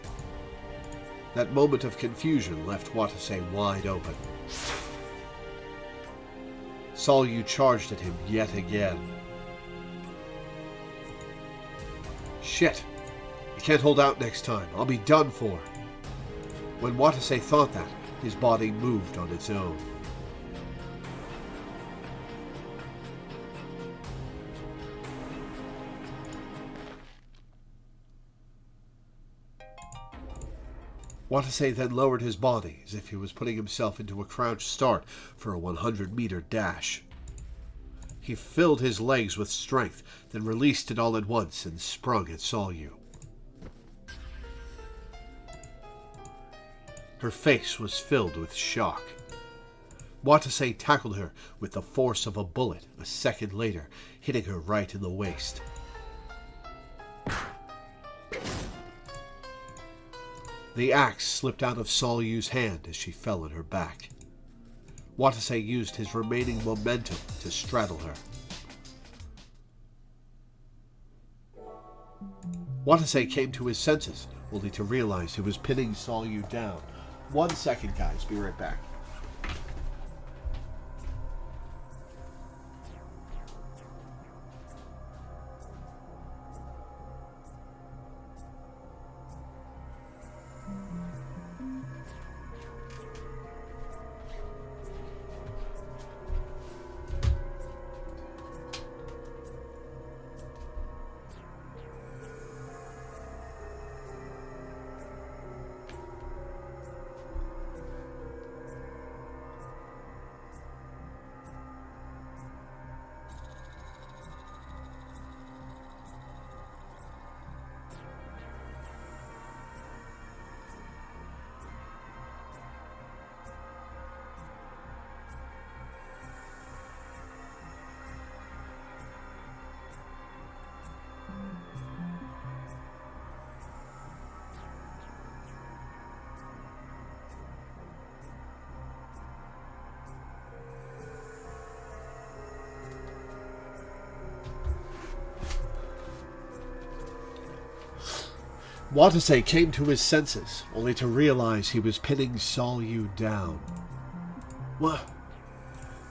That moment of confusion left Watase wide open. Solyu charged at him yet again. Shit! I can't hold out next time. I'll be done for. When Watase thought that, his body moved on its own. Watase then lowered his body as if he was putting himself into a crouched start for a 100-meter dash. He filled his legs with strength, then released it all at once and sprung at Solyu. Her face was filled with shock. Watase tackled her with the force of a bullet a second later, hitting her right in the waist. The axe slipped out of Sol Yu's hand as she fell on her back. Watase used his remaining momentum to straddle her. Watase came to his senses, only to realize he was pinning Sol Yu down. 1 second, guys. Be right back. Watase came to his senses, only to realize he was pinning Sol Yu down. What?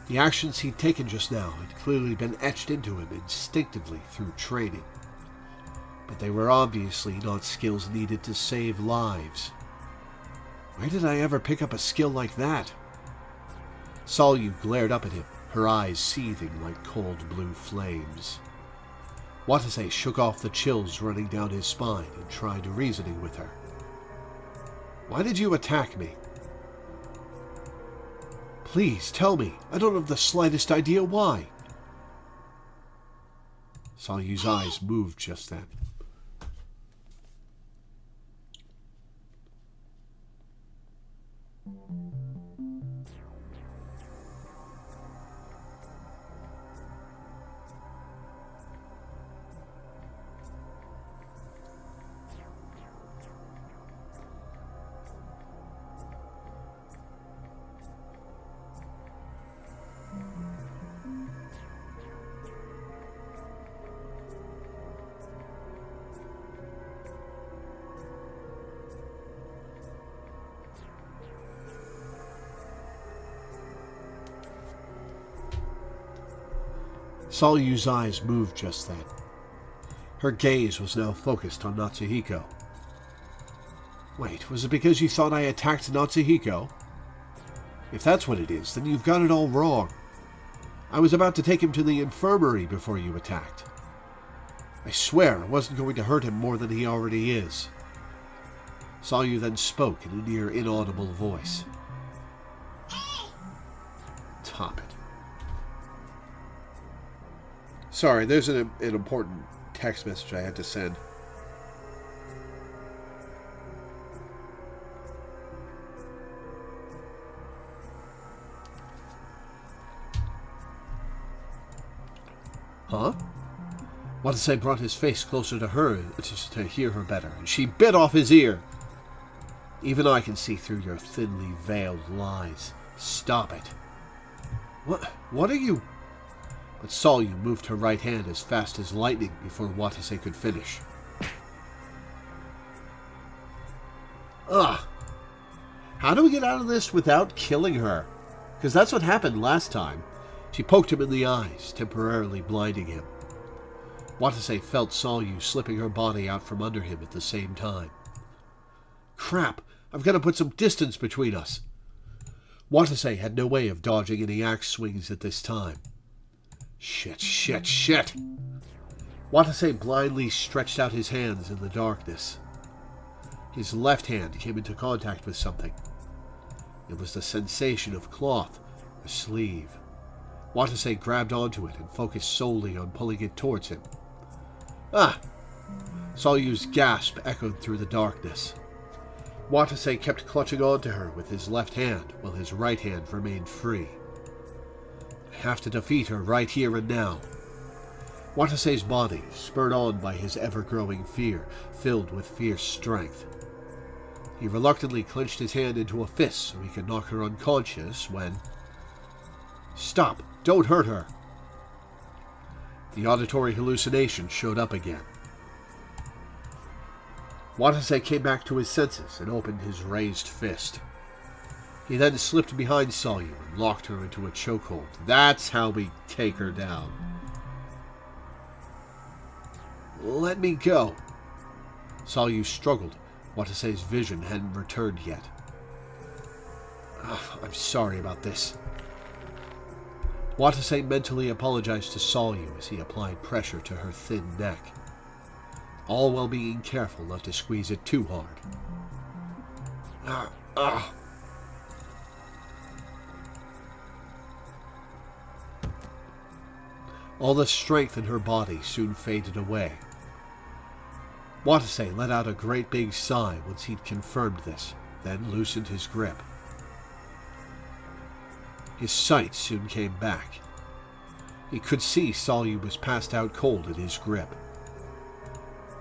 The actions he'd taken just now had clearly been etched into him instinctively through training. But they were obviously not skills needed to save lives. Why did I ever pick up a skill like that? Sol Yu glared up at him, her eyes seething like cold blue flames. Watase shook off the chills running down his spine and tried reasoning with her. Why did you attack me? Please tell me. I don't have the slightest idea why. Sol Yu's eyes moved just then. Sol Yu's eyes moved just then. Her gaze was now focused on Natsuhiko. Wait, was it because you thought I attacked Natsuhiko? If that's what it is, then you've got it all wrong. I was about to take him to the infirmary before you attacked. I swear I wasn't going to hurt him more than he already is. Sol Yu then spoke in a near inaudible voice. Top it. Sorry, there's an important text message I had to send. Huh? Watase brought his face closer to her just to hear her better, and she bit off his ear. Even I can see through your thinly veiled lies. Stop it. What are you... But Sol Yu moved her right hand as fast as lightning before Watase could finish. Ugh! How do we get out of this without killing her? Because that's what happened last time. She poked him in the eyes, temporarily blinding him. Watase felt Sol Yu slipping her body out from under him at the same time. Crap! I've got to put some distance between us. Watase had no way of dodging any axe swings at this time. Shit. Watase blindly stretched out his hands in the darkness. His left hand came into contact with something. It was the sensation of cloth, a sleeve. Watase grabbed onto it and focused solely on pulling it towards him. Ah! Sol Yu's gasp echoed through the darkness. Watase kept clutching onto her with his left hand while his right hand remained free. I have to defeat her right here and now. Watase's body, spurred on by his ever-growing fear, filled with fierce strength. He reluctantly clenched his hand into a fist so he could knock her unconscious when... Stop! Don't hurt her! The auditory hallucination showed up again. Watase came back to his senses and opened his raised fist. He then slipped behind Salyu and locked her into a chokehold. That's how we take her down. Let me go. Salyu struggled. Watase's vision hadn't returned yet. I'm sorry about this. Watase mentally apologized to Salyu as he applied pressure to her thin neck, all while being careful not to squeeze it too hard. All the strength in her body soon faded away. Watase let out a great big sigh once he'd confirmed this, then loosened his grip. His sight soon came back. He could see Salyu was passed out cold in his grip.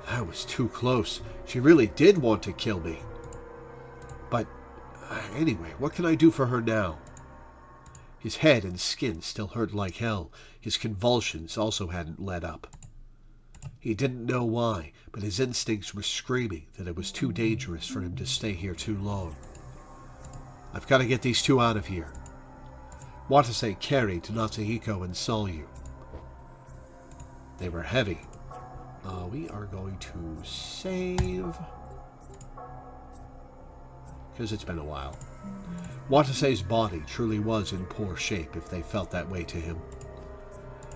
That was too close. She really did want to kill me. But anyway, what can I do for her now? His head and skin still hurt like hell. His convulsions also hadn't let up. He didn't know why, but his instincts were screaming that it was too dangerous for him to stay here too long. I've got to get these two out of here. Watase carried Natsuhiko and Salyu. They were heavy. We are going to save, because it's been a while. Watase's body truly was in poor shape if they felt that way to him.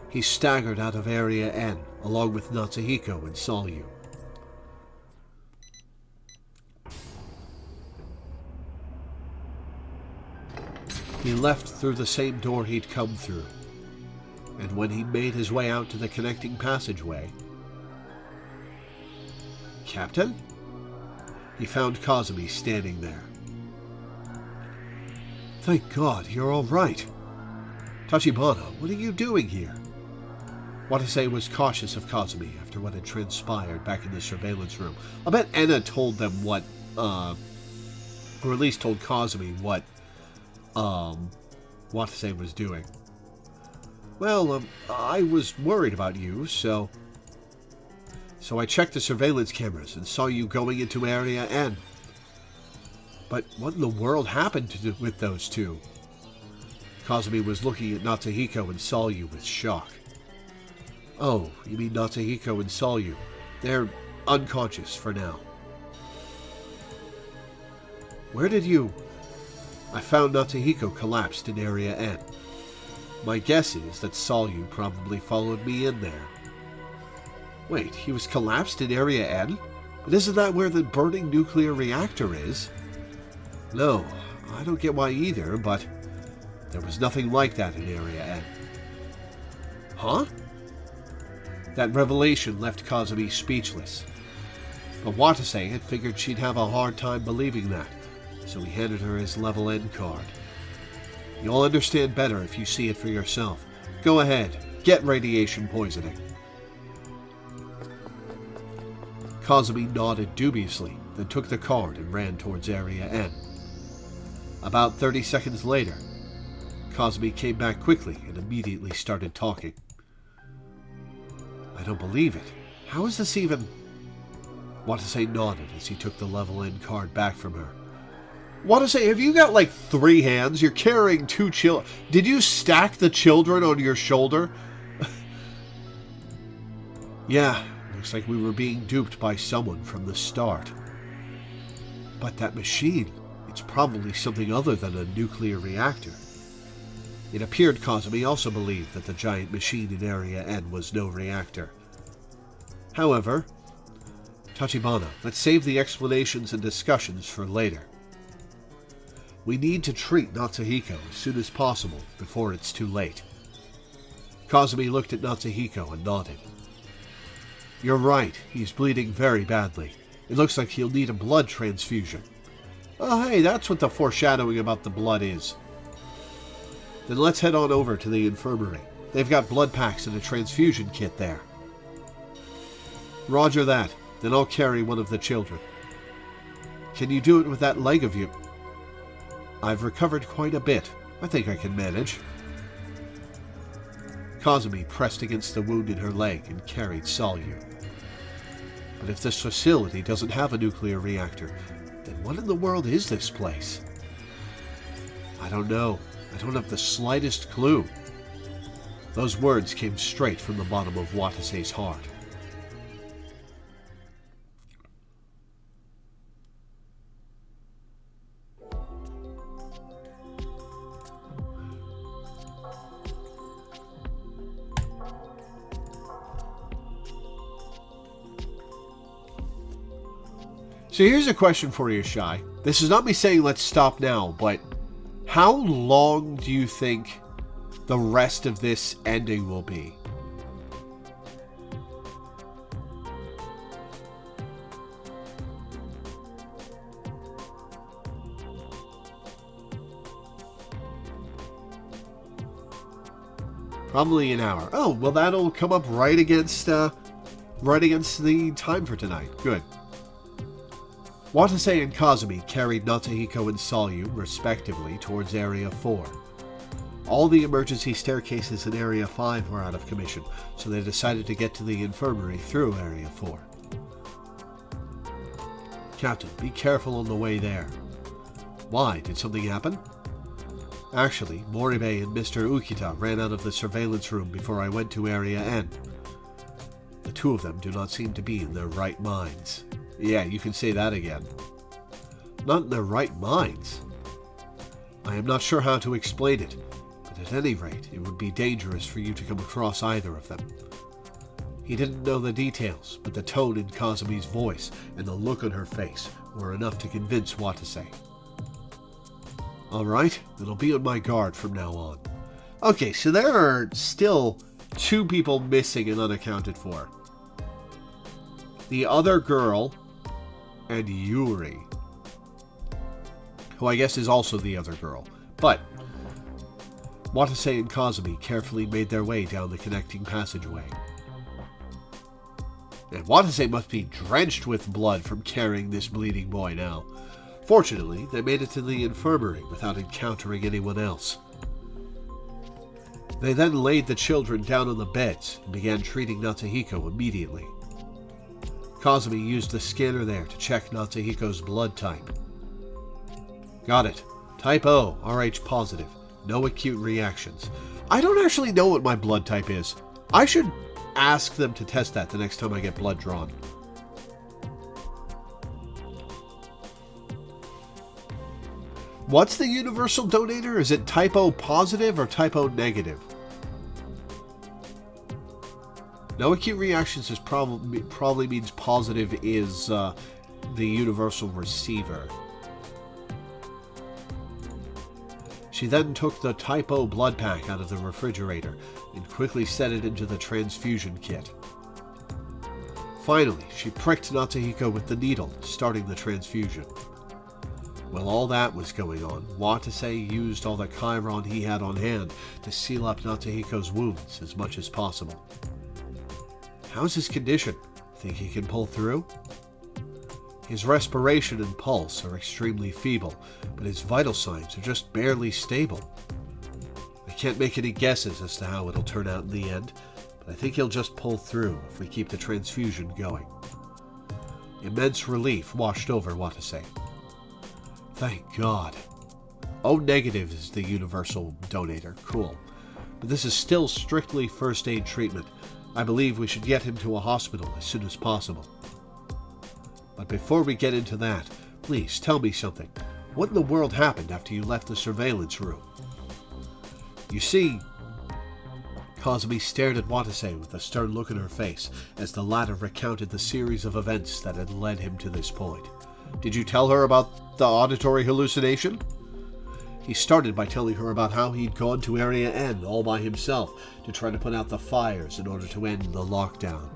He staggered out of Area N, along with Natsuhiko and Salyu. He left through the same door he'd come through, and when he made his way out to the connecting passageway... Captain? He found Kazumi standing there. Thank God, you're all right. Tachibana, what are you doing here? Watase was cautious of Kazumi after what had transpired back in the surveillance room. I bet Enna told them what, or at least told Kazumi what, Watase was doing. Well, I was worried about you, so I checked the surveillance cameras and saw you going into Area N. But what in the world happened with those two? Kazumi was looking at Natsuhiko and Salyu with shock. Oh, you mean Natsuhiko and Salyu? They're unconscious for now. Where did you... I found Natsuhiko collapsed in Area N. My guess is that Salyu probably followed me in there. Wait, he was collapsed in Area N? But isn't that where the burning nuclear reactor is? No, I don't get why either, but there was nothing like that in Area N. Huh? That revelation left Kazumi speechless. But Watase had figured she'd have a hard time believing that, so he handed her his level N card. You'll understand better if you see it for yourself. Go ahead, get radiation poisoning. Kazumi nodded dubiously, then took the card and ran towards Area N. About 30 seconds later, Kazumi came back quickly and immediately started talking. I don't believe it. How is this even... Watase nodded as he took the level N card back from her. Watase, have you got like 3 hands? You're carrying 2 children. Did you stack the children on your shoulder? Yeah, looks like we were being duped by someone from the start. But that machine, it's probably something other than a nuclear reactor. It appeared Kazumi also believed that the giant machine in Area N was no reactor. However, Tachibana, let's save the explanations and discussions for later. We need to treat Natsuhiko as soon as possible before it's too late. Kazumi looked at Natsuhiko and nodded. You're right, he's bleeding very badly. It looks like he'll need a blood transfusion. Oh, hey, that's what the foreshadowing about the blood is. Then let's head on over to the infirmary. They've got blood packs and a transfusion kit there. Roger that. Then I'll carry one of the children. Can you do it with that leg of you? I've recovered quite a bit. I think I can manage. Kazumi pressed against the wound in her leg and carried Salyu. But if this facility doesn't have a nuclear reactor, then what in the world is this place? I don't know. I don't have the slightest clue. Those words came straight from the bottom of Watase's heart. So here's a question for you, Shai. This is not me saying let's stop now, but how long do you think the rest of this ending will be? Probably an hour. Oh, well, that'll come up right against the time for tonight. Good. Watase and Kazumi carried Natsuhiko and Salyu, respectively, towards Area 4. All the emergency staircases in Area 5 were out of commission, so they decided to get to the infirmary through Area 4. Captain, be careful on the way there. Why? Did something happen? Actually, Moribe and Mr. Ukita ran out of the surveillance room before I went to Area N. The two of them do not seem to be in their right minds. Yeah, you can say that again. Not in their right minds. I am not sure how to explain it, but at any rate, it would be dangerous for you to come across either of them. He didn't know the details, but the tone in Kazumi's voice and the look on her face were enough to convince Watase. Alright, then I'll be on my guard from now on. Okay, so there are still 2 people missing and unaccounted for. The other girl and Yuri, who I guess is also the other girl. But Watase and Kazumi carefully made their way down the connecting passageway. And Watase must be drenched with blood from carrying this bleeding boy now. Fortunately, they made it to the infirmary without encountering anyone else. They then laid the children down on the beds and began treating Natsuhiko immediately. Kazumi used the scanner there to check Natsuhiko's blood type. Got it. Type O, Rh positive. No acute reactions. I don't actually know what my blood type is. I should ask them to test that the next time I get blood drawn. What's the universal donator? Is it type O positive or type O negative? No acute reactions is probably means positive is the universal receiver. She then took the type O blood pack out of the refrigerator and quickly set it into the transfusion kit. Finally, she pricked Natsuhiko with the needle, starting the transfusion. While all that was going on, Watase used all the Chiron he had on hand to seal up Natsuhiko's wounds as much as possible. How's his condition? Think he can pull through? His respiration and pulse are extremely feeble, but his vital signs are just barely stable. I can't make any guesses as to how it'll turn out in the end, but I think he'll just pull through if we keep the transfusion going. Immense relief washed over Watase. Thank God. O negative is the universal donator. Cool. But this is still strictly first aid treatment. I believe we should get him to a hospital as soon as possible. But before we get into that, please tell me something. What in the world happened after you left the surveillance room? You see, Kazumi stared at Watase with a stern look in her face as the latter recounted the series of events that had led him to this point. Did you tell her about the auditory hallucination? He started by telling her about how he'd gone to Area N all by himself to try to put out the fires in order to end the lockdown.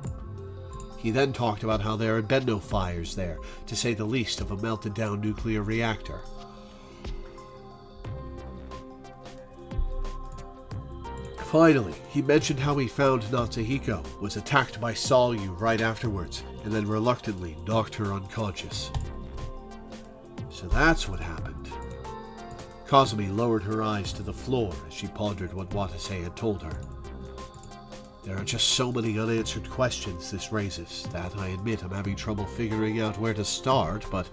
He then talked about how there had been no fires there, to say the least of a melted-down nuclear reactor. Finally, he mentioned how he found Natsuhiko was attacked by Solyu right afterwards, and then reluctantly knocked her unconscious. So that's what happened. Kazumi lowered her eyes to the floor as she pondered what Watase had told her. There are just so many unanswered questions this raises that I admit I'm having trouble figuring out where to start, but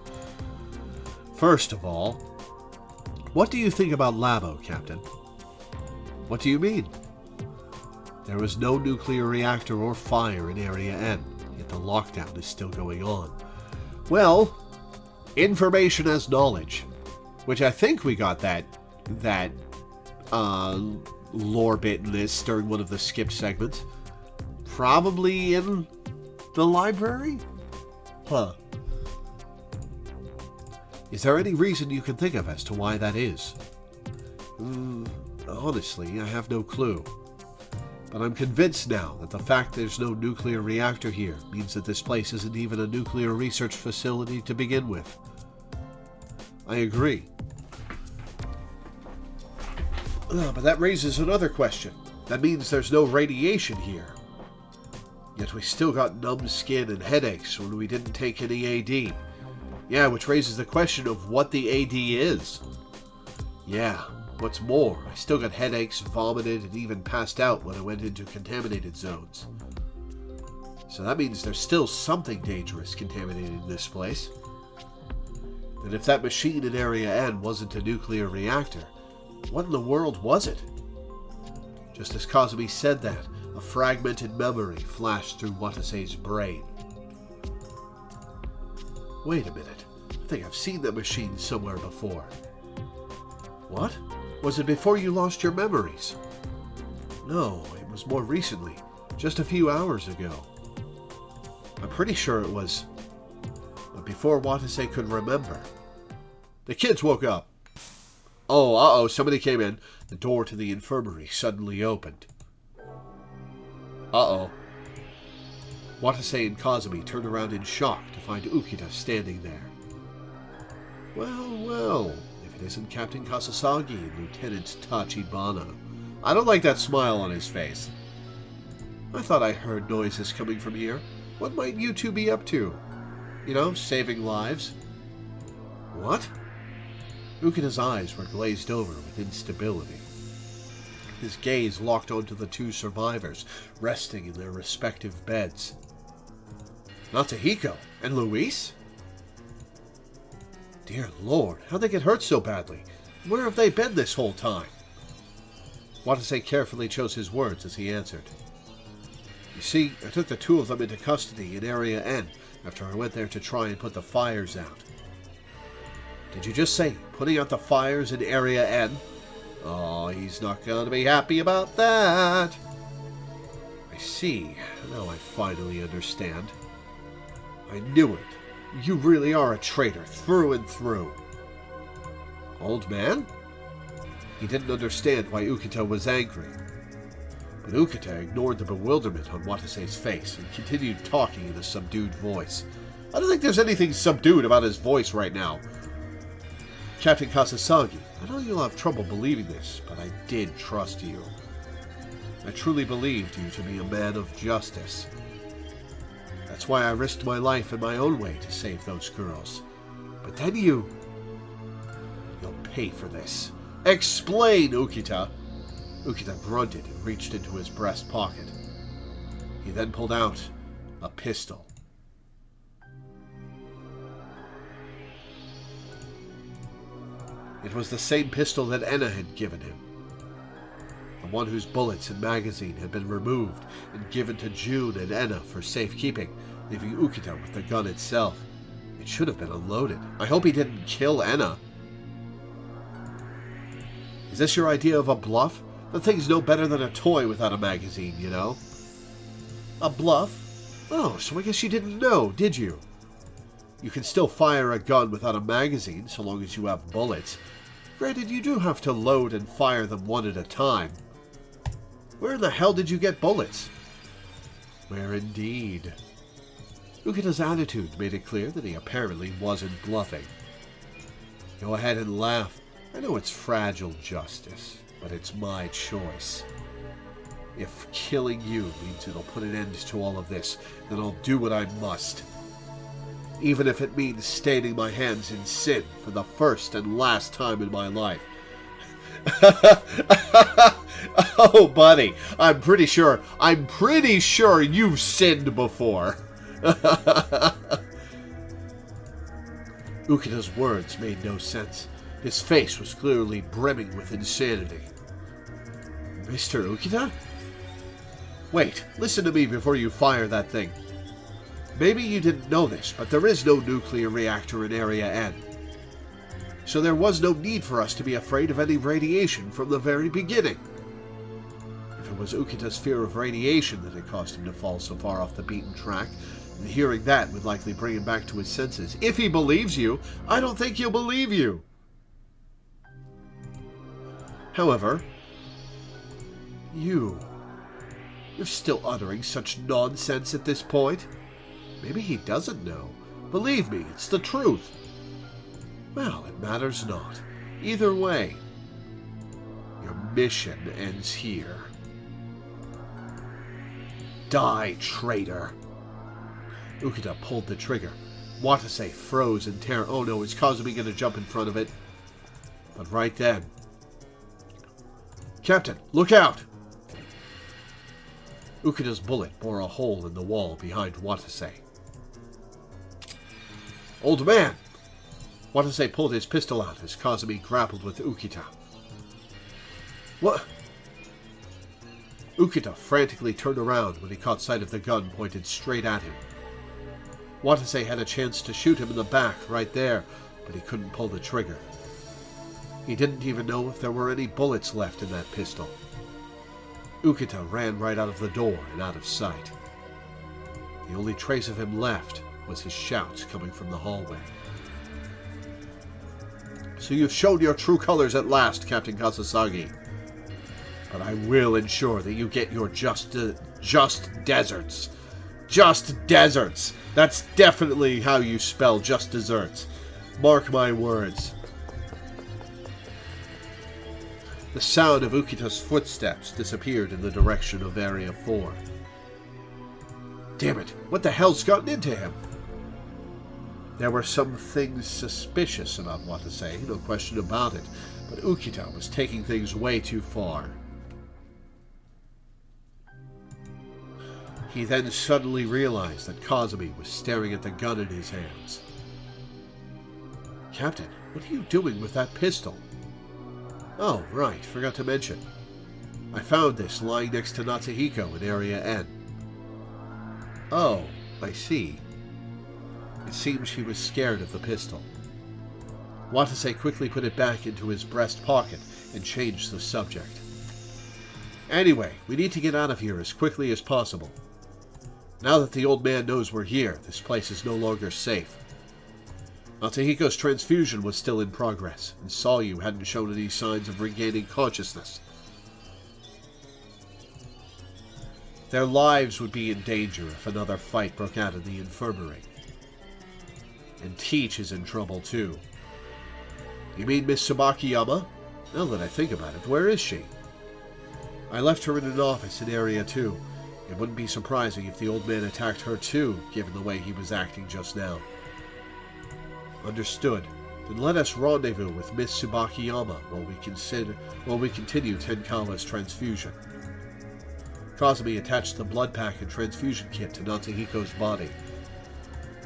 first of all, what do you think about Labo, Captain? What do you mean? There was no nuclear reactor or fire in Area N, yet the lockdown is still going on. Well, information as knowledge, which I think we got that lore bit in this during one of the skipped segments. Probably in the library? Huh. Is there any reason you can think of as to why that is? Honestly, I have no clue. But I'm convinced now that the fact there's no nuclear reactor here means that this place isn't even a nuclear research facility to begin with. I agree. But that raises another question. That means there's no radiation here. Yet we still got numb skin and headaches when we didn't take any AD. Yeah, which raises the question of what the AD is. Yeah, what's more, I still got headaches, vomited, and even passed out when I went into contaminated zones. So that means there's still something dangerous contaminating this place. And if that machine in Area N wasn't a nuclear reactor, what in the world was it? Just as Kazumi said that, a fragmented memory flashed through Watase's brain. Wait a minute. I think I've seen that machine somewhere before. What? Was it before you lost your memories? No, it was more recently. Just a few hours ago. I'm pretty sure it was... But before Watase could remember. The kids woke up. Oh, uh-oh, somebody came in. The door to the infirmary suddenly opened. Uh-oh. Watase and Kazumi turned around in shock to find Ukita standing there. Well, well, if it isn't Captain Kasasagi and Lieutenant Tachibana. I don't like that smile on his face. I thought I heard noises coming from here. What might you two be up to? You know, saving lives? What? Ukita's eyes were glazed over with instability. His gaze locked onto the two survivors, resting in their respective beds. Natsuhiko and Luis? Dear Lord, how'd they get hurt so badly? Where have they been this whole time? Watase carefully chose his words as he answered. You see, I took the two of them into custody in Area N after I went there to try and put the fires out. Did you just say putting out the fires in Area N? Oh, he's not going to be happy about that. I see. Now I finally understand. I knew it. You really are a traitor, through and through. Old man? He didn't understand why Ukita was angry. But Ukita ignored the bewilderment on Watase's face and continued talking in a subdued voice. I don't think there's anything subdued about his voice right now. Captain Kasasagi, I know you'll have trouble believing this, but I did trust you. I truly believed you to be a man of justice. That's why I risked my life in my own way to save those girls. But then you'll pay for this. Explain, Ukita! Ukita grunted and reached into his breast pocket. He then pulled out a pistol. It was the same pistol that Enna had given him. The one whose bullets and magazine had been removed and given to June and Enna for safekeeping, leaving Ukita with the gun itself. It should have been unloaded. I hope he didn't kill Enna. Is this your idea of a bluff? The thing's no better than a toy without a magazine, you know. A bluff? Oh, so I guess you didn't know, did you? You can still fire a gun without a magazine, so long as you have bullets. Granted, you do have to load and fire them one at a time. Where in the hell did you get bullets? Where indeed? Ukita's attitude made it clear that he apparently wasn't bluffing. Go ahead and laugh. I know it's fragile justice, but it's my choice. If killing you means it'll put an end to all of this, then I'll do what I must. Even if it means staining my hands in sin for the first and last time in my life. Oh, buddy, I'm pretty sure you've sinned before. Ukita's words made no sense. His face was clearly brimming with insanity. Mr. Ukita? Wait, listen to me before you fire that thing. Maybe you didn't know this, but there is no nuclear reactor in Area N. So there was no need for us to be afraid of any radiation from the very beginning. If it was Ukita's fear of radiation that had caused him to fall so far off the beaten track, and hearing that would likely bring him back to his senses. If he believes you, I don't think he'll believe you. However, you're still uttering such nonsense at this point. Maybe he doesn't know. Believe me, it's the truth. Well, it matters not. Either way, your mission ends here. Die, traitor! Ukita pulled the trigger. Watase froze in terror. Oh no, is Kazumi going to jump in front of it? But right then... Captain, look out! Ukita's bullet bore a hole in the wall behind Watase. Old man! Watase pulled his pistol out as Kazumi grappled with Ukita. What? Ukita frantically turned around when he caught sight of the gun pointed straight at him. Watase had a chance to shoot him in the back right there, but he couldn't pull the trigger. He didn't even know if there were any bullets left in that pistol. Ukita ran right out of the door and out of sight. The only trace of him left was his shouts coming from the hallway. So you've shown your true colors at last, Captain Kasasagi. But I will ensure that you get your just deserts. Just deserts! That's definitely how you spell just desserts. Mark my words. The sound of Ukita's footsteps disappeared in the direction of Area 4. Damn it, what the hell's gotten into him? There were some things suspicious about Watase, no question about it, but Ukita was taking things way too far. He then suddenly realized that Kazumi was staring at the gun in his hands. Captain, what are you doing with that pistol? Oh, right, forgot to mention. I found this lying next to Natsuhiko in Area N. Oh, I see. It seems she was scared of the pistol. Watase quickly put it back into his breast pocket and changed the subject. Anyway, we need to get out of here as quickly as possible. Now that the old man knows we're here, this place is no longer safe. Natsuhiko's transfusion was still in progress, and Sayu hadn't shown any signs of regaining consciousness. Their lives would be in danger if another fight broke out in the infirmary. And Teach is in trouble too. You mean Miss Tsubakiyama? Now that I think about it, where is she? I left her in an office in Area 2. It wouldn't be surprising if the old man attacked her too, given the way he was acting just now. Understood. Then let us rendezvous with Miss Tsubakiyama while we continue Tenkawa's transfusion. Kazumi attached the blood pack and transfusion kit to Natsuhiko's body.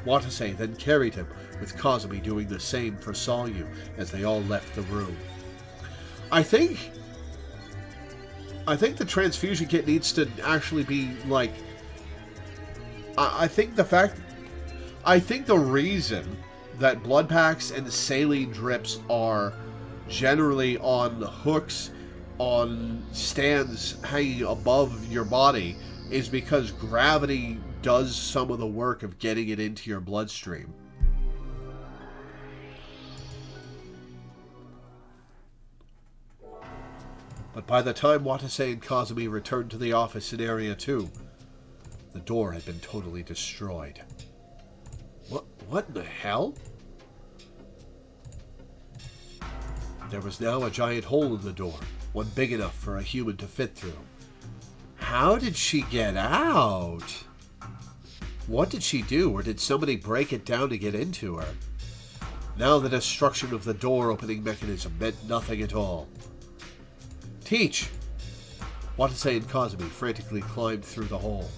Watase then carried him, with Kazumi doing the same for Sayu as they all left the room. I think the transfusion kit needs to actually be, like... I think the reason that blood packs and saline drips are generally on hooks, on stands hanging above your body, is because gravity does some of the work of getting it into your bloodstream. But by the time Watase and Kazumi returned to the office in Area 2, the door had been totally destroyed. What in the hell? There was now a giant hole in the door, one big enough for a human to fit through. How did she get out? What did she do, or did somebody break it down to get into her? Now the destruction of the door opening mechanism meant nothing at all. Teach! Watase and Kazumi frantically climbed through the hole.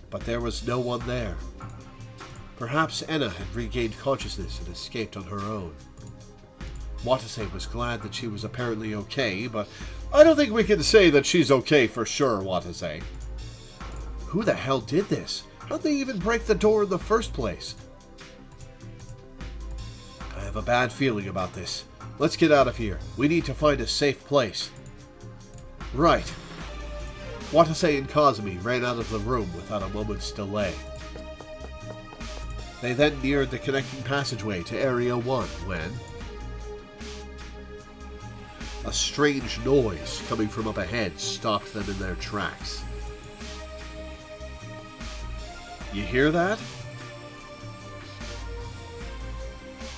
But there was no one there. Perhaps Enna had regained consciousness and escaped on her own. Watase was glad that she was apparently okay, but I don't think we can say that she's okay for sure, Watase. Who the hell did this? How'd they even break the door in the first place? I have a bad feeling about this. Let's get out of here. We need to find a safe place. Right. Watase and Kazumi ran out of the room without a moment's delay. They then neared the connecting passageway to Area 1 when a strange noise coming from up ahead stopped them in their tracks. You hear that?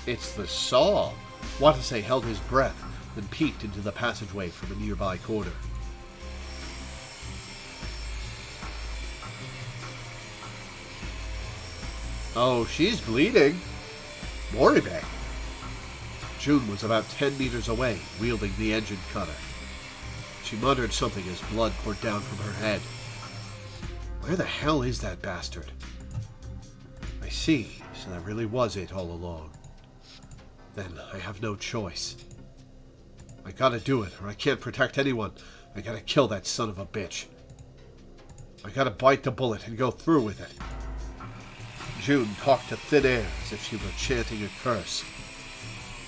It's the saw. Watase held his breath, then peeked into the passageway from a nearby corner. Oh, she's bleeding. Moribei. June was about 10 meters away, wielding the engine cutter. She muttered something as blood poured down from her head. Where the hell is that bastard? I see, so that really was it all along. Then I have no choice. I gotta do it, or I can't protect anyone. I gotta kill that son of a bitch. I gotta bite the bullet and go through with it. June talked to thin air as if she were chanting a curse.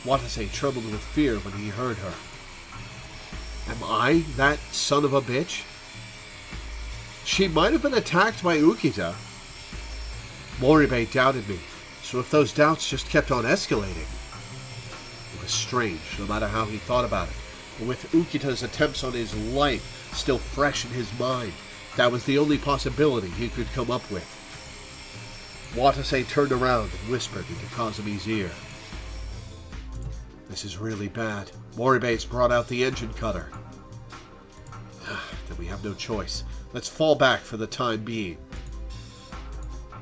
Watase trembled with fear when he heard her. Am I that son of a bitch? She might have been attacked by Ukita. Moribei doubted me, so if those doubts just kept on escalating. It was strange, no matter how he thought about it. But with Ukita's attempts on his life still fresh in his mind, that was the only possibility he could come up with. Watase turned around and whispered into Kazumi's ear. This is really bad. Moribei's brought out the engine cutter. Then we have no choice. Let's fall back for the time being.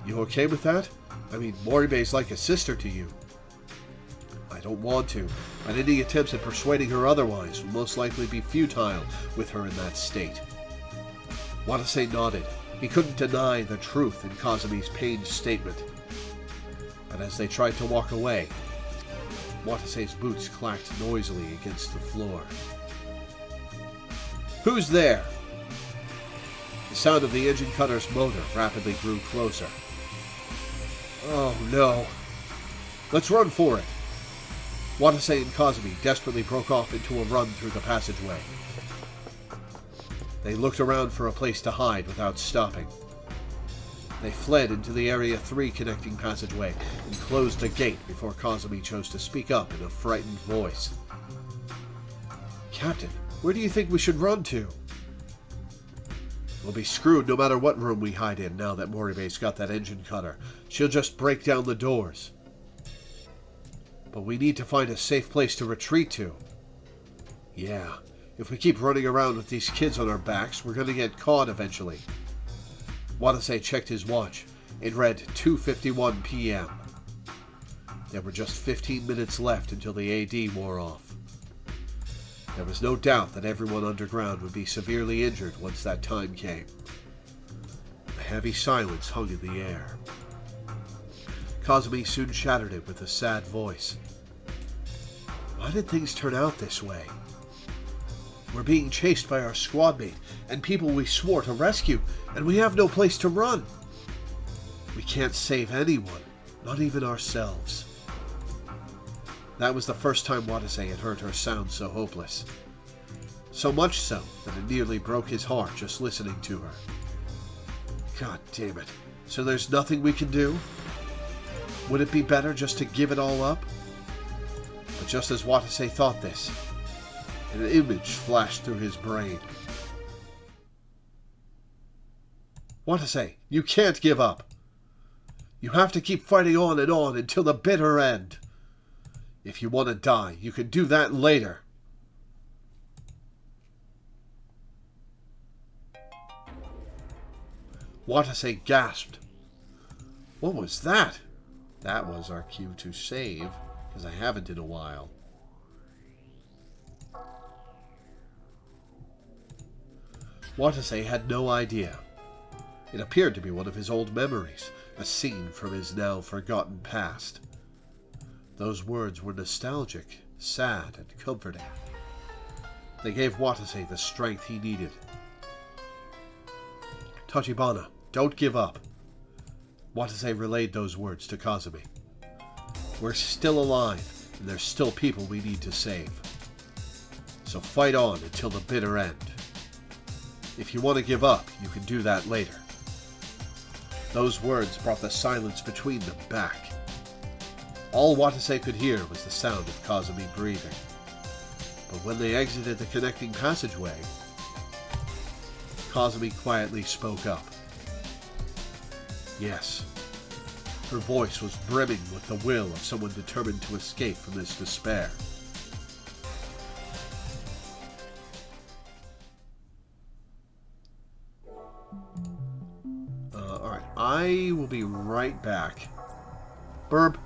You okay with that? I mean, Moribei's like a sister to you. I don't want to, but any attempts at persuading her otherwise will most likely be futile with her in that state. Watase nodded. He couldn't deny the truth in Kazumi's pained statement. But as they tried to walk away, Watase's boots clacked noisily against the floor. Who's there? The sound of the engine cutter's motor rapidly grew closer. Oh no. Let's run for it. Watase and Kazumi desperately broke off into a run through the passageway. They looked around for a place to hide without stopping. They fled into the Area 3 connecting passageway and closed a gate before Kazumi chose to speak up in a frightened voice. Captain, where do you think we should run to? We'll be screwed no matter what room we hide in now that Moribei's got that engine cutter. She'll just break down the doors. But we need to find a safe place to retreat to. Yeah, if we keep running around with these kids on our backs, we're going to get caught eventually. Watase checked his watch. It read 2:51 p.m. There were just 15 minutes left until the AD wore off. There was no doubt that everyone underground would be severely injured once that time came. A heavy silence hung in the air. Kazumi soon shattered it with a sad voice. Why did things turn out this way? We're being chased by our squad mate and people we swore to rescue, and we have no place to run. We can't save anyone, not even ourselves. That was the first time Watase had heard her sound so hopeless. So much so that it nearly broke his heart just listening to her. God damn it. So there's nothing we can do? Would it be better just to give it all up? But just as Watase thought this, an image flashed through his brain. Watase, you can't give up. You have to keep fighting on and on until the bitter end. If you want to die, you can do that later. Watase gasped. What was that? That was our cue to save, because I haven't in a while. Watase had no idea. It appeared to be one of his old memories, a scene from his now forgotten past. Those words were nostalgic, sad, and comforting. They gave Watase the strength he needed. Tachibana, don't give up. Watase relayed those words to Kazumi. We're still alive, and there's still people we need to save. So fight on until the bitter end. If you want to give up, you can do that later. Those words brought the silence between them back. All Watase could hear was the sound of Kazumi breathing. But when they exited the connecting passageway, Kazumi quietly spoke up. Yes. Her voice was brimming with the will of someone determined to escape from this despair. Alright, I will be right back. Burp.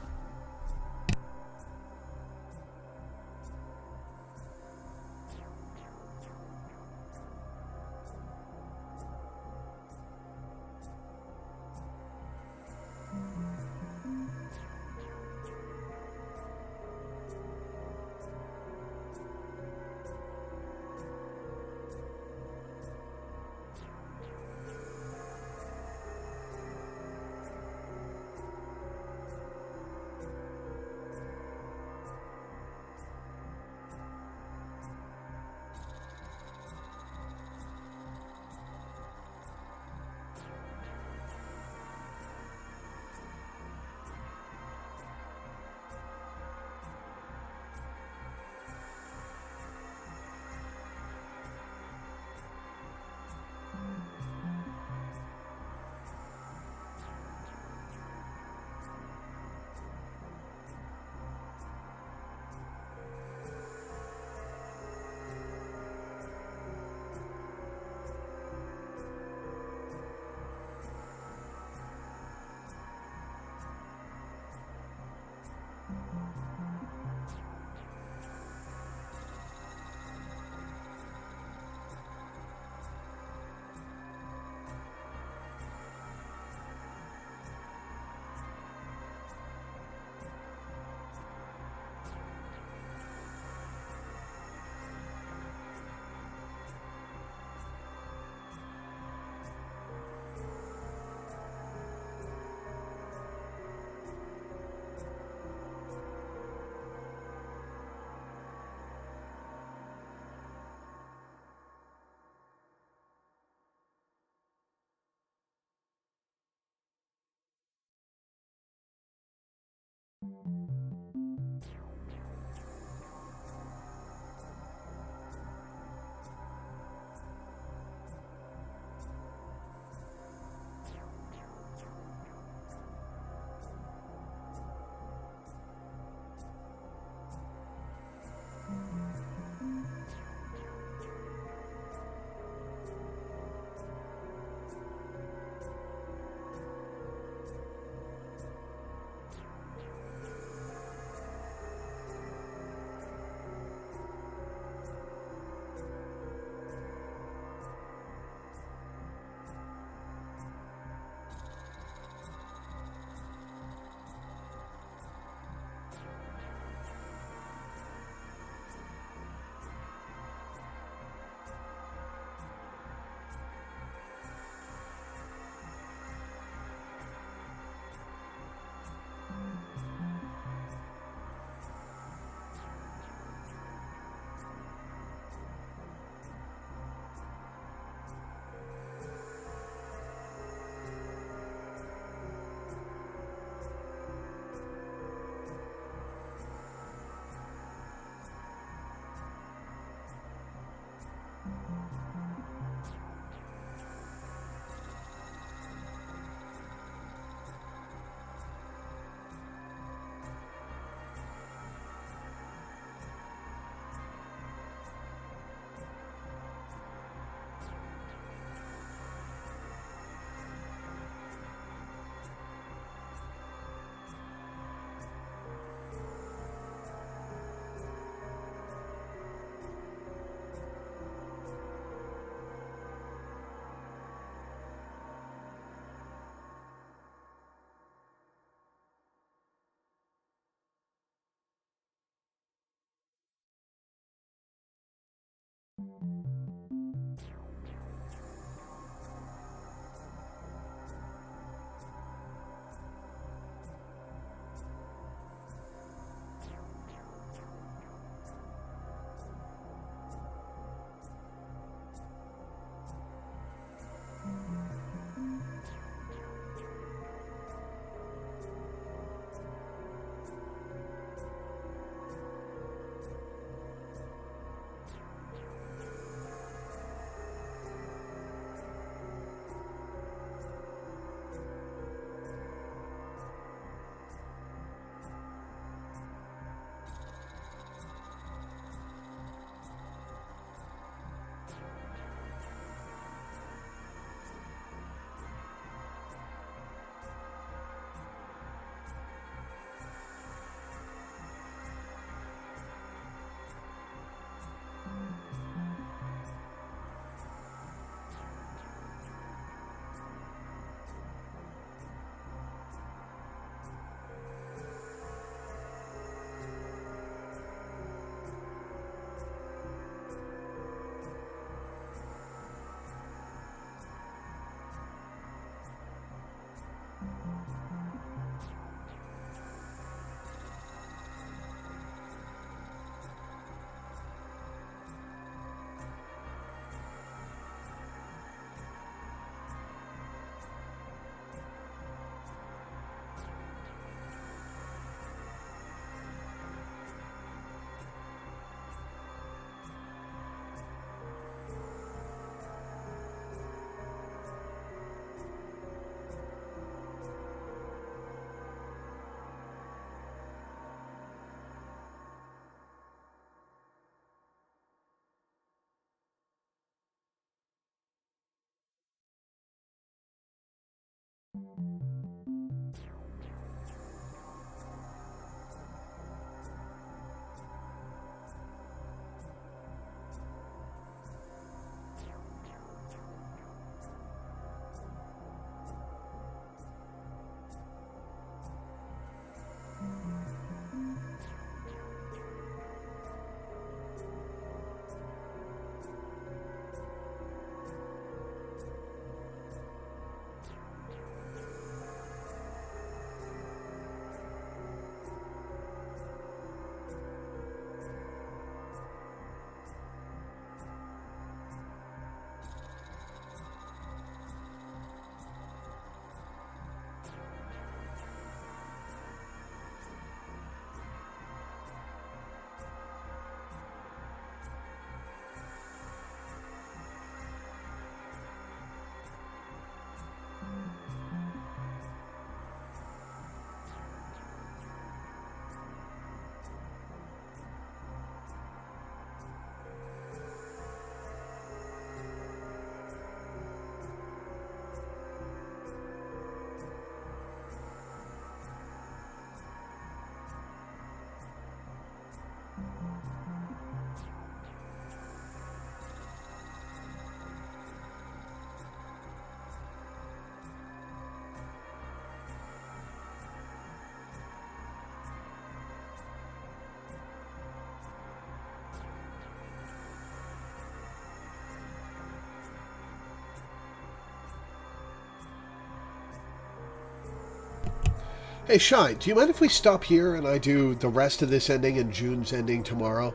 Hey, Shine, do you mind if we stop here and I do the rest of this ending and June's ending tomorrow?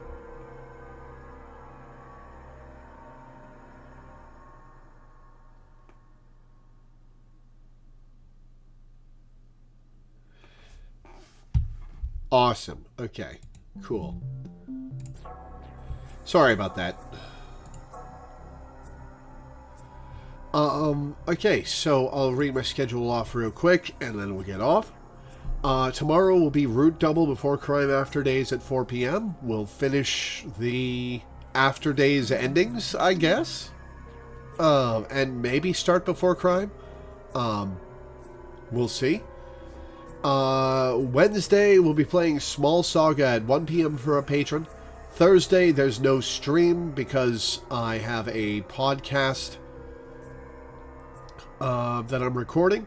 Awesome. Okay. Cool. Sorry about that. Okay, so I'll read my schedule off real quick, and then we'll get off. Tomorrow will be Root Double Before Crime After Days at 4 p.m. We'll finish the After Days endings, I guess. And maybe start Before Crime. We'll see. Wednesday, we'll be playing Small Saga at 1 p.m. for a patron. Thursday, there's no stream because I have a podcast that I'm recording.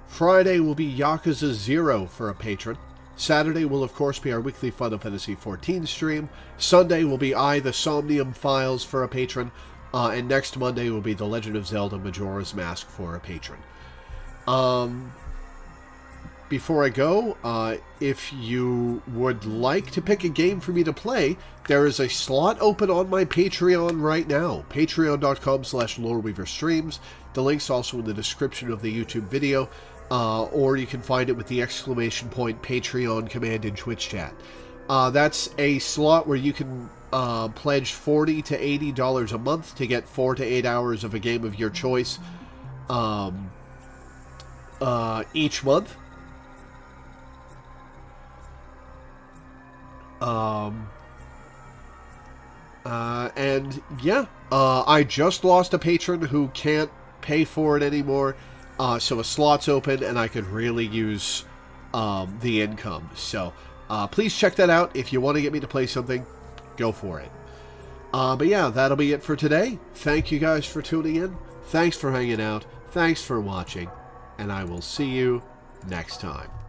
Friday will be Yakuza 0 for a patron. Saturday will, of course, be our weekly Final Fantasy XIV stream. Sunday will be the Somnium Files for a patron. And next Monday will be The Legend of Zelda Majora's Mask for a patron. Before I go, if you would like to pick a game for me to play, there is a slot open on my Patreon right now. Patreon.com/LoreweaverStreams. The link's also in the description of the YouTube video, or you can find it with the ! Patreon command in Twitch chat. That's a slot where you can pledge $40 to $80 a month to get 4 to 8 hours of a game of your choice each month. I just lost a patron who can't pay for it anymore, so a slot's open and I could really use the income. So please check that out. If you want to get me to play something, go for it. But yeah, that'll be it for today. Thank you guys for tuning in. Thanks for hanging out. Thanks for watching. And I will see you next time.